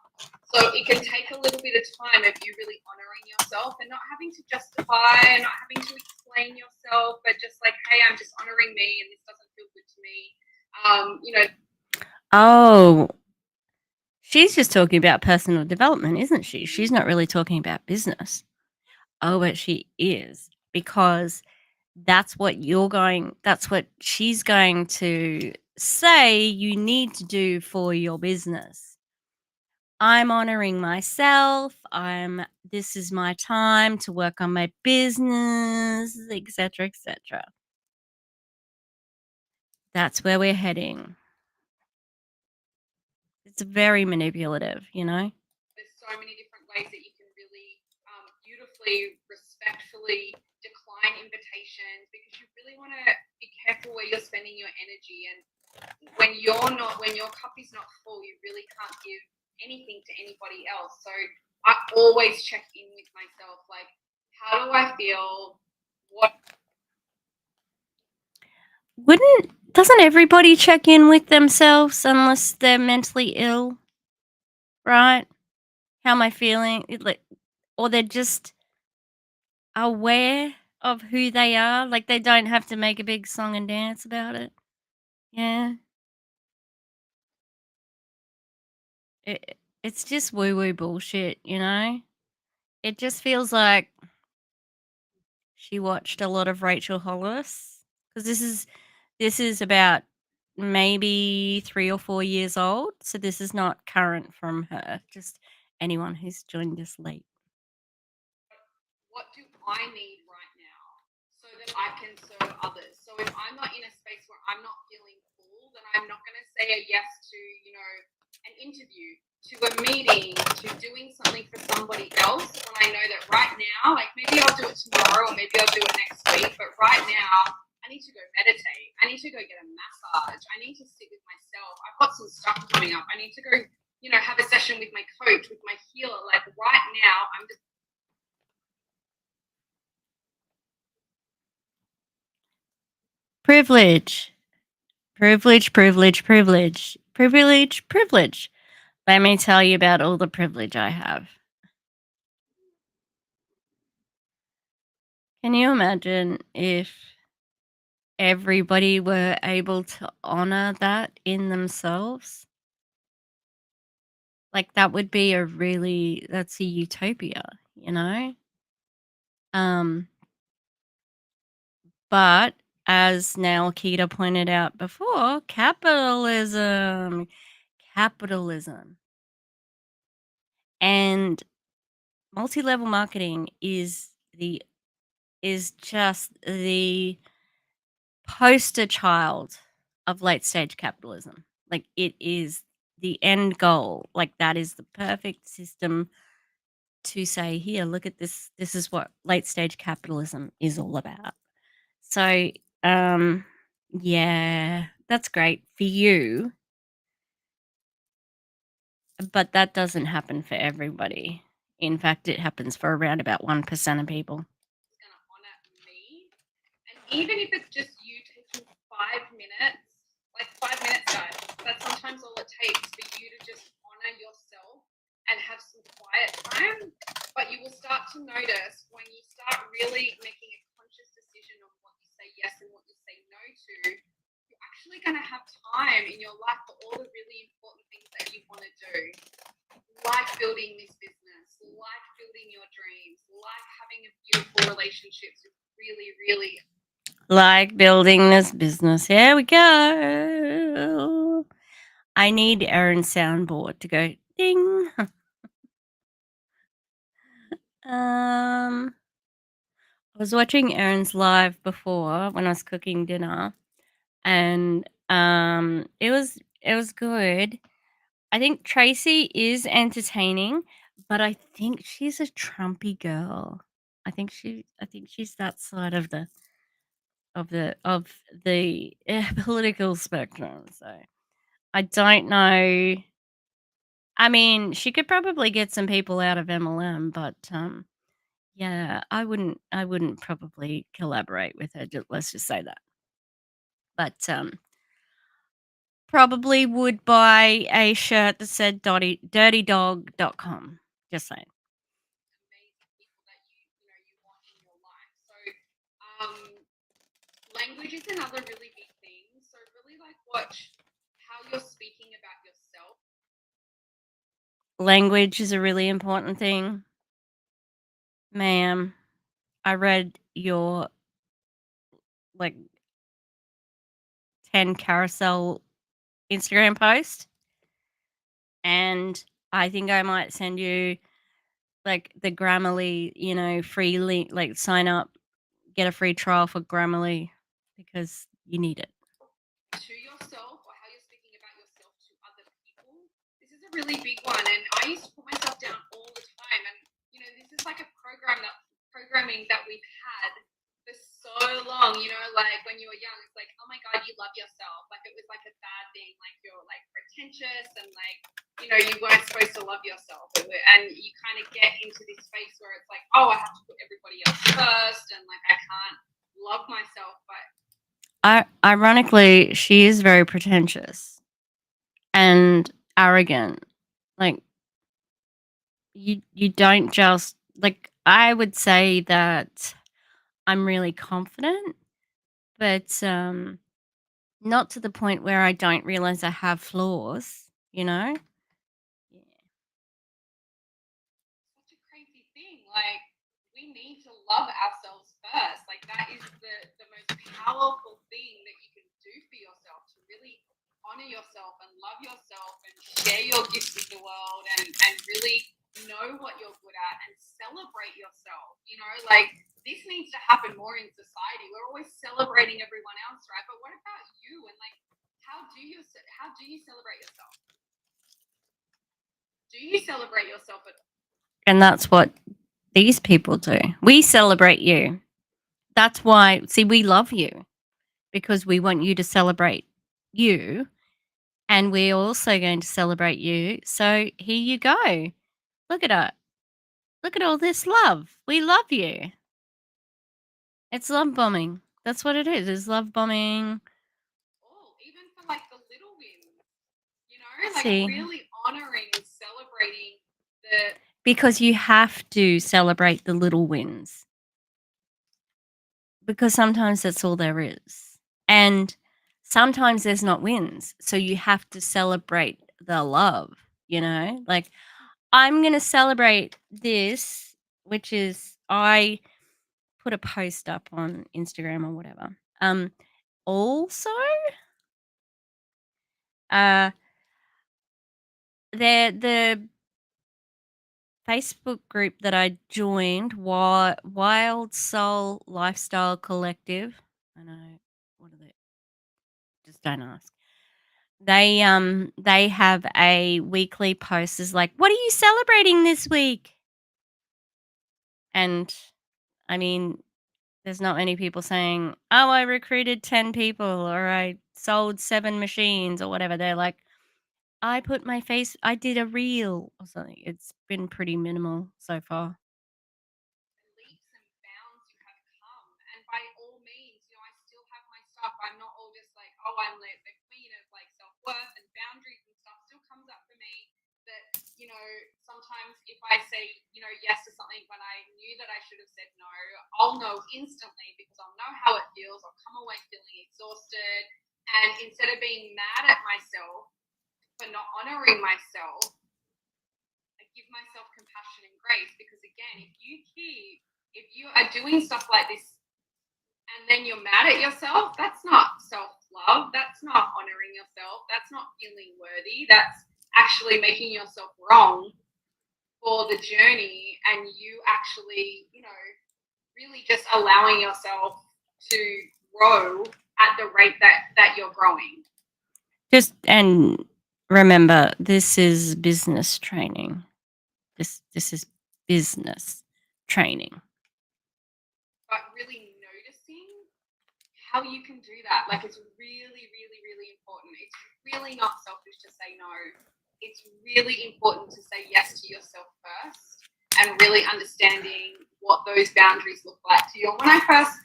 So it can take a little bit of time of you really honoring yourself and not having to justify and not having to explain yourself, but just like, hey, I'm just honoring me and this doesn't feel good to me. Oh, she's just talking about personal development, isn't she? She's not really talking about business. Oh, but she is, because that's what she's going to say you need to do for your business. I'm honoring myself. This is my time to work on my business, etc., etc. That's where we're heading. It's very manipulative, There's so many different ways that you can really beautifully, respectfully decline decline invitations because you really want to be careful where you're spending your energy. And when your cup is not full, you really can't give anything to anybody else. So I always check in with myself, like, how do I feel? What Doesn't everybody check in with themselves unless they're mentally ill, right? How am I feeling? Or they're just aware of who they are, like they don't have to make a big song and dance about it. Yeah. It's just woo-woo bullshit, you know? It just feels like she watched a lot of Rachel Hollis, because this is about maybe 3 or 4 years old, so this is not current from her, just anyone who's joined us late. what do I need right now so that I can serve others? So if I'm not in a space where I'm not feeling full, then I'm not going to say a yes to, an interview, to a meeting, to doing something for somebody else when I know that right now, like maybe I'll do it tomorrow or maybe I'll do it next week, but right now I need to go meditate. I need to go get a massage. I need to sit with myself. I've got some stuff coming up. I need to go, have a session with my coach, with my healer. Like right now, I'm just Privilege. Privilege, privilege, privilege. Privilege, privilege. Let me tell you about all the privilege I have. Can you imagine if everybody were able to honor that in themselves? Like that would be that's a utopia, you know? Um, but as now Keita pointed out before, capitalism. And multi-level marketing is just the poster child of late stage capitalism. Like it is the end goal. Like that is the perfect system to say, here, look at this. This is what late stage capitalism is all about. So, yeah, that's great for you, but that doesn't happen for everybody. In fact, it happens for around about 1% of people. going to honor me. And even if it's just you taking 5 minutes, like 5 minutes, guys, that's sometimes all it takes for you to just honor yourself and have some quiet time. But you will start to notice when you start really making a conscious decision on what you say yes and what you say no to, you're actually going to have time in your life for all the really important things that you want to do. Like building this business, like building your dreams, like having a beautiful relationships with really, really Like building this business. Here we go. I need Erin's soundboard to go ding. I was watching Erin's live before when I was cooking dinner, and it was good. I think Tracy is entertaining, but I think she's a Trumpy girl. I think she's that side of the political spectrum. So I don't know. I mean, she could probably get some people out of MLM, but yeah, I wouldn't probably collaborate with her. Let's just say that. But probably would buy a shirt that said dirtydog.com. Just saying. amazing people that you want in your life. So language is another really big thing. So really like watch how you're speaking about yourself. Language is a really important thing. Ma'am, I read your like 10 carousel Instagram post, and I think I might send you like the Grammarly, free link, like sign up, get a free trial for Grammarly because you need it. To yourself or how you're speaking about yourself to other people. This is a really big one, and I used to put myself down all the time. And this is like a programming that we've had for so long, you know, like when you were young, it's like, oh my God, you love yourself. Like it was like a bad thing. Like you're like pretentious and like, you know, you weren't supposed to love yourself. And you kind of get into this space where it's like, oh, I have to put everybody else first and like I can't love myself. But Ironically, she is very pretentious and arrogant. Like you don't just like I would say that I'm really confident, but not to the point where I don't realize I have flaws, you know? Yeah. such a crazy thing. Like we need to love ourselves first. Like that is the most powerful thing that you can do for yourself to really honor yourself and love yourself and share your gifts with the world and really know what you're good at and celebrate yourself. You know, like this needs to happen more in society. We're always celebrating everyone else, right? But what about you? And like how do you celebrate yourself? Do you celebrate yourself at all? And that's what these people do. We celebrate you. That's why, see, we love you because we want you to celebrate you. And we're also going to celebrate you. So here you go. Look at it. Look at all this love. We love you. It's love bombing. That's what it is. It's love bombing. All, even for like the little wins, you know, like See, really honoring and celebrating the because you have to celebrate the little wins because sometimes that's all there is. And sometimes there's not wins. So you have to celebrate the love, you know? Like, I'm going to celebrate this, which is I put a post up on Instagram or whatever. Also, uh, the Facebook group that I joined, Wild Soul Lifestyle Collective. I know, what are they? Just don't ask. They have a weekly post is like, what are you celebrating this week? And I mean, there's not many people saying, oh, I recruited 10 people or I sold 7 machines or whatever. They're like, I did a reel or something. It's been pretty minimal so far. leaps and bounds you have come. And by all means, you know, I still have my stuff. I'm not all just like, oh, I'm like the queen of like self worth and boundaries and stuff still comes up for me. That, you know, sometimes if I say, you know, yes to something when I knew that I should have said no, I'll know instantly because I'll know how it feels. I'll come away feeling exhausted. And instead of being mad at myself for not honoring myself, give myself compassion and grace because again, if you are doing stuff like this and then you're mad at yourself, that's not self-love, that's not honoring yourself, that's not feeling worthy, that's actually making yourself wrong for the journey and you actually, you know, really just allowing yourself to grow at the rate that you're growing. Just and remember, this is business training. This is business training. But really noticing how you can do that. Like it's really, really, really important. It's really not selfish to say no. It's really important to say yes to yourself first and really understanding what those boundaries look like to you. And when I first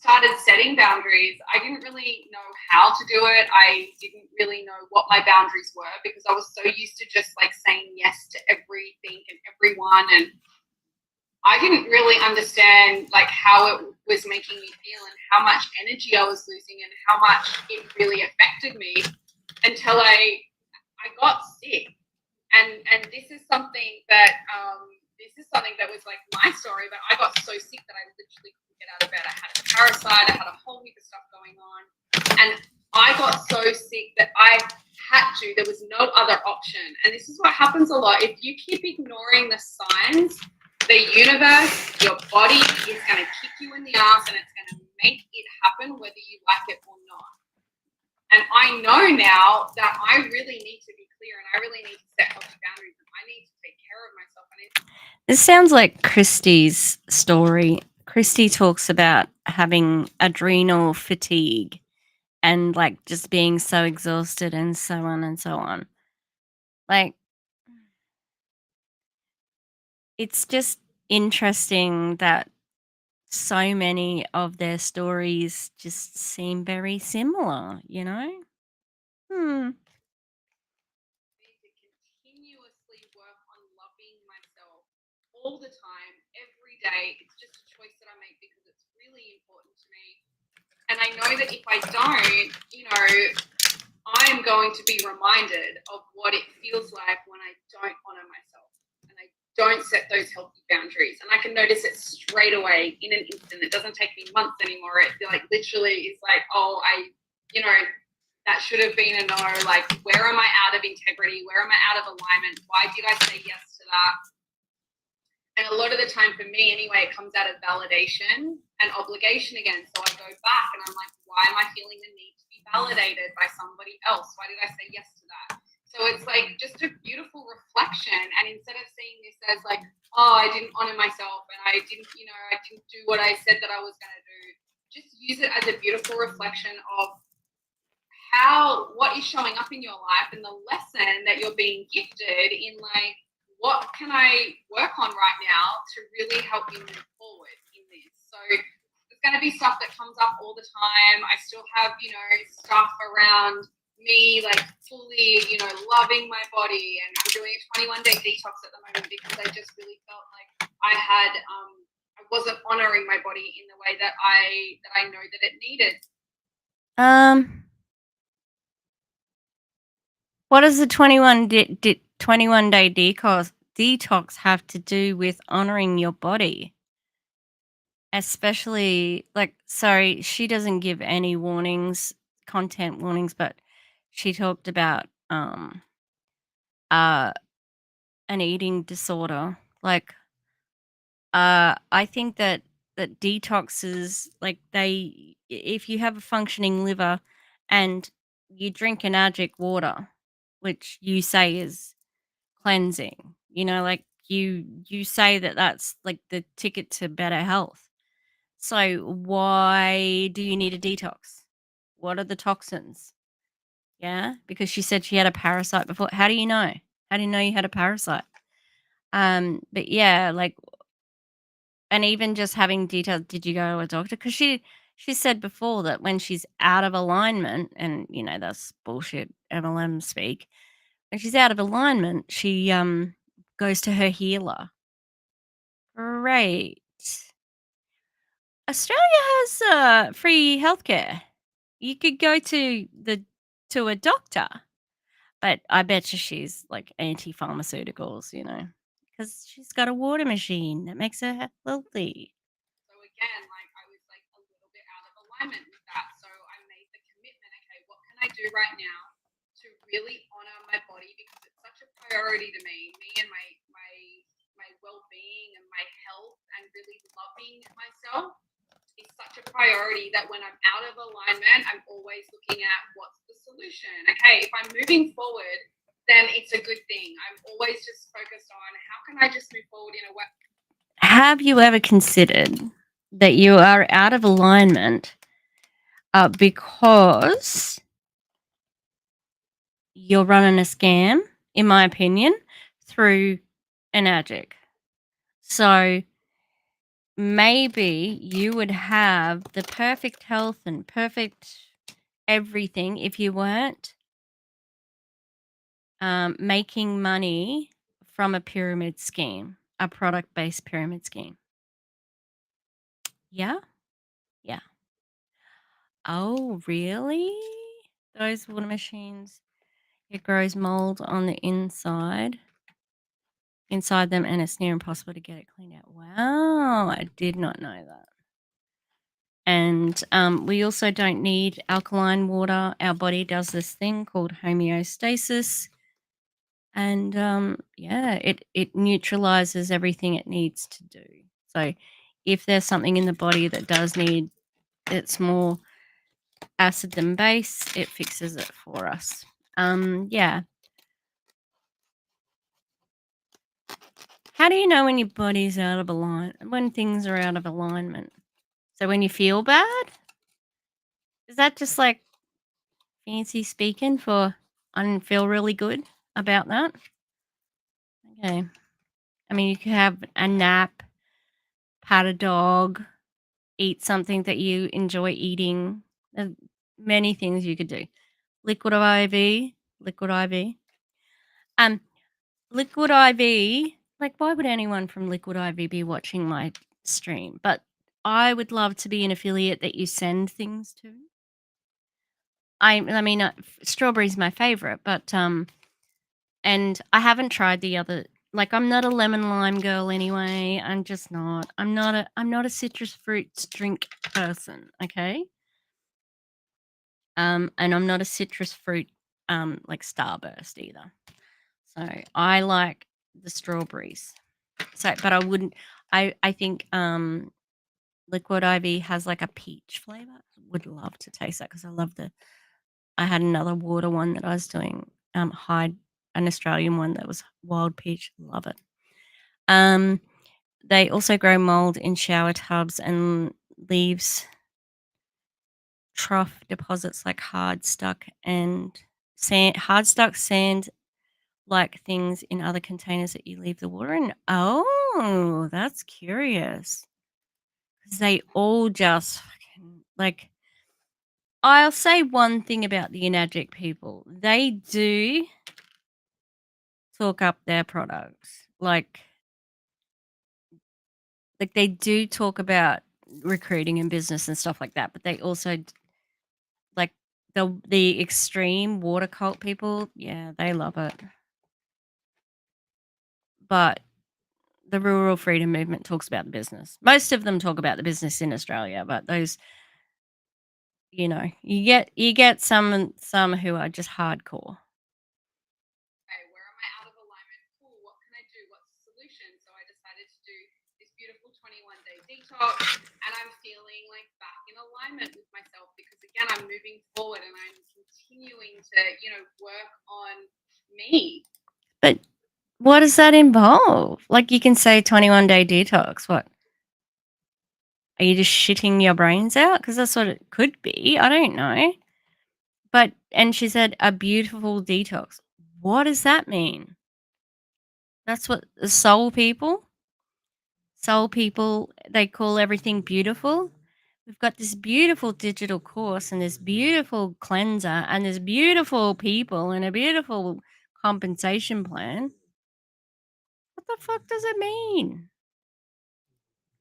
started setting boundaries, I didn't really know how to do it. I didn't really know what my boundaries were because I was so used to just like saying yes to everything and everyone, and I didn't really understand like how it was making me feel and how much energy I was losing and how much it really affected me until I got sick. And this is something that was like my story, but I got so sick that I literally couldn't get out of bed. I had a parasite, I had a whole heap of stuff going on. And I got so sick that I had to, there was no other option. And this is what happens a lot. If you keep ignoring the signs, the universe, your body is going to kick you in the ass and it's going to make it happen whether you like it or not. And I know now that I really need to be clear and I really need to set healthy boundaries and I need to take care of myself. This sounds like Christy's story. Christy talks about having adrenal fatigue and like just being so exhausted and so on and so on. Like, it's just interesting that so many of their stories just seem very similar, you know? Hmm. Need to continuously work on loving myself all the time, every day. It's just a choice that I make because it's really important to me. And I know that if I don't, I'm going to be reminded of what it feels like when I don't honor myself and I don't set those healthy boundaries. And I can notice it straight away in an instant. It doesn't take me months anymore. It like literally is like, oh, that should have been a no. Like, where am I out of integrity? Where am I out of alignment? Why did I say yes to that? And a lot of the time for me anyway, it comes out of validation and obligation again. So I go back and I'm like, why am I feeling the need to be validated by somebody else? Why did I say yes to that? So it's like just a beautiful reflection. And instead of seeing this as like, oh, I didn't honor myself and I didn't do what I said that I was going to do, just use it as a beautiful reflection of what is showing up in your life and the lesson that you're being gifted in, like, what can I work on right now to really help me move forward in this? So there's going to be stuff that comes up all the time. I still have, stuff around me, like fully, loving my body. And I'm doing a 21-day detox at the moment because I just really felt like I wasn't honoring my body in the way that I know that it needed. What does the 21-day detox have to do with honoring your body? Especially, like, sorry, she doesn't give any content warnings, but she talked about an eating disorder. Like, I think that detoxes, like, if you have a functioning liver and you drink Enagic water, which you say is cleansing, like you say that that's like the ticket to better health. So why do you need a detox? What are the toxins? Yeah, because she said she had a parasite before. How do you know? How do you know you had a parasite? But yeah, like, and even just having details, did you go to a doctor? Because she said before that when she's out of alignment, and that's bullshit MLM speak. When she's out of alignment, she goes to her healer. Great. Australia has free healthcare. You could go to a doctor, but I bet you she's like anti-pharmaceuticals, because she's got a water machine that makes her healthy. So again, like I was like a little bit out of alignment with that. So I made the commitment, okay, what can I do right now to really honor my body because it's such a priority to me and my well-being and my health and really loving myself is such a priority that when I'm out of alignment, I'm always looking at what's the solution. Okay, if I'm moving forward, then it's a good thing. I'm always just focused on how can I just move forward in a way. Have you ever considered that you are out of alignment because you're running a scam, in my opinion, through Enagic? So maybe you would have the perfect health and perfect everything if you weren't making money from a pyramid scheme, a product-based pyramid scheme. Yeah? Yeah. Oh, really? Those water machines, it grows mold on the inside them, and it's near impossible to get it cleaned out. Wow, I did not know that. And we also don't need alkaline water. Our body does this thing called homeostasis. And yeah, it neutralizes everything it needs to do. So if there's something in the body that does need, it's more acid than base, it fixes it for us. Yeah. How do you know when your body's out of when things are out of alignment? So when you feel bad? Is that just like fancy speaking for I didn't feel really good about that? Okay. I mean, you could have a nap, pat a dog, eat something that you enjoy eating. There's many things you could do. Liquid IV, liquid IV. Um, Liquid IV. Like, why would anyone from Liquid IV be watching my stream? But I would love to be an affiliate that you send things to. I mean, strawberry's my favorite, but and I haven't tried the other. Like, I'm not a lemon lime girl anyway. I'm just not. I'm not a citrus fruits drink person. Okay. And I'm not a citrus fruit like Starburst either. So I like the strawberries. So, but I wouldn't. I think Liquid Ivy has like a peach flavor. Would love to taste that because I love the. I had another water one that I was doing. Hide an Australian one that was wild peach. Love it. Um, they also grow mold in shower tubs and leaves trough deposits like hard stuck and sand, hard stuck sand like things in other containers that you leave the water in. Oh, that's curious. 'Cause they all just fucking like. I'll say one thing about the Enagic people. They do talk up their products. Like they do talk about recruiting and business and stuff like that, but they also like the extreme water cult people, yeah, they love it. But the rural freedom movement talks about the business. Most of them talk about the business in Australia, but those, you get some who are just hardcore. Okay, where am I out of alignment? Cool, what can I do? What's the solution? So I decided to do this beautiful 21-day detox, and I'm feeling like back in alignment with myself because again, I'm moving forward and I'm continuing to, work on me. But what does that involve? Like you can say 21-day detox. What? Are you just shitting your brains out? Because that's what it could be. I don't know. And she said a beautiful detox. What does that mean? That's what the soul people, they call everything beautiful. We've got this beautiful digital course and this beautiful cleanser and this beautiful people and a beautiful compensation plan. What the fuck does it mean?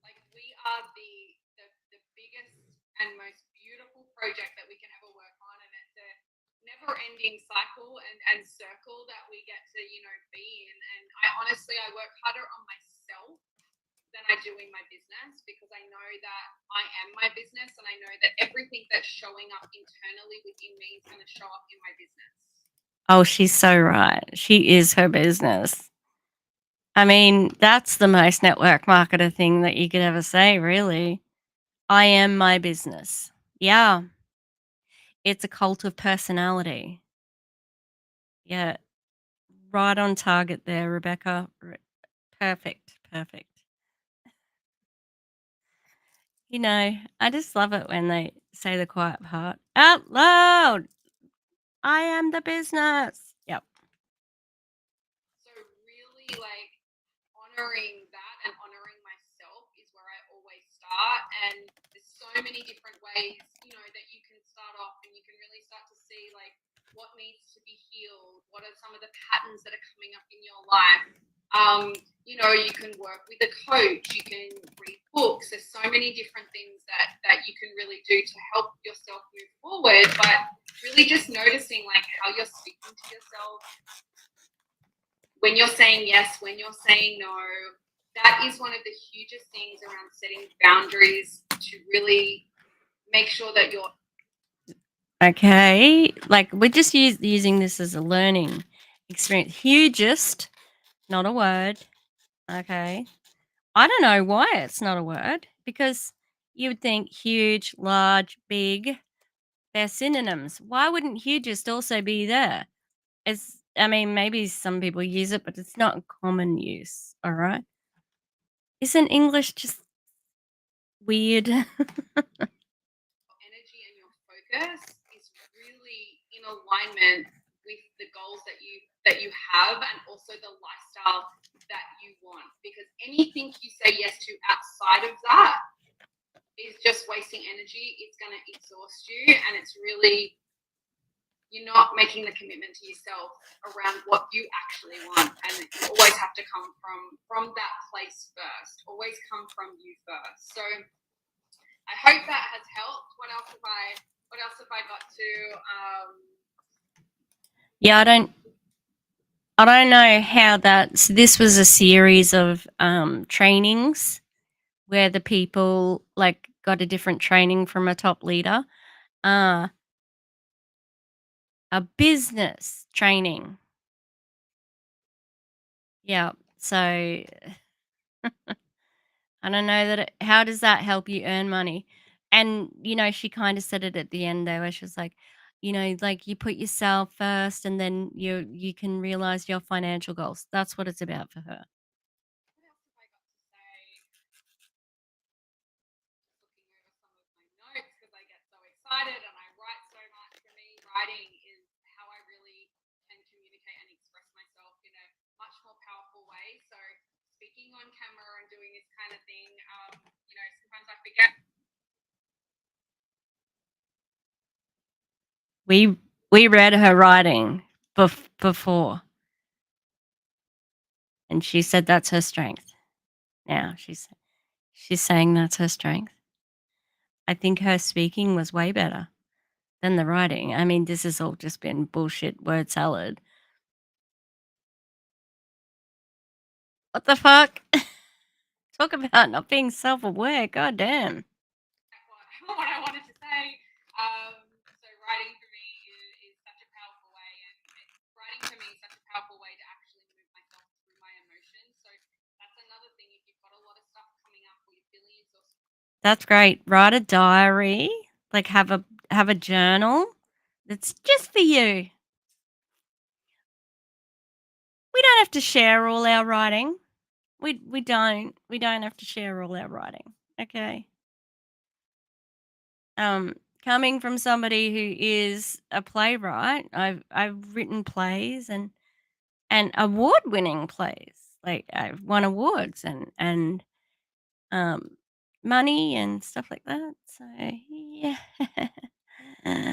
Like we are the biggest and most beautiful project that we can ever work on, and it's a never ending cycle and circle that we get to be in. And I work harder on myself than I do in my business because I know that I am my business, and I know that everything that's showing up internally within me is going to show up in my business. Oh, she's so right. She is her business. I mean, that's the most network marketer thing that you could ever say, really. I am my business. Yeah. It's a cult of personality. Yeah. Right on target there, Rebecca. Perfect. Perfect. I just love it when they say the quiet part out loud. I am the business. Yep. So really like honoring that and honoring myself is where I always start. And there's so many different ways, that you can start off and you can really start to see like what needs to be healed, what are some of the patterns that are coming up in your life. You can work with a coach, you can read books. There's so many different things that you can really do to help yourself move forward, but really just noticing like how you're speaking to yourself, when you're saying yes, when you're saying no. That is one of the hugest things around setting boundaries to really make sure that you're Okay. Like we're just using this as a learning experience. Hugest, not a word. Okay. I don't know why it's not a word because you would think huge, large, big, they're synonyms. Why wouldn't hugest also be there? It's I mean, maybe some people use it, but it's not common use, alright? Isn't English just weird? Energy and your focus is really in alignment with the goals that you have and also the lifestyle that you want, because anything you say yes to outside of that is just wasting energy. It's going to exhaust you, and it's really, you're not making the commitment to yourself around what you actually want. And you always have to come from that place first. Always come from you first. So I hope that has helped. What else have I got to? Yeah, I don't know how so this was a series of trainings where the people like got a different training from a top leader. A business training. Yeah. So I don't know how does that help you earn money? And she kind of said it at the end there where she was like, like you put yourself first and then you can realize your financial goals. That's what it's about for her. What else have I got to say? Looking over some of my notes because I get so excited and I write so much. For me, writing is how I really can communicate and express myself in a much more powerful way. So speaking on camera and doing this kind of thing, sometimes I forget. We read her writing before, and she said that's her strength. Now she's saying that's her strength. I think her speaking was way better than the writing. I mean, this has all just been bullshit word salad. What the fuck? Talk about not being self-aware. God damn. What I wanted to say. So writing for me is such a powerful way, and writing for me is such a powerful way to actually move myself through my emotions. So that's another thing. If you've got a lot of stuff coming up or you're feeling exhausted, That's great. Write a diary. Like have a journal that's just for you. We don't have to share all our writing. We don't. We don't have to share all our writing. Okay. Coming from somebody who is a playwright, I've written plays and award-winning plays. Like I've won awards and um money and stuff like that. So yeah. you're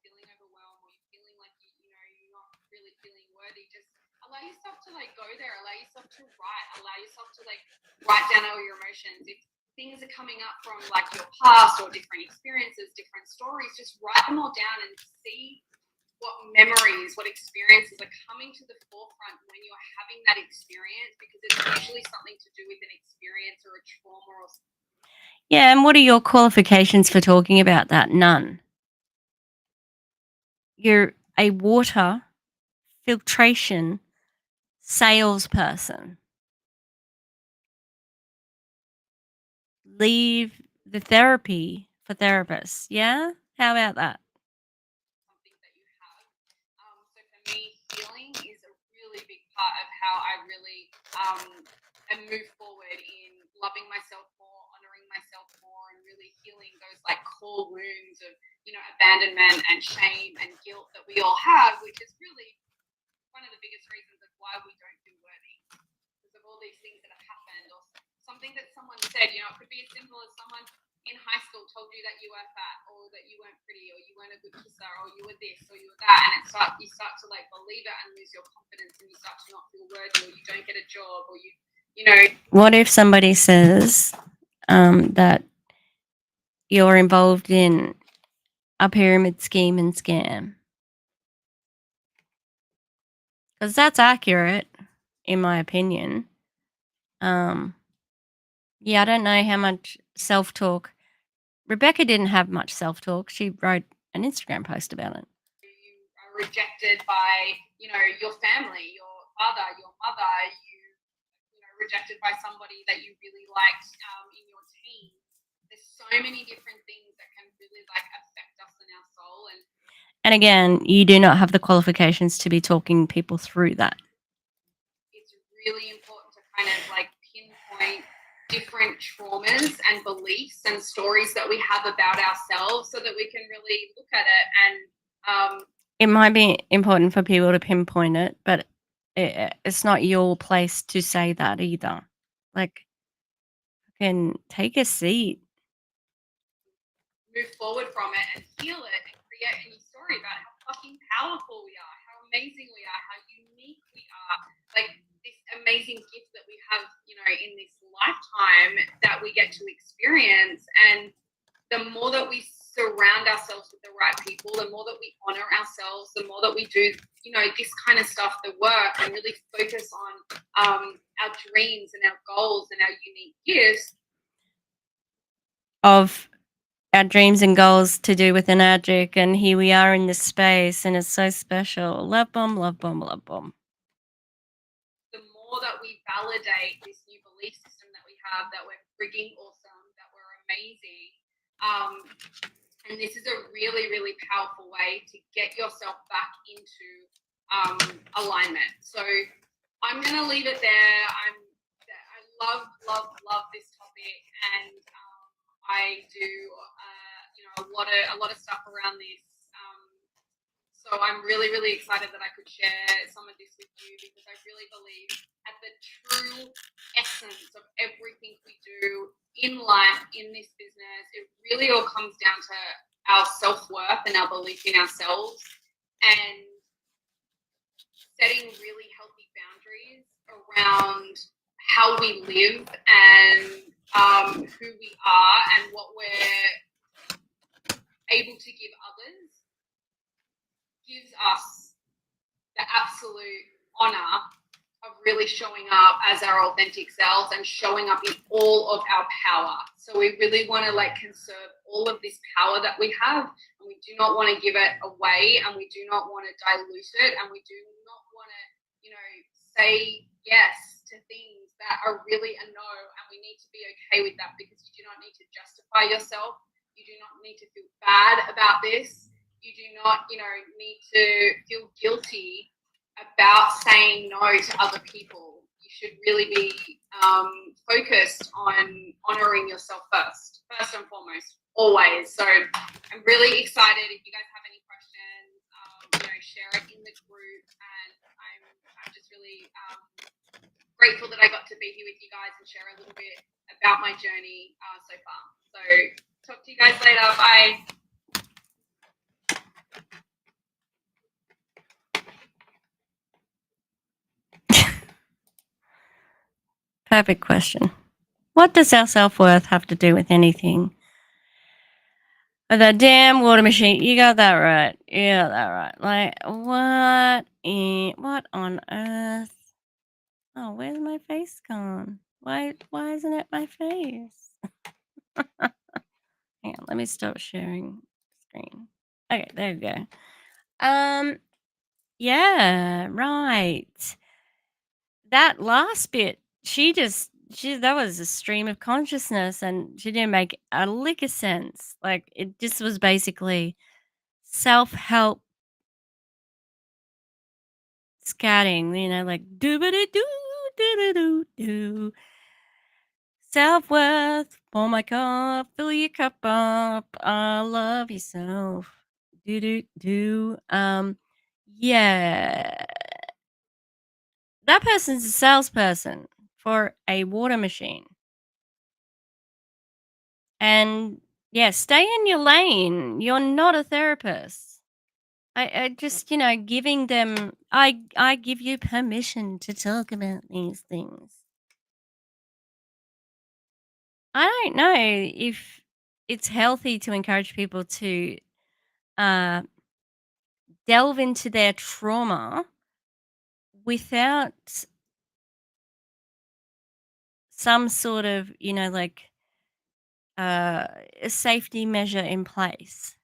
feeling overwhelmed or you're feeling like you're not really feeling worthy, just allow yourself to like go there. Allow yourself to write. Allow yourself to like write down all your emotions. If things are coming up from like your past or different experiences, different stories, just write them all down and see what memories, what experiences are coming to the forefront when you're having that experience, because it's usually something to do with an experience or a trauma or Yeah, and what are your qualifications for talking about that? None. You're a water filtration salesperson. Leave the therapy for therapists. Yeah? How about that? something that you have. So for me, healing is a really big part of how I really move forward in loving myself more, honoring myself more, and really healing those like core wounds of abandonment and shame and guilt that we all have, which is really one of the biggest reasons of why we don't feel worthy, because of all these things that have happened or something that someone said. It could be as simple as someone in high school told you that you were fat or that you weren't pretty or you weren't a good kisser or you were this or you were that, and you start to like believe it and lose your confidence, and you start to not feel worthy, or you don't get a job, or you know. What if somebody says that you're involved in a pyramid scheme and scam? Because that's accurate, in my opinion. Yeah, I don't know how much self talk. Rebecca didn't have much self talk. She wrote an Instagram post about it. You are rejected by your family, your father, your mother, rejected by somebody that you really liked in your team. There's so many different things that can really like affect us in our soul. And And again, you do not have the qualifications to be talking people through that. It's really important to kind of like pinpoint different traumas and beliefs and stories that we have about ourselves so that we can really look at it and It might be important for people to pinpoint it, but it's not your place to say that either. Like, can take a seat. move forward from it and heal it and create a new story about how fucking powerful we are, how amazing we are, how unique we are. Like this amazing gift that we have, you know, in this lifetime that we get to experience. And the more that we surround ourselves with the right people, the more that we honor ourselves, the more that we do, you know, this kind of stuff, the work, and really focus on our dreams and our goals and our unique gifts. Of our dreams and goals to do with Enagic, and here we are in this space, and it's so special. Love bomb, love bomb, love bomb. The more that we validate this new belief system that we have, that we're frigging awesome, that we're amazing, and this is a really, really powerful way to get yourself back into alignment. So I'm going to leave it there. I love this topic, and I do, you know, a lot of stuff around this. So I'm really, really excited that I could share some of this with you because I really believe at the true essence of everything we do in life, in this business, it really all comes down to our self-worth and our belief in ourselves and setting really healthy boundaries around how we live and who we are and what we're able to give others gives us the absolute honor of really showing up as our authentic selves and showing up in all of our power. So we really want to like conserve all of this power that we have, and we do not want to give it away, and we do not want to dilute it, and we do not want to, you know, say yes to things that are really a no, and we need to be okay with that because you do not need to justify yourself. You do not need to feel bad about this. You do not, you know, need to feel guilty about saying no to other people. You should really be focused on honoring yourself first and foremost, always. So I'm really excited. If you guys have any questions, you know, share it in the group. And I'm just really grateful that I got to be here with you guys and share a little bit about my journey so far. So talk to you guys later. Bye. Perfect question. What does our self-worth have to do with anything? Oh, that damn water machine. You got that right. You got that right. Like, what on earth? Oh, where's my face gone? Why isn't it my face? Hang on, let me stop sharing screen. Okay, there we go. Yeah, right. That last bit, that was a stream of consciousness, and she didn't make a lick of sense. Like, it just was basically self-help scatting, you know, like doo-ba-doo-doo, doo-doo-doo-doo. Self-worth, pull my cup, fill your cup up, love yourself. Do. Yeah. That person's a salesperson for a water machine. And yeah, stay in your lane. You're not a therapist. I just, you know, giving them I give you permission to talk about these things. I don't know if it's healthy to encourage people to uh, delve into their trauma without some sort of, you know, like a safety measure in place.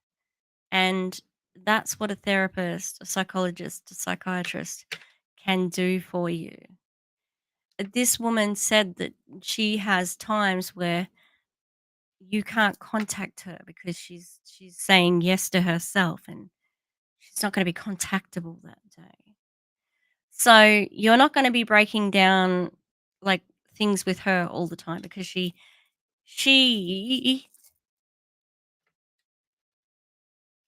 And that's what a therapist, a psychologist, a psychiatrist can do for you. This woman said that she has times where you can't contact her because she's saying yes to herself, and She's not going to be contactable that day. So you're not going to be breaking down like things with her all the time because she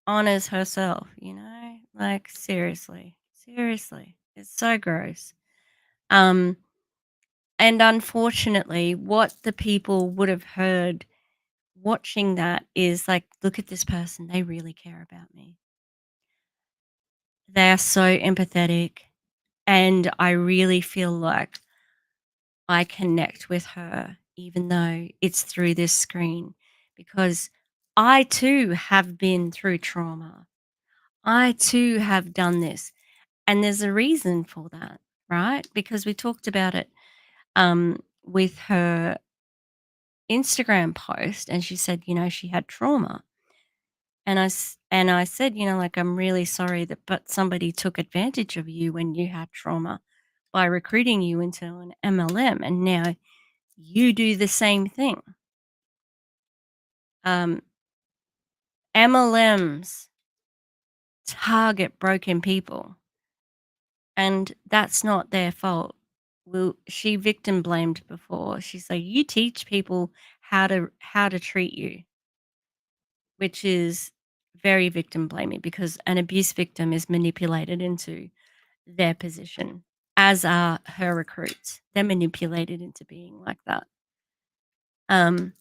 honors herself, you know? Like seriously. Seriously. It's so gross. Um and unfortunately what the people would have heard watching that is like, look at this person, they really care about me. They are so empathetic, and I really feel like I connect with her even though it's through this screen because I too have been through trauma. I too have done this, and there's a reason for that, right? Because we talked about it with her Instagram post, and she said, you know, she had trauma. And I said, you know, like, "I'm really sorry that but somebody took advantage of you when you had trauma by recruiting you into an MLM, and now you do the same thing." Um, MLMs target broken people, and that's not their fault. Well, she victim blamed before. She's like, "You teach people how to treat you," which is very victim blaming because an abuse victim is manipulated into their position, as are her recruits. They're manipulated into being like that. Um,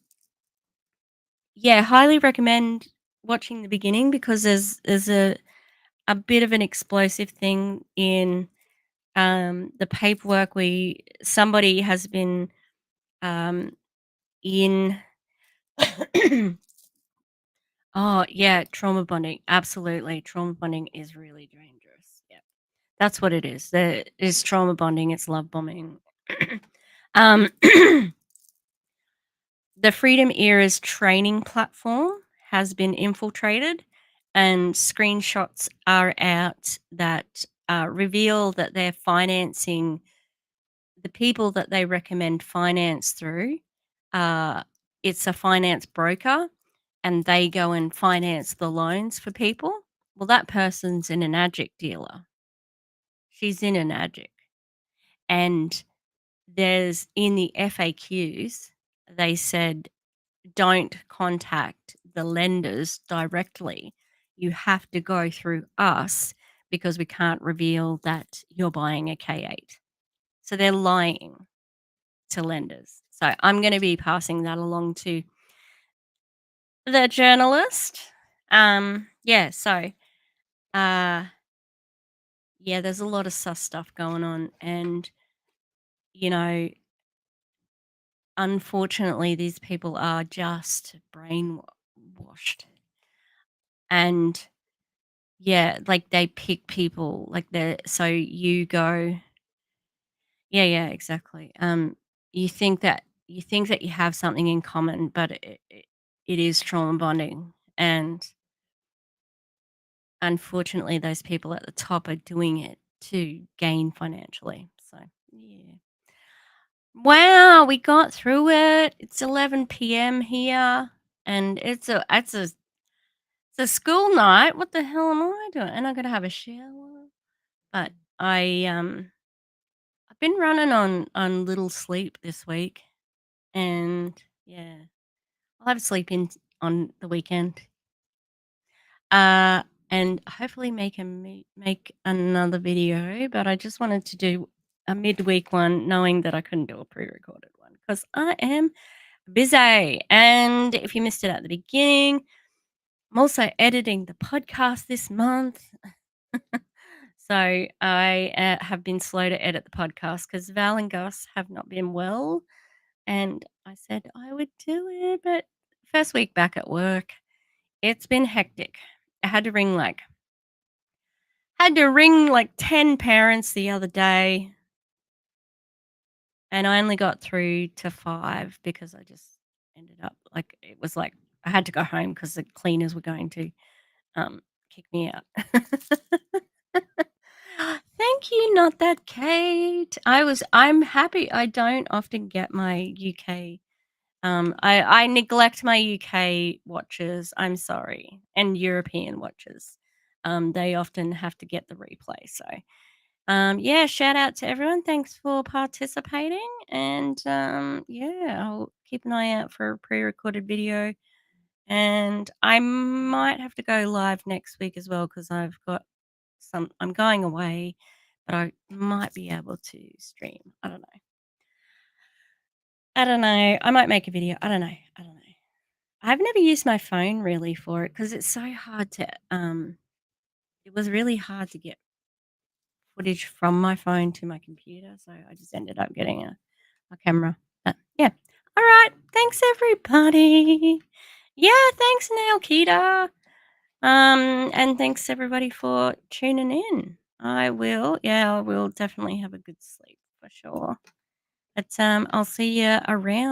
yeah, highly recommend watching the beginning because there's a bit of an explosive thing in the paperwork. We somebody has been in oh yeah, trauma bonding. Absolutely. Trauma bonding is really dangerous. Yeah. That's what it is. There is trauma bonding, it's love bombing. um The Freedom Era's training platform has been infiltrated, and screenshots are out that reveal that they're financing the people that they recommend finance through. Uh, it's a finance broker, and they go and finance the loans for people. Well, that person's an Enagic dealer. She's in Enagic. And there's in the FAQs, they said don't contact the lenders directly. You have to go through us because we can't reveal that you're buying a K8. So they're lying to lenders. So I'm going to be passing that along to the journalist. Yeah, so uh yeah, there's a lot of sus stuff going on, and you know, unfortunately these people are just brainwashed. And yeah, like, they pick people, like, they're so you go yeah, yeah, exactly. You think that you have something in common, but it is trauma bonding, and unfortunately, those people at the top are doing it to gain financially, so, yeah. Wow, we got through it. It's 11 p.m. here, and it's a school night. What the hell am I doing? And I gotta have a shower, but I've been running on little sleep this week, and yeah, I'll have sleep in on the weekend. Uh, and hopefully make another video, but I just wanted to do a midweek one, knowing that I couldn't do a pre-recorded one because I am busy. And if you missed it at the beginning, I'm also editing the podcast this month. So I have been slow to edit the podcast because Val and Gus have not been well. And I said I would do it, but first week back at work, it's been hectic. I had to ring like 10 parents the other day, and I only got through to 5 because I just ended up like it was like I had to go home because the cleaners were going to kick me out. Thank you, not that Kate. I'm happy I don't often get my UK. I neglect my UK watches. I'm sorry, and European watches. they often have to get the replay. So, yeah, shout out to everyone. Thanks for participating. And yeah, I'll keep an eye out for a pre recorded video. And I might have to go live next week as well because I'm going away, but I might be able to stream. I don't know. I might make a video. I don't know. I've never used my phone really for it because it's so hard to it was really hard to get footage from my phone to my computer, so I just ended up getting a camera. But yeah. All right. Thanks everybody. Yeah, thanks now, Kita. And thanks everybody for tuning in. I will definitely have a good sleep for sure. But I'll see you around.